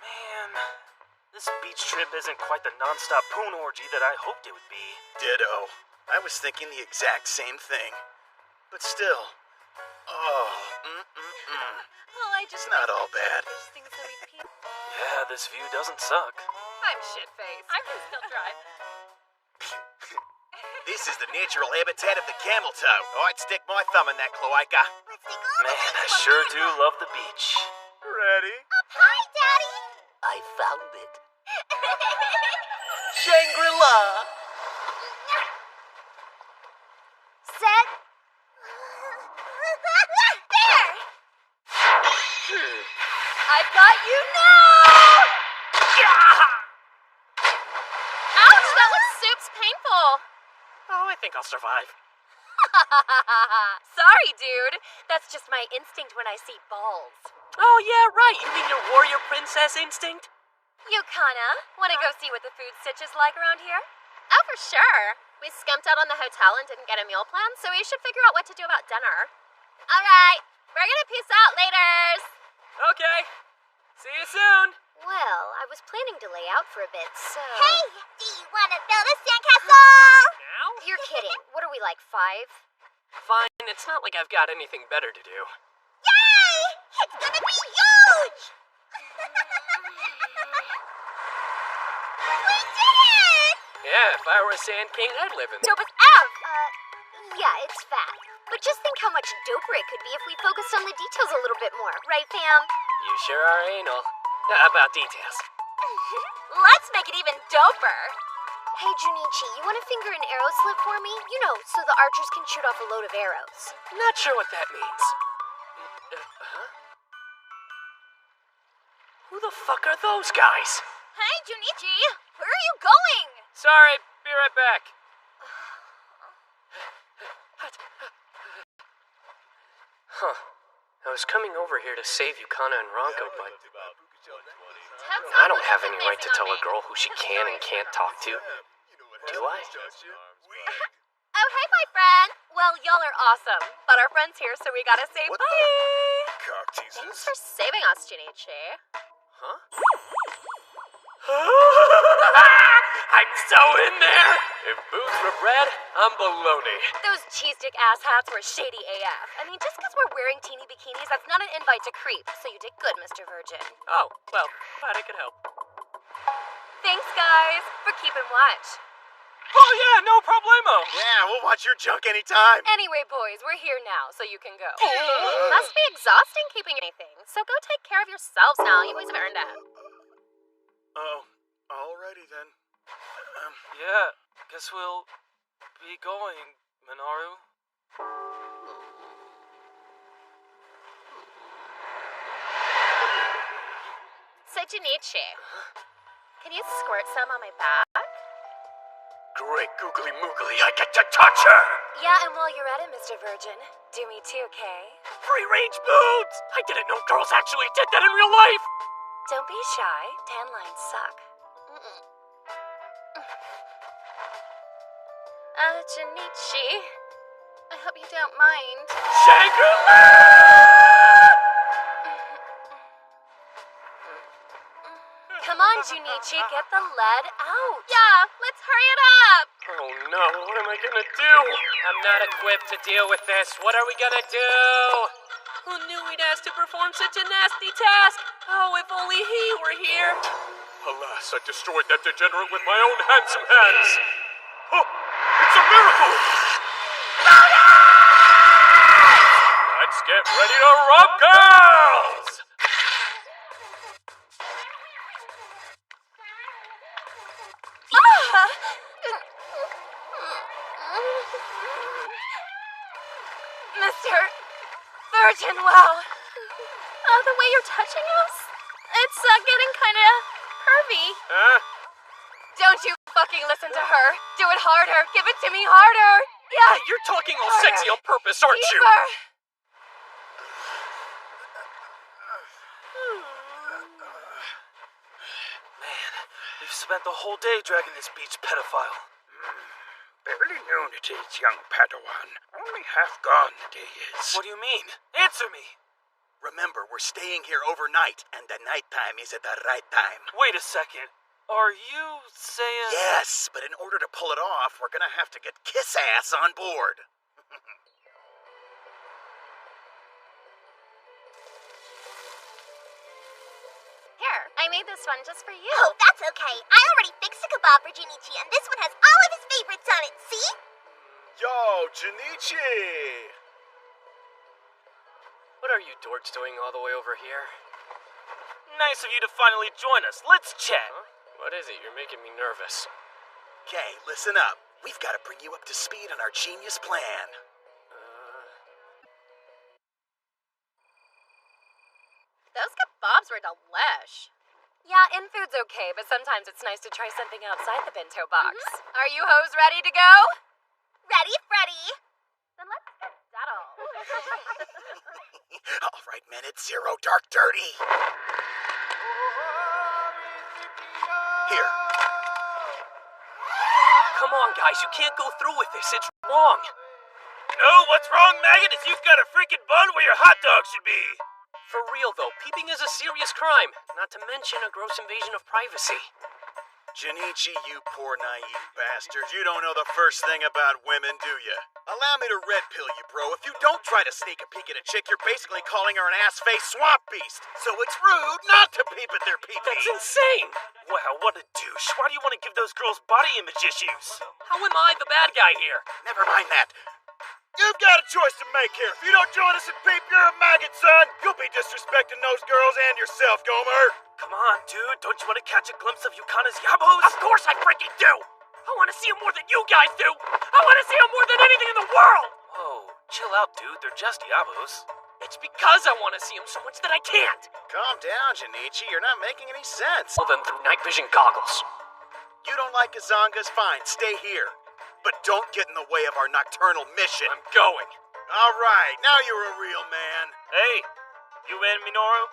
Man, this beach trip isn't quite the non-stop poon orgy that I hoped it would be. Ditto. I was thinking the exact same thing. But still. Oh, Oh, I just It's not all bad. Yeah, this view doesn't suck. I'm shit-faced. I can still drive. This is the natural habitat of the camel toe. Oh, I'd stick my thumb in that cloaca. Man, I sure do love the beach. Ready? Hi, Daddy! I found it. Shangri-La! Set. There! I've got you now! Ouch, that was soups painful. Oh, I think I'll survive. Sorry, dude. That's just my instinct when I see balls. Oh, yeah, right. You mean your warrior princess instinct? Yukana, wanna go see what the food sitch is like around here? Oh, for sure. We skumped out on the hotel and didn't get a meal plan, so we should figure out what to do about dinner. All right, we're gonna peace out laters. Okay. See you soon. Well, I was planning to lay out for a bit, so... Hey, do you want to build a sandcastle? Now? You're kidding. What are we, like, 5? Fine, it's not like I've got anything better to do. Yay! It's gonna be huge! We did it! Yeah, if I were a Sand King, I'd live in Dope as F! Yeah, it's fat. But just think how much doper it could be if we focused on the details a little bit more. Right, fam? You sure are anal. About details. Let's make it even doper! Hey, Junichi, you want to finger an arrow slit for me? You know, so the archers can shoot off a load of arrows. Not sure what that means. Huh? Who the fuck are those guys? Hey, Junichi! Where are you going? Sorry, be right back. Huh. I was coming over here to save Yukana and Ranko, but I don't have any right to tell a girl who she can and can't talk to. Do I? Oh, hey, my friend. Well, y'all are awesome, but our friend's here, so we gotta say What bye. Cock Thanks teasers. for saving us, Junichi. Huh? I'm so in there! If boots were bread, I'm baloney. Those cheese stick ass hats were shady AF. I mean, just because we're wearing teeny bikinis, that's not an invite to creep. So you did good, Mr. Virgin. Oh, well, glad I could help. Thanks, guys, for keeping watch. Oh yeah, no problemo. Yeah, we'll watch your junk anytime. Anyway, boys, we're here now, so you can go. Must be exhausting keeping anything, so go take care of yourselves now. You boys have earned it. Oh, alrighty then. Yeah, guess we'll be going, Minoru. So, Junichi, can you squirt some on my back? Great googly moogly, I get to touch her! Yeah, and while you're at it, Mr. Virgin, do me too, okay? Free range boobs! I didn't know girls actually did that in real life! Don't be shy. Tan lines suck. Junichi, I hope you don't mind. Shangri-La! Come on, Junichi, get the lead out. Yeah, let's hurry it up. Oh no, what am I gonna do? I'm not equipped to deal with this. What are we gonna do? Who knew we'd ask to perform such a nasty task? Oh, if only he were here. Alas, I destroyed that degenerate with my own handsome hands. Oh, it's a miracle! Let's get ready to rob girls! Mr. Virgin, wow. The way you're touching us, it's getting kind of pervy. Huh? Don't you fucking listen to her. Do it harder. Give it to me harder. Yeah. You're talking all sexy on purpose, aren't you? Deeper. Man, we've spent the whole day dragging this beach pedophile. Barely known it is, young Padawan. Only half gone the day is. What do you mean? Answer me! Remember, we're staying here overnight, and the nighttime is at the right time. Wait a second. Are you saying... Yes, but in order to pull it off, we're gonna have to get Kiss Ass on board. Here, I made this one just for you. Oh, that's okay. I already fixed a kebab for Junichi, and this one has all of his favorites on it, see? Yo, Junichi! What are you dorks doing all the way over here? Nice of you to finally join us. Let's chat. Huh? What is it? You're making me nervous. Okay, listen up. We've got to bring you up to speed on our genius plan. Those kebabs were delish. Yeah, in food's okay, but sometimes it's nice to try something outside the bento box. Are you hoes ready to go? Ready, Freddy? Then let's get settle. All right, minute zero, dark dirty. Here. Come on, guys, you can't go through with this. It's wrong. No, what's wrong, Maggot, is you've got a freaking bun where your hot dog should be. For real, though, peeping is a serious crime, not to mention a gross invasion of privacy. Junichi, you poor naive bastard. You don't know the first thing about women, do you? Allow me to red pill you, bro. If you don't try to sneak a peek at a chick, you're basically calling her an ass-faced swamp beast. So it's rude not to peep at their pee-pee. That's insane! Wow, what a douche. Why do you want to give those girls body image issues? How am I the bad guy here? Never mind that. You've got a choice to make here. If you don't join us and peep, you're a maggot, son. You'll be disrespecting those girls and yourself, Gomer. Come on, dude. Don't you want to catch a glimpse of Yukana's yabos? Of course I freaking do! I want to see him more than you guys do! I want to see him more than anything in the world! Whoa, chill out, dude. They're just yabos. It's because I want to see him so much that I can't. Calm down, Junichi. You're not making any sense. Well, then through night vision goggles. You don't like Kazangas? Fine, stay here. But don't get in the way of our nocturnal mission. I'm going. All right, now you're a real man. Hey, you in, Minoru?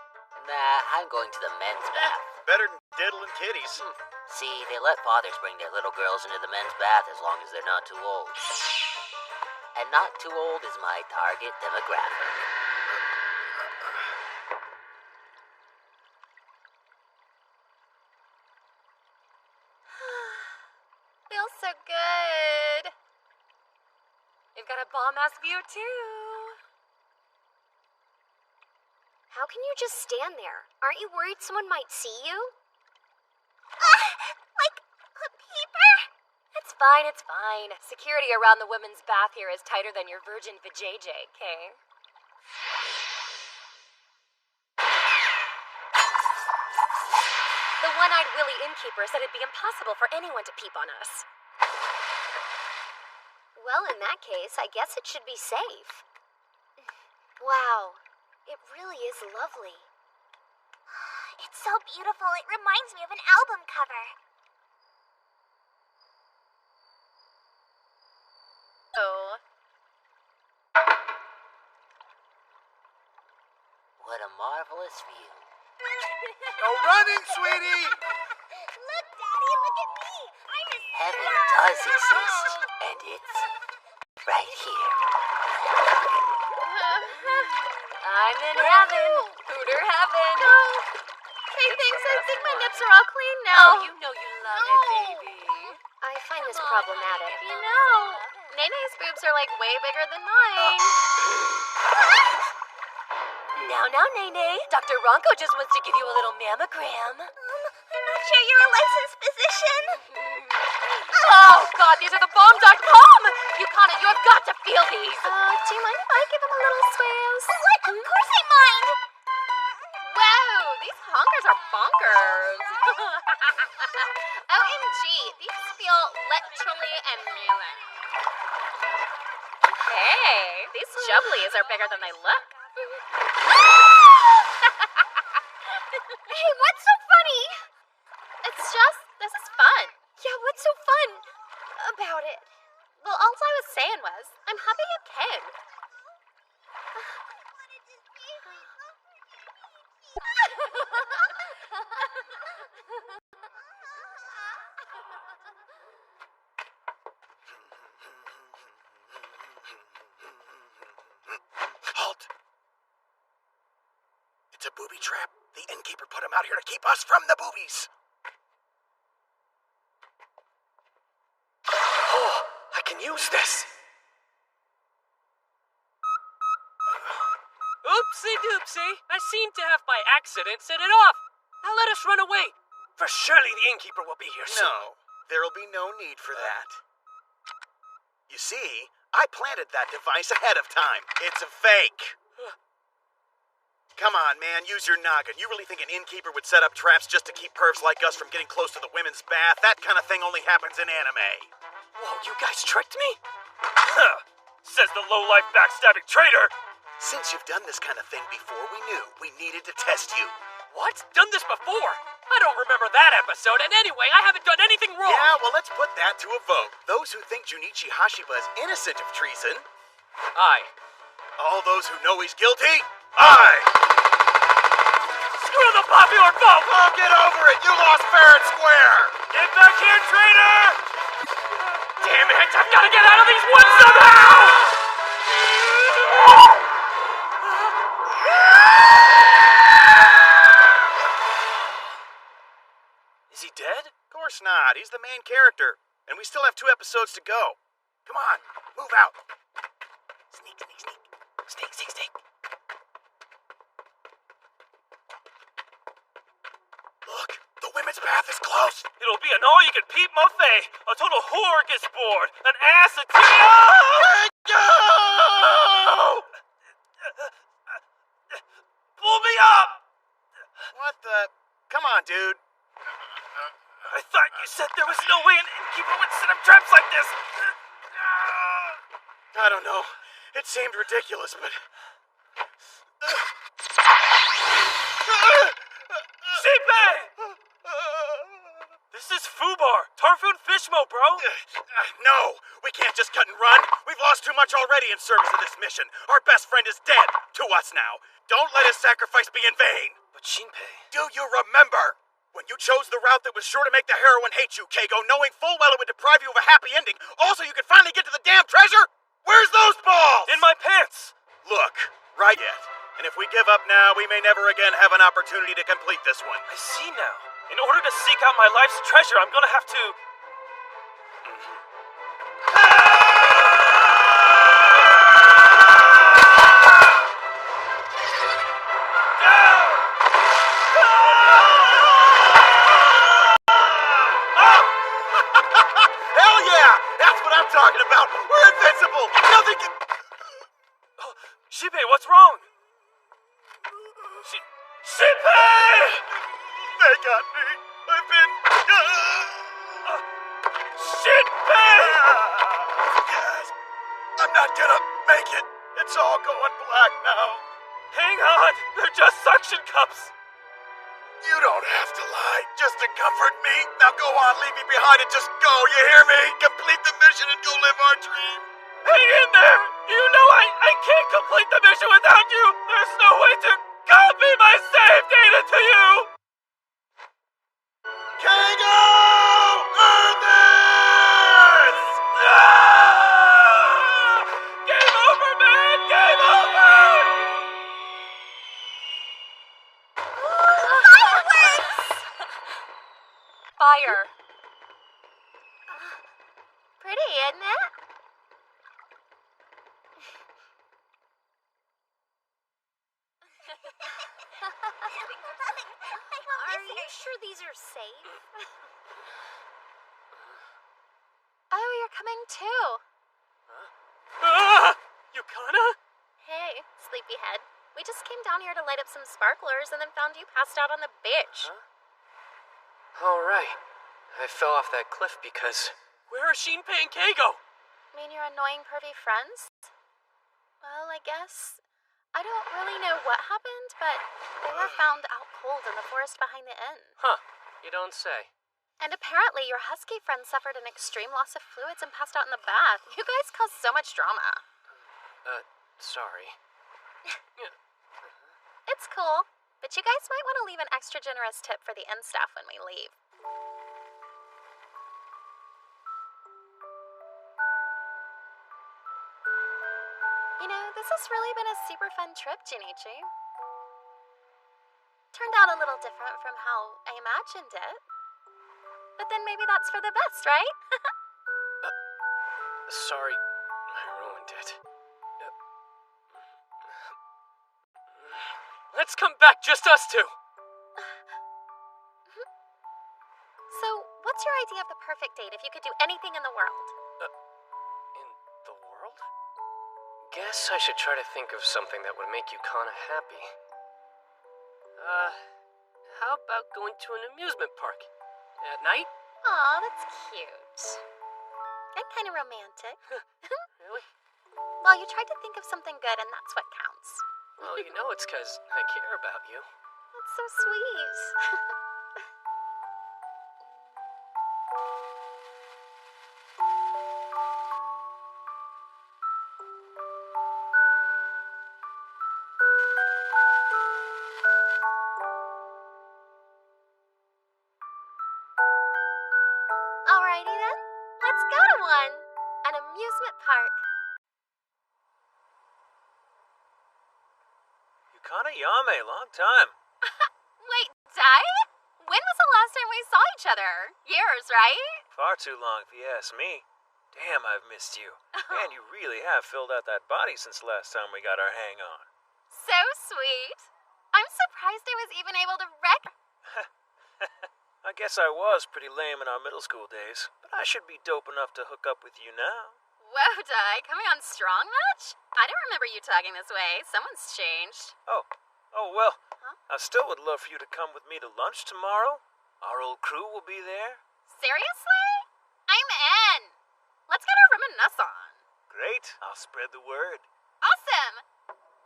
Nah, I'm going to the men's bath. Better than diddling kitties. See, they let fathers bring their little girls into the men's bath as long as they're not too old. And not too old is my target demographic. Feels so good. You've got a bomb-ass view, too. How can you just stand there? Aren't you worried someone might see you? Like a peeper? It's fine, it's fine. Security around the women's bath here is tighter than your virgin vajayjay, okay? The one-eyed Willy innkeeper said it'd be impossible for anyone to peep on us. Well, in that case, I guess it should be safe. Wow, it really is lovely. It's so beautiful, it reminds me of an album cover. Oh. What a marvelous view. No running, sweetie! Look, Daddy, look at me! I'm a Heaven does exist, and it's right here. I'm in heaven. Hooter heaven. Hey, thanks. I think my nips are all clean now. Oh, you know you love it, baby. I find this problematic. You know, Nene's boobs are like way bigger than mine. Now, Nene. Dr. Ronco just wants to give you a little mammogram. I'm not sure you're a licensed physician. Oh, God, these are the bomb.com! Yukana, you have got to feel these! Do you mind if I give him a little squeeze? What? Of course I mind. Whoa, these honkers are bonkers! OMG, these feel literally amazing. Hey, these jubblies are bigger than they look. Hey, what's so funny? It's just, this is fun. Yeah, what's so fun about it? Well, all I was saying was, I'm happy you came. Halt! It's a booby trap. The innkeeper put him out here to keep us from the boobies. Oh, I can use this. Oopsie doopsie. I seem to have by accident set it off. Now let us run away. For surely the innkeeper will be here soon. No, there'll be no need for that. You see, I planted that device ahead of time. It's a fake. Come on, man, use your noggin. You really think an innkeeper would set up traps just to keep pervs like us from getting close to the women's bath? That kind of thing only happens in anime. Whoa, you guys tricked me? Says the low-life backstabbing traitor. Since you've done this kind of thing before, we knew we needed to test you. What? Done this before? I don't remember that episode, and anyway, I haven't done anything wrong. Yeah, well, let's put that to a vote. Those who think Junichi Hashiba is innocent of treason. Aye. All those who know he's guilty. Aye. Screw the popular vote! Oh, get over it. You lost fair and square. Get back here, traitor! Damn it! I've got to get out of these woods somehow! Is he dead? Of course not. He's the main character. And we still have 2 episodes to go. Come on, move out. Sneak, sneak, sneak. Sneak, sneak, sneak. Look, the women's bath is close. It'll be an all-you-can-peep buffet. A total smorgasbord. An ass a Pull me up! What the? Come on, dude. I thought you said there was no way an innkeeper would set up traps like this. I don't know. It seemed ridiculous, but Sheepy! This is Fubar, Tarfoon Fishmo, bro. No, we can't just cut and run. We've lost too much already in service of this mission. Our best friend is dead. To us now. Don't let his sacrifice be in vain. But Shinpei... Do you remember? When you chose the route that was sure to make the heroine hate you, Keigo, knowing full well it would deprive you of a happy ending, also you could finally get to the damn treasure? Where's those balls? In my pants. Look, right yet. And if we give up now, we may never again have an opportunity to complete this one. I see now. In order to seek out my life's treasure, I'm gonna have to... Hell yeah! That's what I'm talking about! We're invincible! Nothing can... Sheepy, what's wrong? Sheepy! They got me. I've been... Sheepy! Yes. I'm not gonna make it. It's all going black now. Hang on! They're just suction cups! You don't have to lie, just to comfort me. Now go on, leave me behind and just go, you hear me? Complete the mission and go live our dream. Hang in there! You know I can't complete the mission without you! There's no way to copy my save data to you! Keigo! Earn this! Ah! Game over, man! Game over! Fire. Pretty, isn't it? Are you sure these are safe? Oh, you're coming too. Ah! Yukana? Hey, sleepyhead. We just came down here to light up some sparklers and then found you passed out on the beach. All right. I fell off that cliff because... Where are Shinpei and Keigo? Mean your annoying pervy friends? Well, I guess... I don't really know what happened, but they were found out cold in the forest behind the inn. Huh. You don't say. And apparently your husky friend suffered an extreme loss of fluids and passed out in the bath. You guys caused so much drama. Sorry. It's cool, but you guys might want to leave an extra generous tip for the inn staff when we leave. You know, this has really been a super fun trip, Junichi. Turned out a little different from how I imagined it. But then maybe that's for the best, right? Sorry. I ruined it. Let's come back, just us two! So, what's your idea of the perfect date if you could do anything in the world? In the world? Guess I should try to think of something that would make Yukana happy. How about going to an amusement park? At night? Aw, that's cute. And kind of romantic. Really? Well, you tried to think of something good, and that's what counts. Well, you know it's 'cause I care about you. That's so sweet. Alrighty then, let's go to one. An amusement park. Yukana Yame, long time. Wait, Dai? When was the last time we saw each other? Years, right? Far too long, if you ask me. Damn, I've missed you. Man, you really have filled out that body since the last time we got our hang on. So sweet. I'm surprised I was even able to I guess I was pretty lame in our middle school days, but I should be dope enough to hook up with you now. Whoa, Dai, coming on strong much? I don't remember you talking this way. Someone's changed. Oh, well, Huh? I still would love for you to come with me to lunch tomorrow. Our old crew will be there. Seriously? I'm in. Let's get our reminisce on. Great, I'll spread the word. Awesome.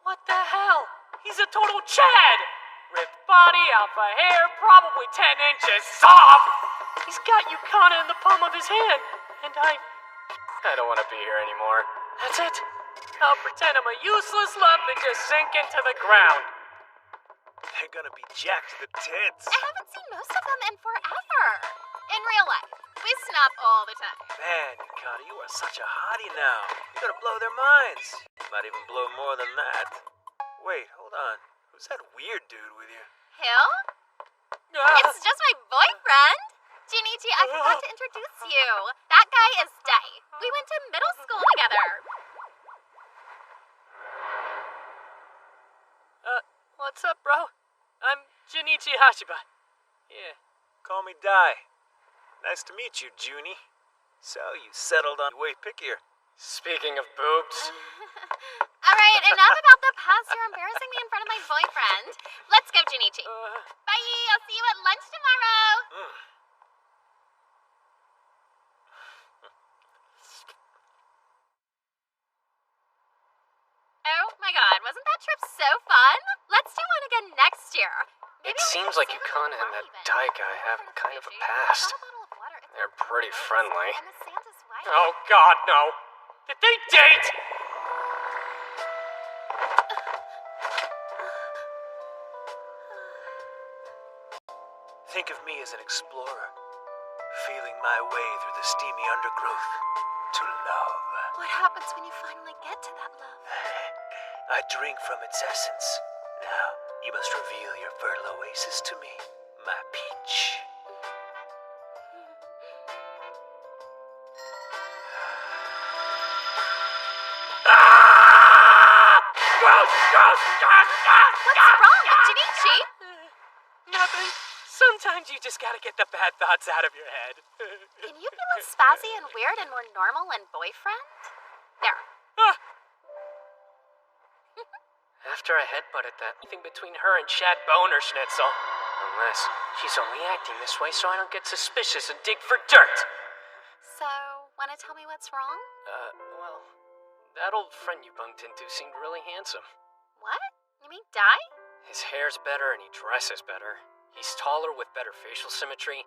What the hell? He's a total Chad. Ripped body, alpha hair, probably 10 inches soft. He's got Yukana in the palm of his hand, and I don't want to be here anymore. That's it. I'll pretend I'm a useless lump and just sink into the ground. They're gonna be jacked to the tits. I haven't seen most of them in forever. In real life, we snap all the time. Man, Yukana, you are such a hottie now. You're gonna blow their minds. Might even blow more than that. Wait, hold on. Who's that weird dude with you? Who? It's just my boyfriend. Junichi, I forgot to introduce you. That guy is Dai. We went to middle school together. What's up, bro? I'm Junichi Hashiba. Yeah. Call me Dai. Nice to meet you, Junie. So, you settled on way pickier. Speaking of boobs. Alright, enough about the past. You're embarrassing me in front of my boyfriend. Let's go, Junichi. Bye, I'll see you at lunch tomorrow. Oh my god, wasn't that trip so fun? Let's do one again next year. It seems like Yukana and that Dai guy have kind of a past. They're pretty friendly. Oh god, no. Did they date? Think of me as an explorer, feeling my way through the steamy undergrowth to love. What happens when you finally get to that love? I drink from its essence. Now, you must reveal your fertile oasis to me, my peach. What's wrong, Junichi? Nothing. Sometimes you just gotta get the bad thoughts out of your head. Can you be less spazzy and weird and more normal and boyfriend? There. After I headbutted that, Anything between her and Chad Boner Schnitzel. unless she's only acting this way so I don't get suspicious and dig for dirt. So, wanna tell me what's wrong? Well, that old friend you bumped into seemed really handsome. What? You mean Dai? His hair's better and he dresses better. He's taller with better facial symmetry.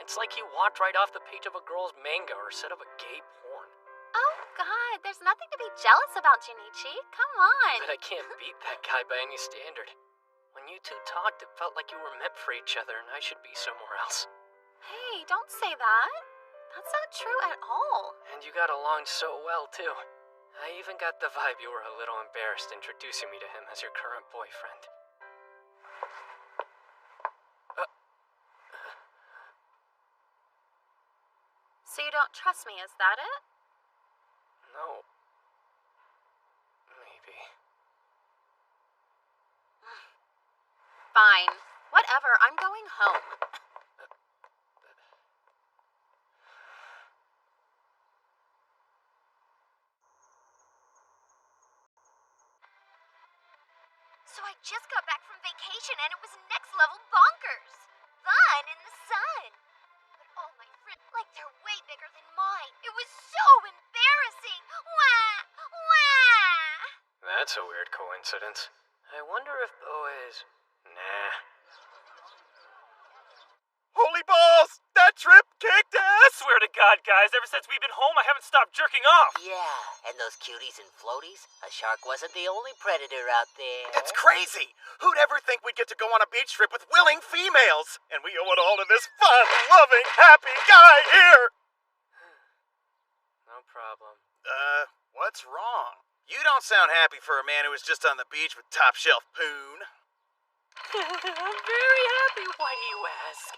It's like he walked right off the page of a girl's manga or set of a gay porn. Oh god, there's nothing to be jealous about, Junichi. Come on. But I can't beat that guy by any standard. When you two talked, it felt like you were meant for each other and I should be somewhere else. Hey, don't say that. That's not true at all. And you got along so well, too. I even got the vibe you were a little embarrassed introducing me to him as your current boyfriend. So you don't trust me, is that it? No. Maybe. Fine. Whatever, I'm going home. So I just got back from vacation and it was next level bonkers. Fun in the sun. But all my friends, like they're way bigger than mine. It was so embarrassing. Wah! Wah! That's a weird coincidence. I wonder if Bo is... Nah. Holy balls! That trip kicked ass! Swear to God, guys, ever since we've been home, I haven't stopped jerking off. Yeah, and those cuties and floaties? A shark wasn't the only predator out there. It's crazy! Who'd ever think we'd get to go on a beach trip with willing females? And we owe it all to this fun, loving, happy guy here! No problem. What's wrong? You don't sound happy for a man who was just on the beach with top shelf poon. I'm very happy. Why do you ask?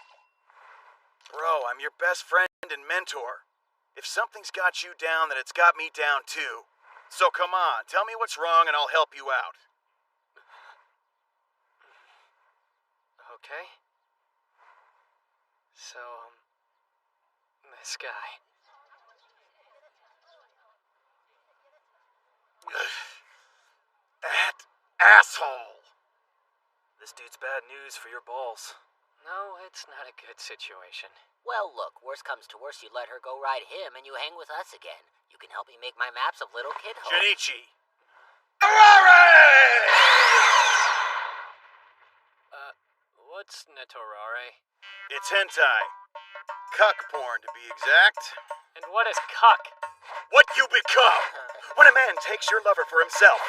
Bro, I'm your best friend and mentor. If something's got you down, then it's got me down too. So come on, tell me what's wrong and I'll help you out. Okay. So, this guy. That asshole! This dude's bad news for your balls. No, it's not a good situation. Well, look, worst comes to worst, you let her go ride him and you hang with us again. You can help me make my maps of Little Kid Home. Junichi! Arare! What's Netorare? It's hentai. Cuck porn, to be exact. And what is cuck? What you become when a man takes your lover for himself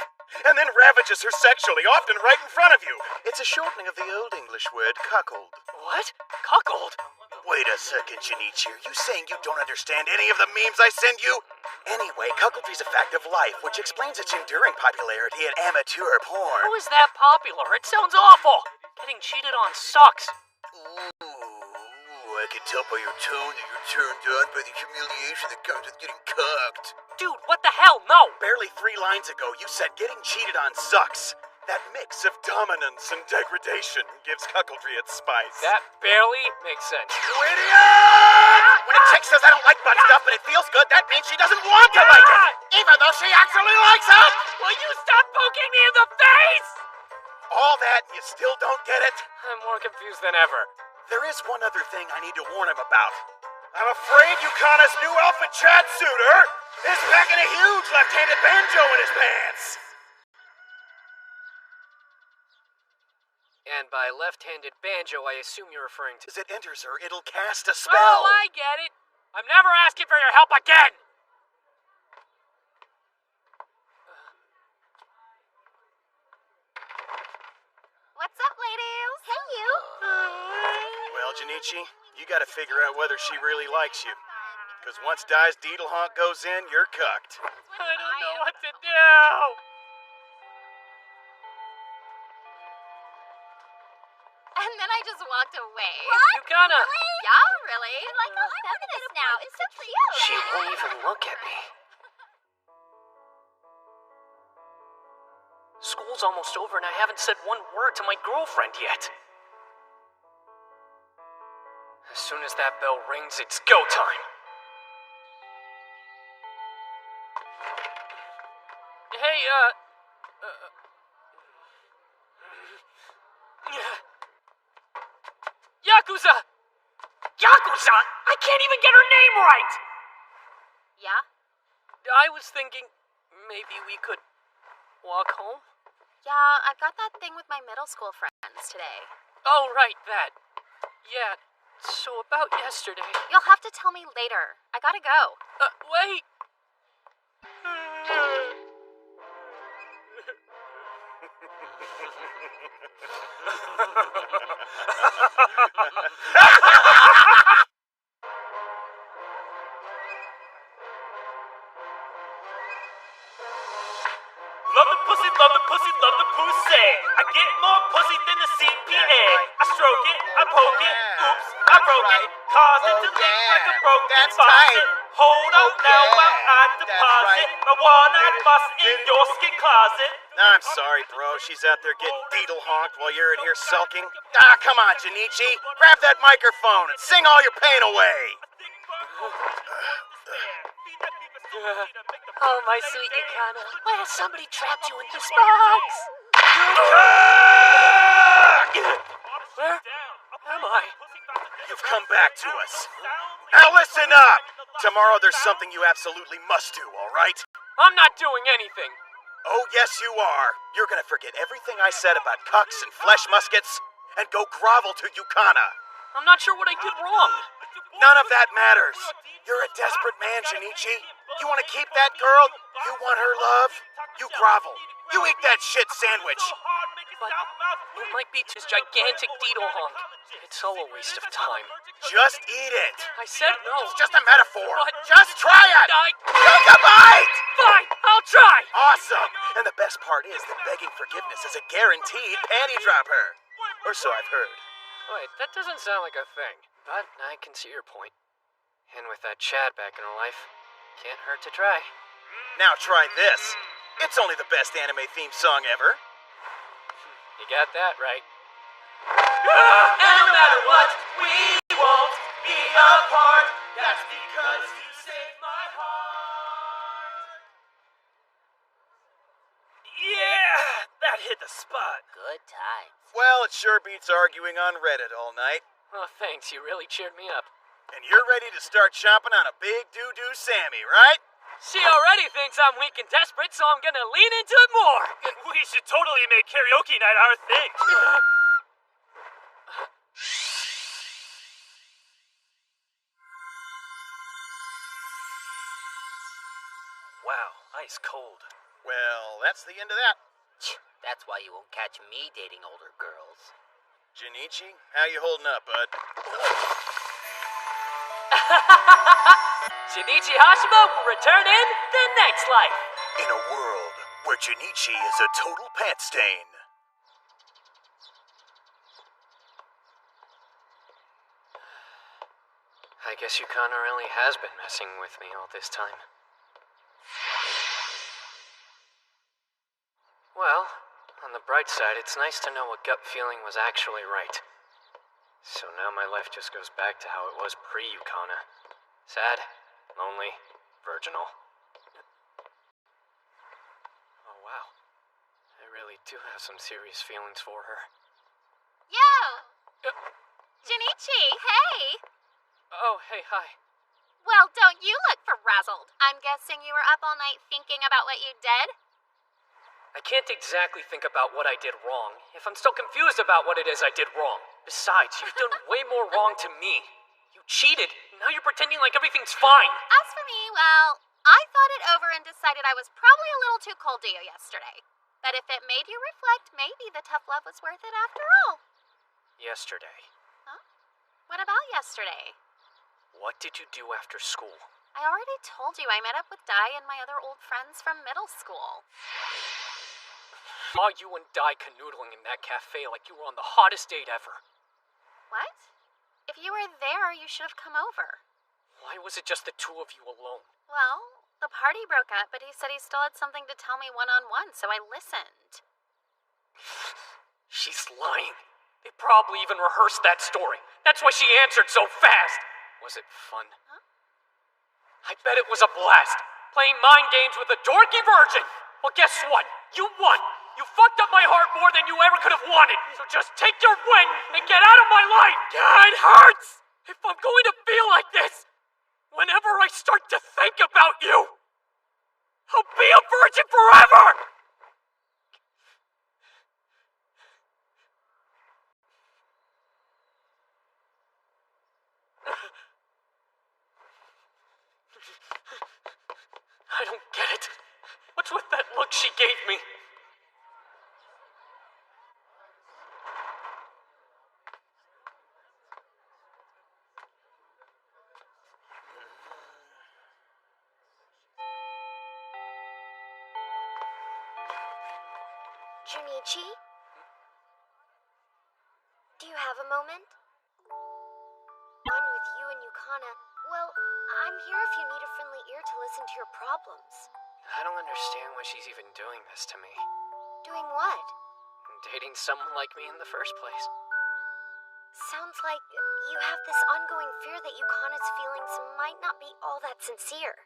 and then ravages her sexually, often right in front of you. It's a shortening of the Old English word cuckold. What? Cuckold? Wait a second, Junichi. Are you saying you don't understand any of the memes I send you? Anyway, cuckoldry is a fact of life, which explains its enduring popularity in amateur porn. How is that popular? It sounds awful. Getting cheated on sucks. Ooh, I can tell by your tone that you're turned on by the humiliation that comes with getting cucked. Dude, what the hell? No! Barely 3 lines ago, you said getting cheated on sucks. That mix of dominance and degradation gives cuckoldry its spice. That barely makes sense. You idiot! When a chick says I don't like butt stuff but it feels good, that means she doesn't want to like it! Even though she actually likes it! Will you stop poking me in the face? All that and you still don't get it? I'm more confused than ever. There is one other thing I need to warn him about. I'm afraid Yukana's new outfit chat suitor is packing a huge left-handed banjo in his pants. And by left-handed banjo, I assume you're referring to... As it enters her, it'll cast a spell. Oh, I get it. I'm never asking for your help again. What's up, ladies? Hey, you. Well, Junichi, you gotta figure out whether she really likes you. Because once Dai's Deedlehonk goes in, you're cucked. I don't know what to do. And then I just walked away. Yukana! Yeah, really? Like, oh, I'm into this now. It's so cute. She won't even look at me. School's almost over and I haven't said one word to my girlfriend yet. As soon as that bell rings, it's go time. Hey, Yakuza! Yakuza! I can't even get her name right! Yeah? I was thinking maybe we could walk home? Yeah, I've got that thing with my middle school friends today. Oh, right, that. Yeah, so about yesterday. You'll have to tell me later. I gotta go. Wait! Love the pussy, love the pussy, love the pussy. I get more pussy than the CPA. I stroke it, I poke it, oops, I broke it. Cause it to leak like a broken faucet. Hold up now while I deposit my one-eyed bus in your skin closet. I'm sorry, bro. She's out there getting Deedlehonked while you're in here sulking. Come on, Junichi. Grab that microphone and sing all your pain away. Oh, my sweet Yukana. Why has somebody trapped you in this box? Where am I? You've come back to us. Now listen up! Tomorrow there's something you absolutely must do, all right? I'm not doing anything. Oh, yes, you are. You're gonna forget everything I said about cucks and flesh muskets and go grovel to Yukana. I'm not sure what I did wrong. None of that matters. You're a desperate man, Junichi. You want to keep that girl? You want her love? You grovel. You eat that shit sandwich. But it might be this gigantic Deedlehonk. It's all a waste of time. Just eat it. I said no. It's just a metaphor. But just try it. Take a bite. Fine, I'll try. Awesome. And the best part is that begging forgiveness is a guaranteed panty dropper. Or so I've heard. Wait, that doesn't sound like a thing. But I can see your point. And with that Chad back in her life, can't hurt to try. Now try this. It's only the best anime theme song ever. You got that right. And no matter what, we won't be apart. That's because you saved my heart. Yeah, that hit the spot. Good times. Well, it sure beats arguing on Reddit all night. Oh, thanks. You really cheered me up. And you're ready to start chomping on a big doo-doo Sammy, right? She already thinks I'm weak and desperate, so I'm gonna lean into it more. We should totally make karaoke night our thing. ice cold. Well, that's the end of that. That's why you won't catch me dating older girls. Junichi, how you holding up, bud? Junichi Hashima will return in the next life. In a world where Junichi is a total pant stain. I guess Yukana really has been messing with me all this time. Well, on the bright side, it's nice to know what gut feeling was actually right. So now my life just goes back to how it was pre-Yukana. Sad, lonely, virginal. Oh wow. I really do have some serious feelings for her. Yo! Junichi, hey! Oh, hey, hi. Well, don't you look frazzled. I'm guessing you were up all night thinking about what you did? I can't exactly think about what I did wrong if I'm still confused about what it is I did wrong. Besides, you've done way more wrong to me. You cheated, now you're pretending like everything's fine. As for me, well, I thought it over and decided I was probably a little too cold to you yesterday. But if it made you reflect, maybe the tough love was worth it after all. Yesterday. Huh? What about yesterday? What did you do after school? I already told you I met up with Dai and my other old friends from middle school. Saw you and Dai canoodling in that cafe like you were on the hottest date ever. What? If you were there, you should have come over. Why was it just the two of you alone? Well, the party broke up, but he said he still had something to tell me one-on-one, so I listened. She's lying. They probably even rehearsed that story. That's why she answered so fast. Was it fun? Huh? I bet it was a blast. Playing mind games with a dorky virgin. Well, guess what? You won. You fucked up my heart more than you ever could have wanted. So just take your win and get out of my life. Yeah, it hurts. If I'm going to feel like this, whenever I start to think about you, I'll be a virgin forever. I don't get it. What's with that look she gave me? Junichi? Do you have a moment? One with you and Yukana. Well, I'm here if you need a friendly ear to listen to your problems. I don't understand why she's even doing this to me. Doing what? Dating someone like me in the first place. Sounds like you have this ongoing fear that Yukana's feelings might not be all that sincere.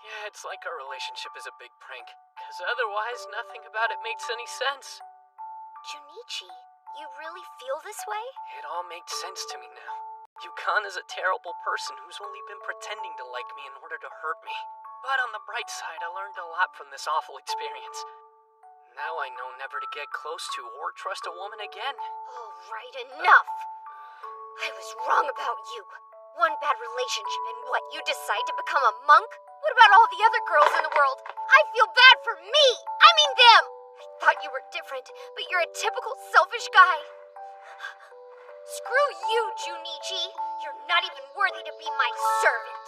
Yeah, it's like our relationship is a big prank, because otherwise nothing about it makes any sense. Junichi, you really feel this way? It all makes sense to me now. Yukana's a terrible person who's only been pretending to like me in order to hurt me. But on the bright side, I learned a lot from this awful experience. Now I know never to get close to or trust a woman again. All right, enough! I was wrong about you. One bad relationship and what, you decide to become a monk? What about all the other girls in the world? I feel bad for me! I mean them! I thought you were different, but you're a typical selfish guy. Screw you, Junichi! You're not even worthy to be my servant!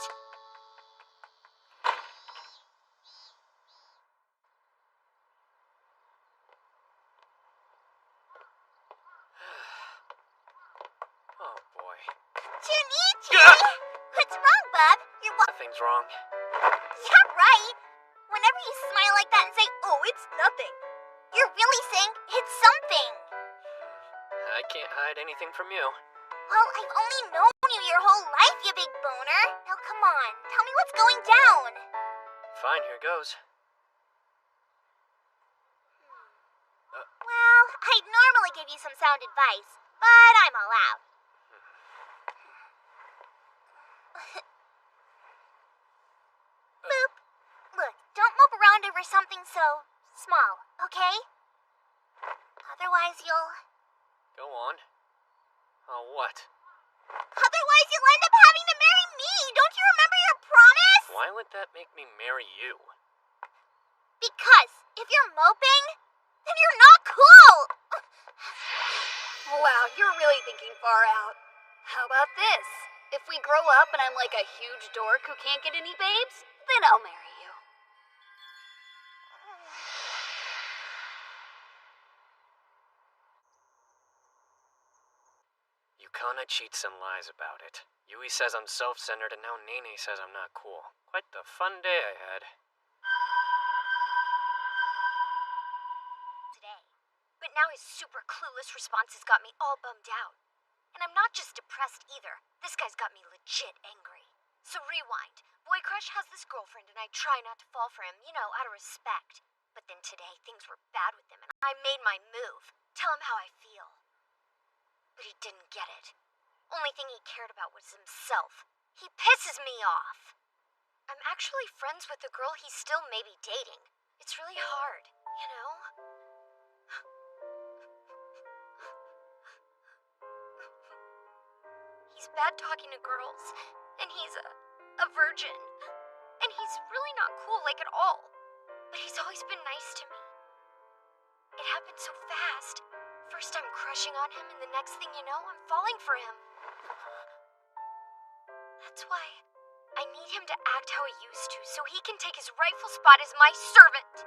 Oh boy. Junichi! What's wrong, Bob? Nothing's wrong. Yeah, right! Whenever you smile like that and say, oh, it's nothing, you're really saying it's something. I can't hide anything from you. Well, I've only known you your whole life, you big boner. Now come on, tell me what's going down. Fine, here goes. Well, I'd normally give you some sound advice, but I'm all out. Boop. Look, don't mope around over something so small, okay? Otherwise you'll... Go on. Oh, what? Otherwise you'll end up having to marry me! Don't Don't you remember your promise? Why would that make me marry you? Because if you're moping, then you're not cool. Wow, you're really thinking far out. How about this? If we grow up and I'm like a huge dork who can't get any babes, then I'll marry you. Yukana cheats and lies about it. Yui says I'm self-centered, and now Nene says I'm not cool. Quite the fun day I had. Today. But now his super clueless responses got me all bummed out. And I'm not just depressed either. This guy's got me legit angry. So rewind. Boy Crush has this girlfriend and I try not to fall for him, you know, out of respect. But then today things were bad with him and I made my move. Tell him how I feel. But he didn't get it. Only thing he cared about was himself. He pisses me off. I'm actually friends with the girl he's still maybe dating. It's really hard, you know? He's bad talking to girls, and he's a virgin. And he's really not cool, like at all. But he's always been nice to me. It happened so fast. First I'm crushing on him, and the next thing you know, I'm falling for him. That's why I need him to act how he used to, so he can take his rightful spot as my servant.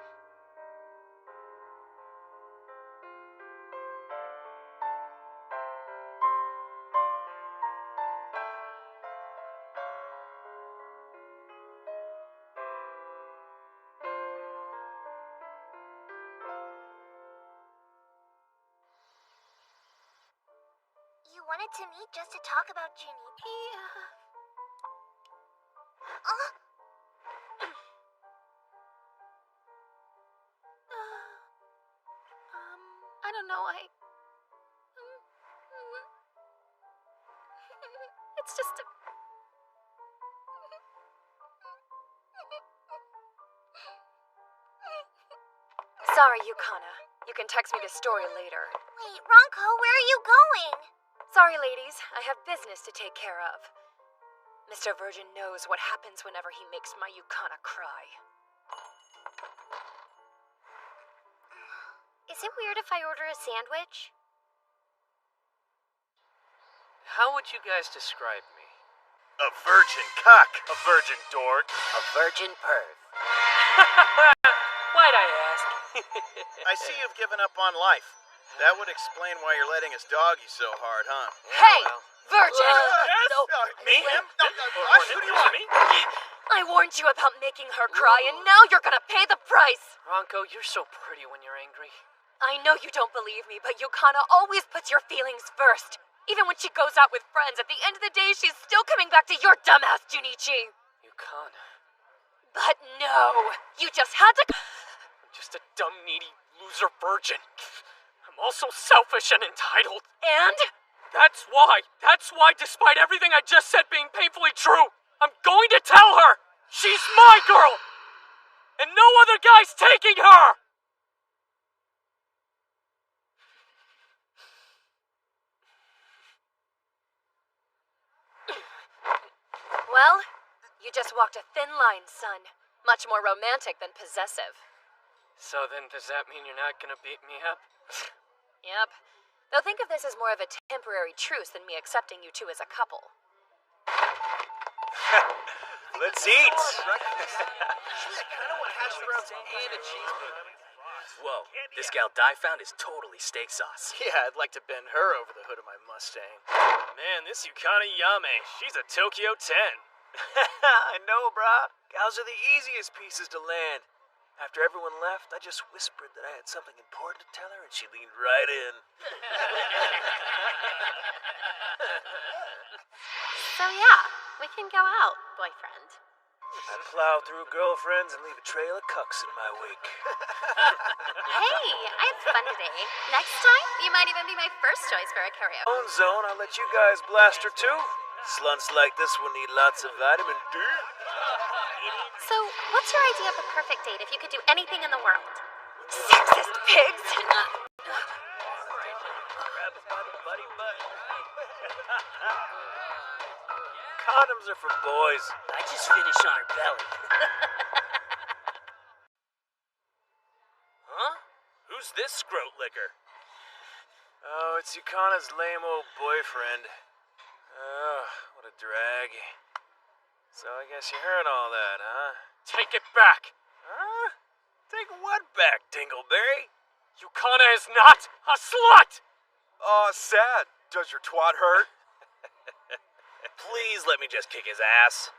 You wanted to meet just to talk about Junichi? I don't know, It's just a... Sorry, Yukana. You can text me the story later. Wait, Ronko, where are you going? Sorry, ladies. I have business to take care of. Mr. Virgin knows what happens whenever he makes my Yukana cry. Is it weird if I order a sandwich? How would you guys describe me? A virgin cock. A virgin dork. A virgin perv. Why'd I ask? I see you've given up on life. That would explain why you're letting us dog you so hard, huh? Hey! Virgin! Me? Him? No, us? Who do you want? I warned you about making her cry, and now you're gonna pay the price! Ronko, you're so pretty when you're angry. I know you don't believe me, but Yukana always puts your feelings first. Even when she goes out with friends, at the end of the day, she's still coming back to your dumbass, Junichi. Yukana. But no, you just had to... I'm just a dumb, needy, loser virgin. I'm also selfish and entitled. And? That's why, despite everything I just said being painfully true, I'm going to tell her! She's my girl! And no other guy's taking her! Well, you just walked a thin line, son. Much more romantic than possessive. So then, does that mean you're not gonna beat me up? Yep. They'll think of this as more of a temporary truce than me accepting you two as a couple. Let's eat. Whoa, this gal Dai found is totally steak sauce. Yeah, I'd like to bend her over the hood of my Mustang. Man, this Yukana Yame, she's a Tokyo 10. I know, brah. Gals are the easiest pieces to land. After everyone left, I just whispered that I had something important to tell her, and she leaned right in. So yeah, we can go out, boyfriend. I plow through girlfriends and leave a trail of cucks in my wake. Hey, I had fun today. Next time, you might even be my first choice for a karaoke. Own zone, I'll let you guys blast her too. Slunts like this will need lots of vitamin D. So, what's your idea of the perfect date if you could do anything in the world? Sexist pigs! Condoms are for boys. I just finished on her belly. Huh? Who's this scrote licker? Oh, it's Yukana's lame old boyfriend. Oh, what a drag. So I guess you heard all that, huh? Take it back! Huh? Take what back, Dingleberry? Yukana is not a slut! Aw, sad. Does your twat hurt? Please let me just kick his ass.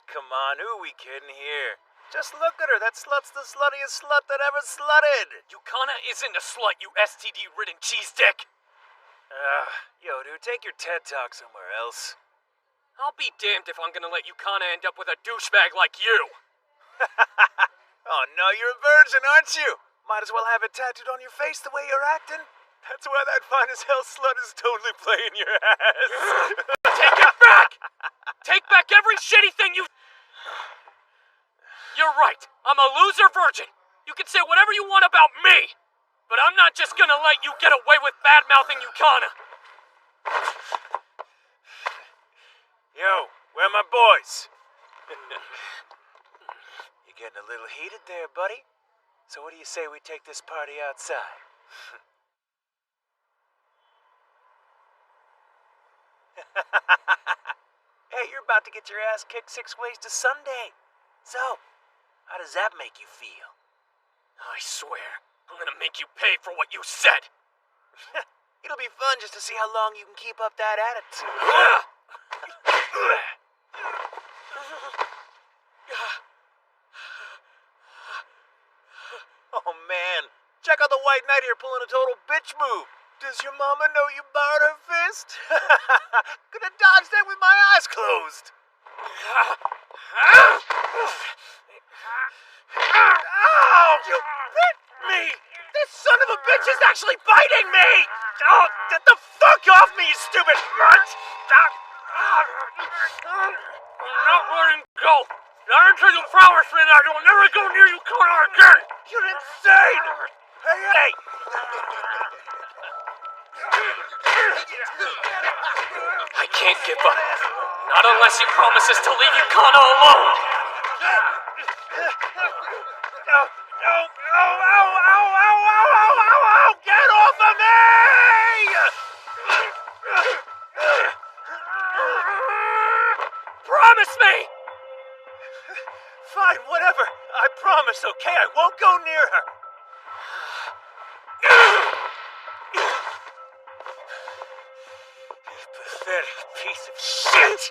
Come on, who are we kidding here? Just look at her. That slut's the sluttiest slut that ever slutted. Yukana isn't a slut, you STD-ridden cheese dick! Yo, dude, take your TED Talk somewhere else. I'll be damned if I'm gonna let Yukana end up with a douchebag like you! Oh no, you're a virgin, aren't you? Might as well have it tattooed on your face the way you're acting. That's why that fine as hell slut is totally playing your ass. Take it back! Take back every shitty thing you... You're right. I'm a loser virgin. You can say whatever you want about me. But I'm not just gonna let you get away with bad-mouthing Yukana. Yo, where are my boys? You're getting a little heated there, buddy. So what do you say we take this party outside? Hey, you're about to get your ass kicked 6 ways to Sunday. So, how does that make you feel? I swear, I'm gonna make you pay for what you said. It'll be fun just to see how long you can keep up that attitude. Oh man, check out the white knight here pulling a total bitch move. Does your mama know you borrowed her fist? Could have dodged that with my eyes closed. Ow! You bit me! This son of a bitch is actually biting me! Oh, get the fuck off me, you stupid mutt! I'm not letting go. Not until you promise me that you'll never go near Yukana again. You're insane! Hey! I can't give up. Not unless he promises to leave Yukana alone. No! Ow! Get off of me! Promise me! Fine, whatever. I promise, okay? I won't go near her. You pathetic piece of shit!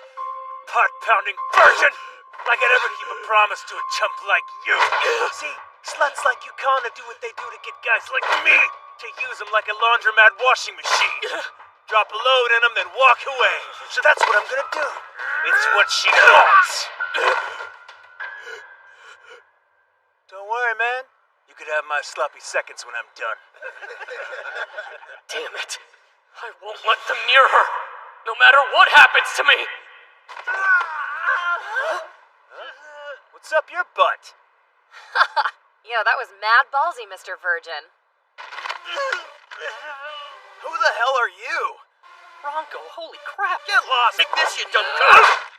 Pot-pounding virgin! Like I'd ever keep a promise to a chump like you! See, sluts like Yukana do what they do to get guys like me to use them like a laundromat washing machine. Drop a load in them, then walk away. So that's what I'm gonna do. It's what she wants. Don't worry, man. You could have my sloppy seconds when I'm done. Damn it. I won't let them near her. No matter what happens to me. What's up your butt? Yo, that was mad ballsy, Mr. Virgin. Who the hell are you? Bronco, holy crap. Get lost! Take this, you dumb cunt!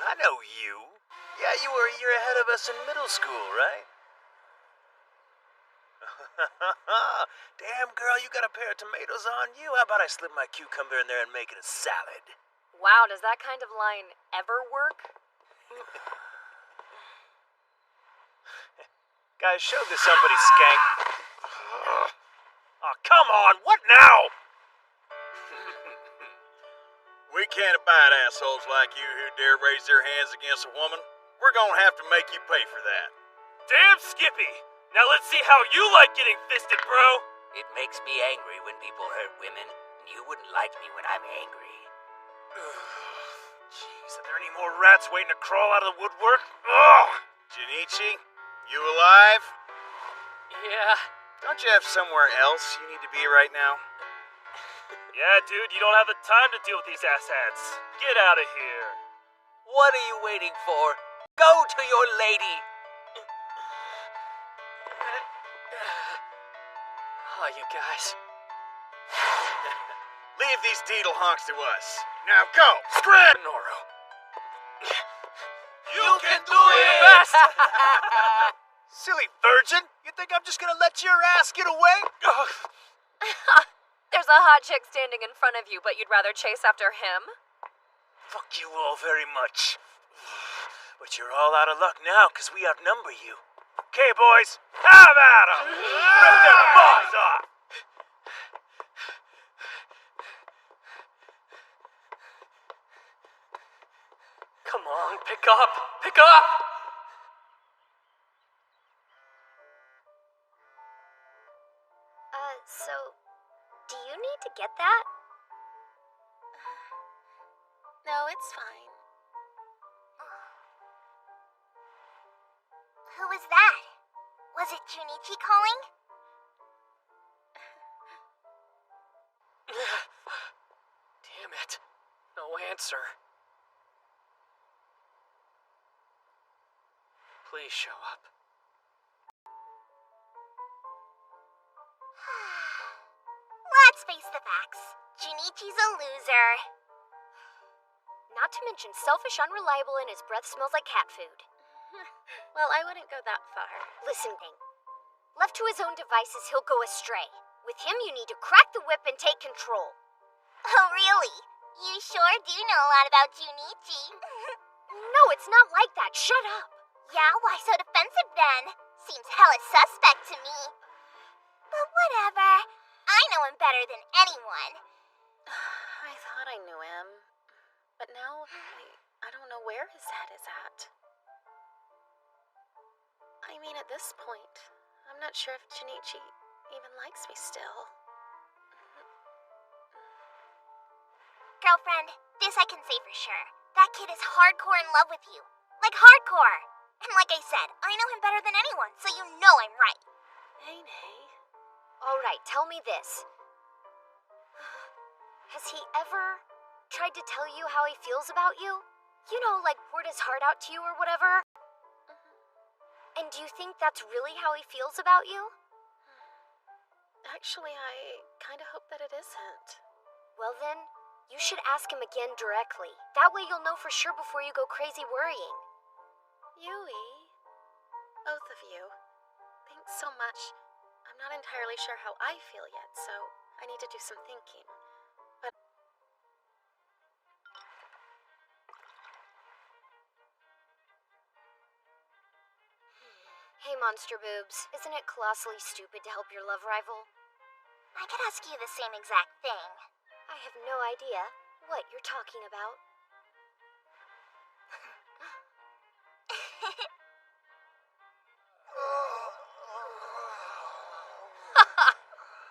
I know you. Yeah, you were a year ahead of us in middle school, right? Damn, girl, you got a pair of tomatoes on you. How about I slip my cucumber in there and make it a salad? Wow, does that kind of line ever work? Guys, show this somebody skank. Oh, come on, what now? We can't abide assholes like you who dare raise their hands against a woman. We're gonna have to make you pay for that. Damn, Skippy! Now let's see how you like getting fisted, bro! It makes me angry when people hurt women, and you wouldn't like me when I'm angry. Jeez, are there any more rats waiting to crawl out of the woodwork? Ugh! Junichi, you alive? Yeah. Don't you have somewhere else you need to be right now? Yeah, dude, you don't have the time to deal with these asshats. Get out of here. What are you waiting for? Go to your lady! Oh, you guys. Leave these deedle honks to us. Now go! Scram! Minoru. You can do it! Silly virgin! You think I'm just gonna let your ass get away? There's a hot chick standing in front of you, but you'd rather chase after him? Fuck you all very much. But you're all out of luck now, because we outnumber you. Okay, boys, have at 'em! Rip their balls off! Come on, pick up! Pick up! So, do you need to get that? No, it's fine. Who was that? Was it Junichi calling? Damn it. No answer. Please show up. Let's face the facts. Junichi's a loser. Not to mention selfish, unreliable, and his breath smells like cat food. Well, I wouldn't go that far. Listen, Bing. Left to his own devices, he'll go astray. With him, you need to crack the whip and take control. Oh, really? You sure do know a lot about Junichi. No, it's not like that. Shut up. Yeah, why so defensive then? Seems hella suspect to me. But whatever. I know him better than anyone. I thought I knew him. But now, I don't know where his head is at. I mean, at this point, I'm not sure if Junichi even likes me still. Girlfriend, this I can say for sure. That kid is hardcore in love with you. Like hardcore. And like I said, I know him better than anyone, so you know I'm right. Hey, Nay. All right, tell me this. Has he ever tried to tell you how he feels about you? You know, like poured his heart out to you or whatever? And do you think that's really how he feels about you? Actually, I kind of hope that it isn't. Well then, you should ask him again directly. That way you'll know for sure before you go crazy worrying. Yui, both of you, thanks so much. I'm not entirely sure how I feel yet, so I need to do some thinking. But Hey, Monster Boobs, isn't it colossally stupid to help your love rival? I could ask you the same exact thing. I have no idea what you're talking about.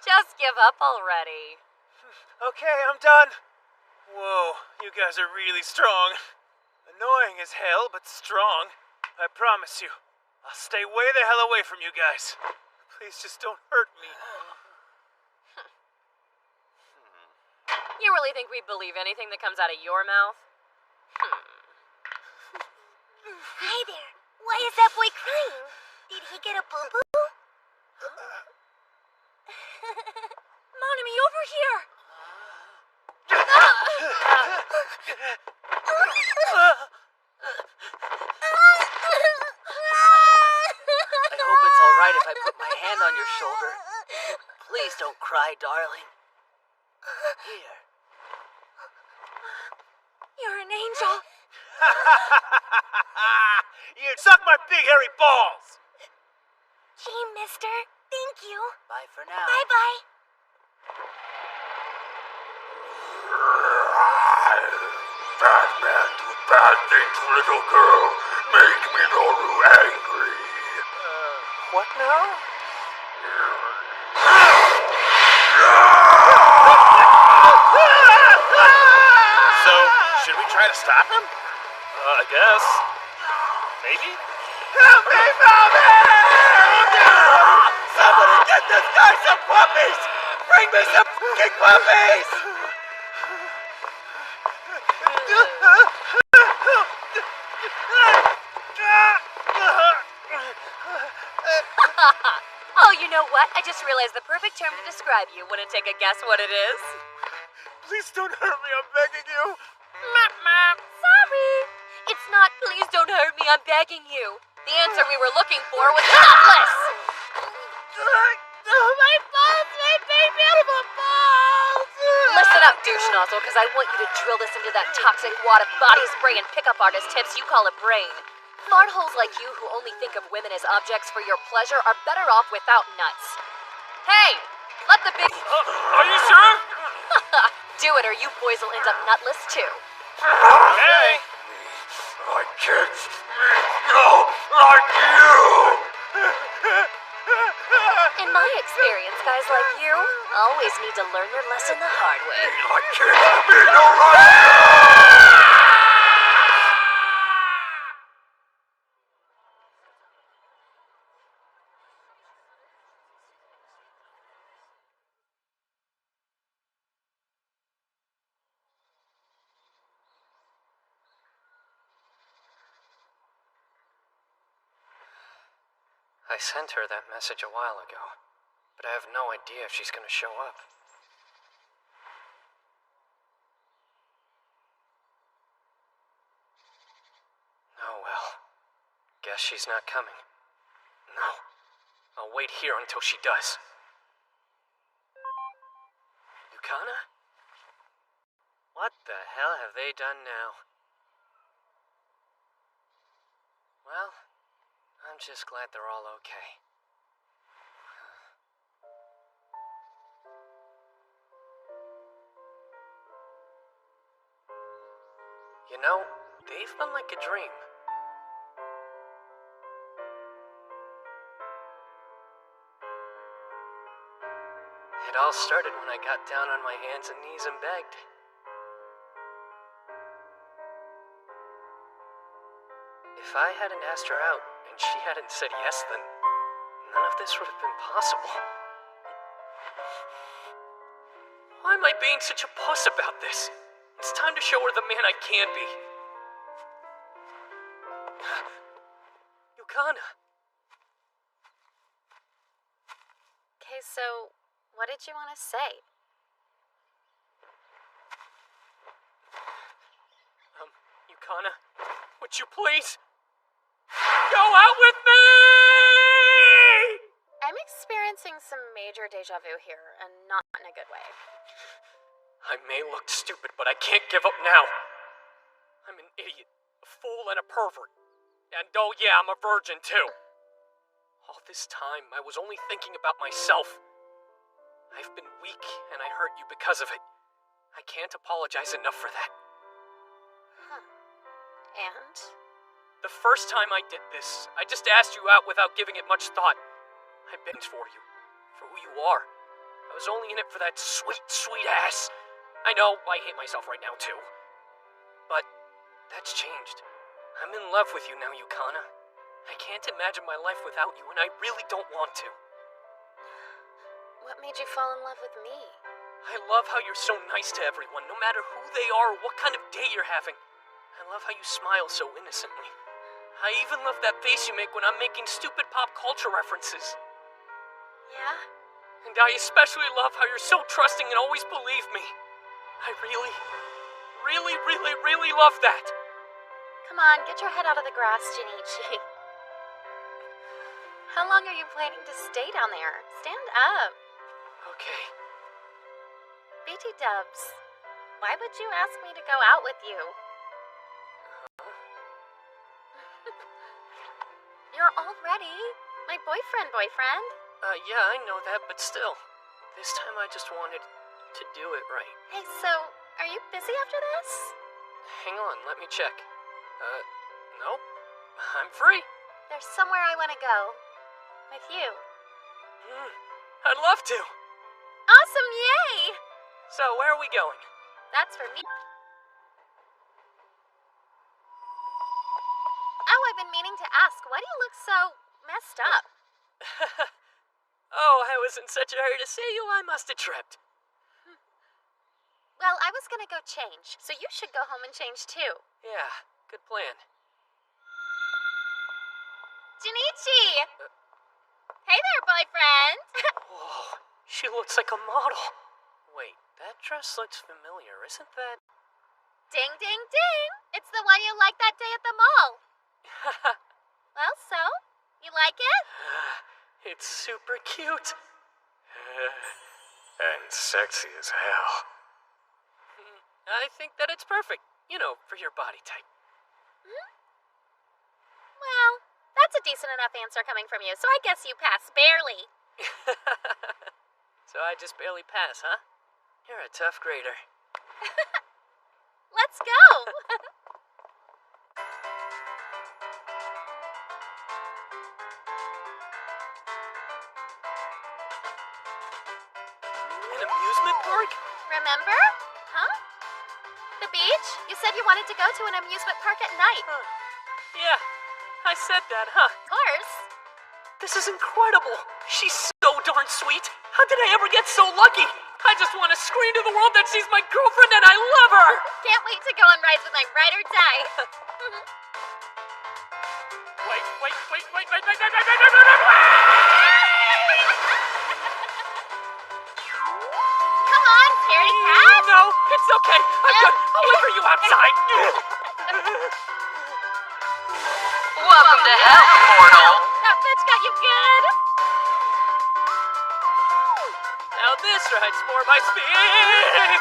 Just give up already. Okay, I'm done. Whoa, you guys are really strong. Annoying as hell, but strong. I promise you. I'll stay way the hell away from you guys. Please just don't hurt me. You really think we'd believe anything that comes out of your mouth? Hi there. Why is that boy crying? Did he get a boo-boo? Monami, over here! I hope it's alright if I put my hand on your shoulder. Please don't cry, darling. Here. You're an angel. You suck my big hairy balls! Gee, mister. Thank you. Bye for now. Bye-bye. Bad man do bad things to little girl. Make Minoru angry. What now? So, should we try to stop him? I guess. Maybe? Help me, Mommy! Somebody get this guy some puppies! Bring me some fucking puppies! Oh, you know what? what? I just realized the perfect term to describe you. Wanna take a guess what it is? Please don't hurt me, I'm begging you. Sorry. It's not please don't hurt me, I'm begging you. The answer we were looking for was nutless! My balls! My big beautiful balls! Listen up, douche nozzle, because I want you to drill this into that toxic wad of body spray and pickup artist tips you call a brain. Fart holes like you who only think of women as objects for your pleasure are better off without nuts. Hey! Let the big... Are you sure? Do it or you boys will end up nutless too. Hey! I can't go like you! In my experience, guys like you always need to learn their lesson the hard way. I can't be no right! I sent her that message a while ago, but I have no idea if she's gonna show up. Oh well. Guess she's not coming. No. I'll wait here until she does. Yukana? What the hell have they done now? Well, I'm just glad they're all okay. You know, they've been like a dream. It all started when I got down on my hands and knees and begged. If I hadn't asked her out and she hadn't said yes, then none of this would have been possible. Why am I being such a puss about this? It's time to show her the man I can be. Yukana. Okay, so what did you want to say? Yukana, would you please go out with me? I'm experiencing some major deja vu here, and not in a good way. I may look stupid, but I can't give up now. I'm an idiot, a fool, and a pervert. And oh yeah, I'm a virgin too. All this time, I was only thinking about myself. I've been weak, and I hurt you because of it. I can't apologize enough for that. And? The first time I did this, I just asked you out without giving it much thought. I begged for you, for who you are. I was only in it for that sweet, sweet ass. I know, I hate myself right now too. But that's changed. I'm in love with you now, Yukana. I can't imagine my life without you, and I really don't want to. What made you fall in love with me? I love how you're so nice to everyone, no matter who they are or what kind of day you're having. I love how you smile so innocently. I even love that face you make when I'm making stupid pop culture references. Yeah? And I especially love how you're so trusting and always believe me. I really, really, really, really love that. Come on, get your head out of the grass, Jinichi. How long are you planning to stay down there? Stand up. Okay. BT Dubs, why would you ask me to go out with you? You're already my boyfriend. Yeah, I know that, but still. This time I just wanted to do it right. Hey, so, are you busy after this? Hang on, let me check. Nope. I'm free. There's somewhere I want to go. With you. I'd love to. Awesome, yay! So, where are we going? That's for me. Oh, I've been meaning to ask, why do you look so messed up? Oh, I was in such a hurry to see you, I must have tripped. Well, I was gonna go change, so you should go home and change too. Yeah, good plan. Jinichi! Hey there, boyfriend. Whoa, she looks like a model. Wait, that dress looks familiar, isn't that? Ding, ding, ding. It's the one you liked that day at the mall. Well, so? You like it? It's super cute. And sexy as hell. I think that it's perfect. You know, for your body type. Well, that's a decent enough answer coming from you, so I guess you pass barely. So I just barely pass, huh? You're a tough grader. Let's go. An amusement park? Remember? Huh? The beach? You said you wanted to go to an amusement park at night. Yeah, I said that, huh? Of course. This is incredible. She's so darn sweet. How did I ever get so lucky? I just want to scream to the world that she's my girlfriend and I love her. Can't wait to go on rides with my ride or die. Come on, scaredy cat. No, it's okay. I'm good. I'll wait for you outside. Welcome to Hell, Portal. That bitch got you good. Now this ride's more my speed.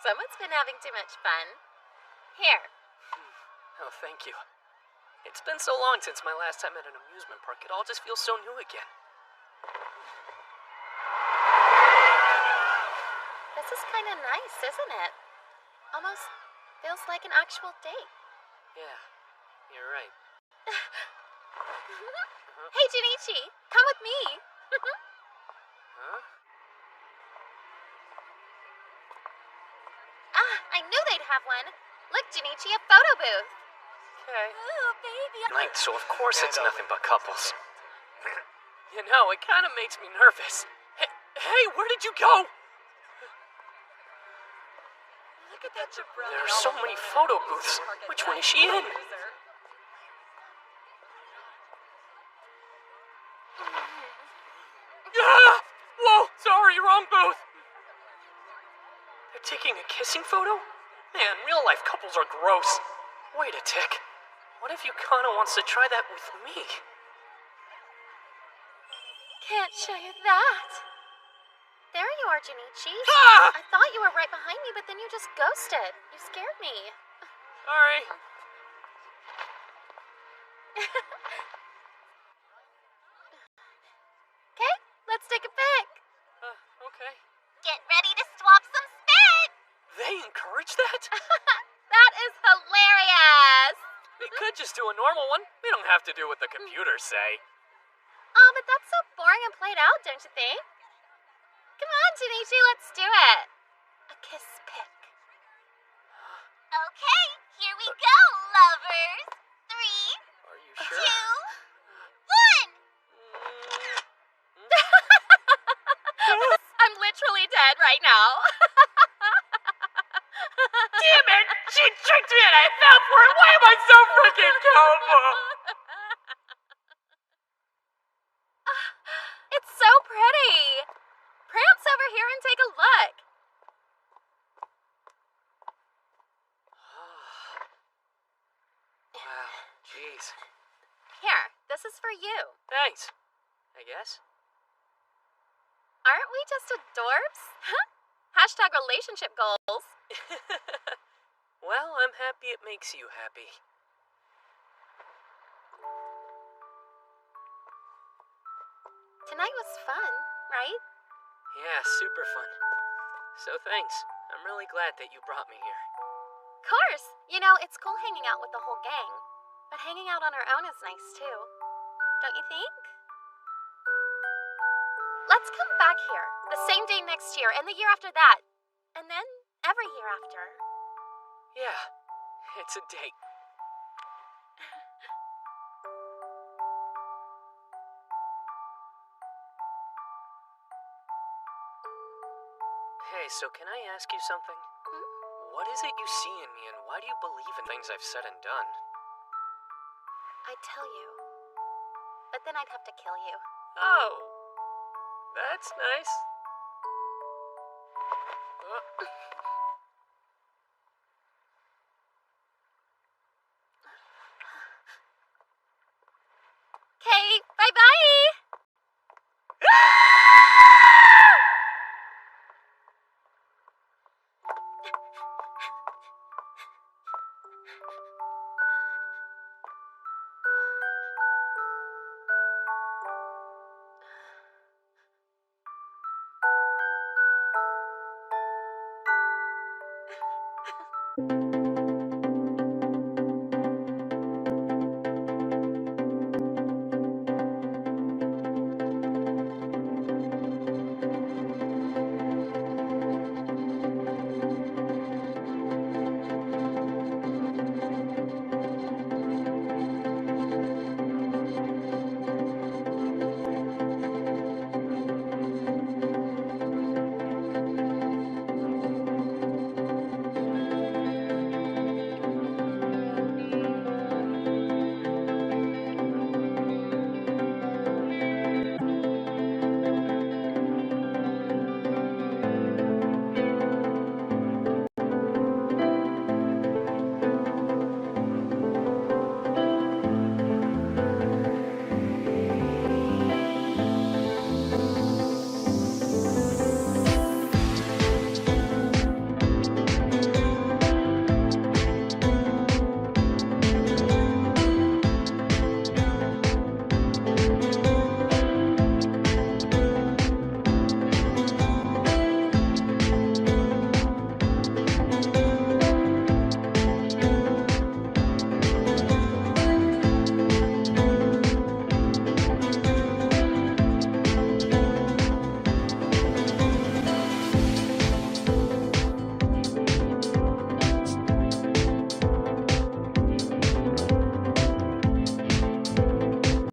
Someone's been having too much fun. Here. Oh, thank you. It's been so long since my last time at an amusement park. It all just feels so new again. This is kind of nice, isn't it? Almost feels like an actual date. Yeah, you're right. Hey, Junichi, come with me. Huh? I knew they'd have one. Look, Junichi, a photo booth. Okay. Ooh, baby. Night, so of course it's nothing but couples. You know, it kind of makes me nervous. Hey, where did you go? Look at that jabroni. There are so many photo booths. Which one is she in? Ah! Whoa, sorry, wrong booth. They're taking a kissing photo? Man, real life couples are gross. Wait a tick. What if Yukana wants to try that with me? Can't show you that. There you are, Junichi. Ah! I thought you were right behind me, but then you just ghosted. You scared me. Sorry. Okay, let's take a pic. Okay. Get ready to swap some spit. They encourage that? That is hilarious. They could just do a normal one. We don't have to do what the computers say. Oh, but that's so boring and played out, don't you think? Come on, Junichi, let's do it. A kiss pic. Okay, here we go, lovers. 3, Are you sure? 2, 1. I'm literally dead right now. Damn it! She tricked me and I fell for it! Why am I so freaking gullible? It's so pretty. Prance over here and take a look. Wow, jeez. Here, this is for you. Thanks, I guess. Aren't we just adorbs? Hashtag relationship goals. Well, I'm happy it makes you happy. Tonight was fun, right? Yeah, super fun. So thanks. I'm really glad that you brought me here. Of course. You know, it's cool hanging out with the whole gang. But hanging out on our own is nice too. Don't you think? Let's come back here. The same day next year, and the year after that. And then every year after. Yeah, it's a date. Hey, so can I ask you something? What is it you see in me, and why do you believe in things I've said and done? I'd tell you. But then I'd have to kill you. Oh, that's nice. Okay, bye-bye!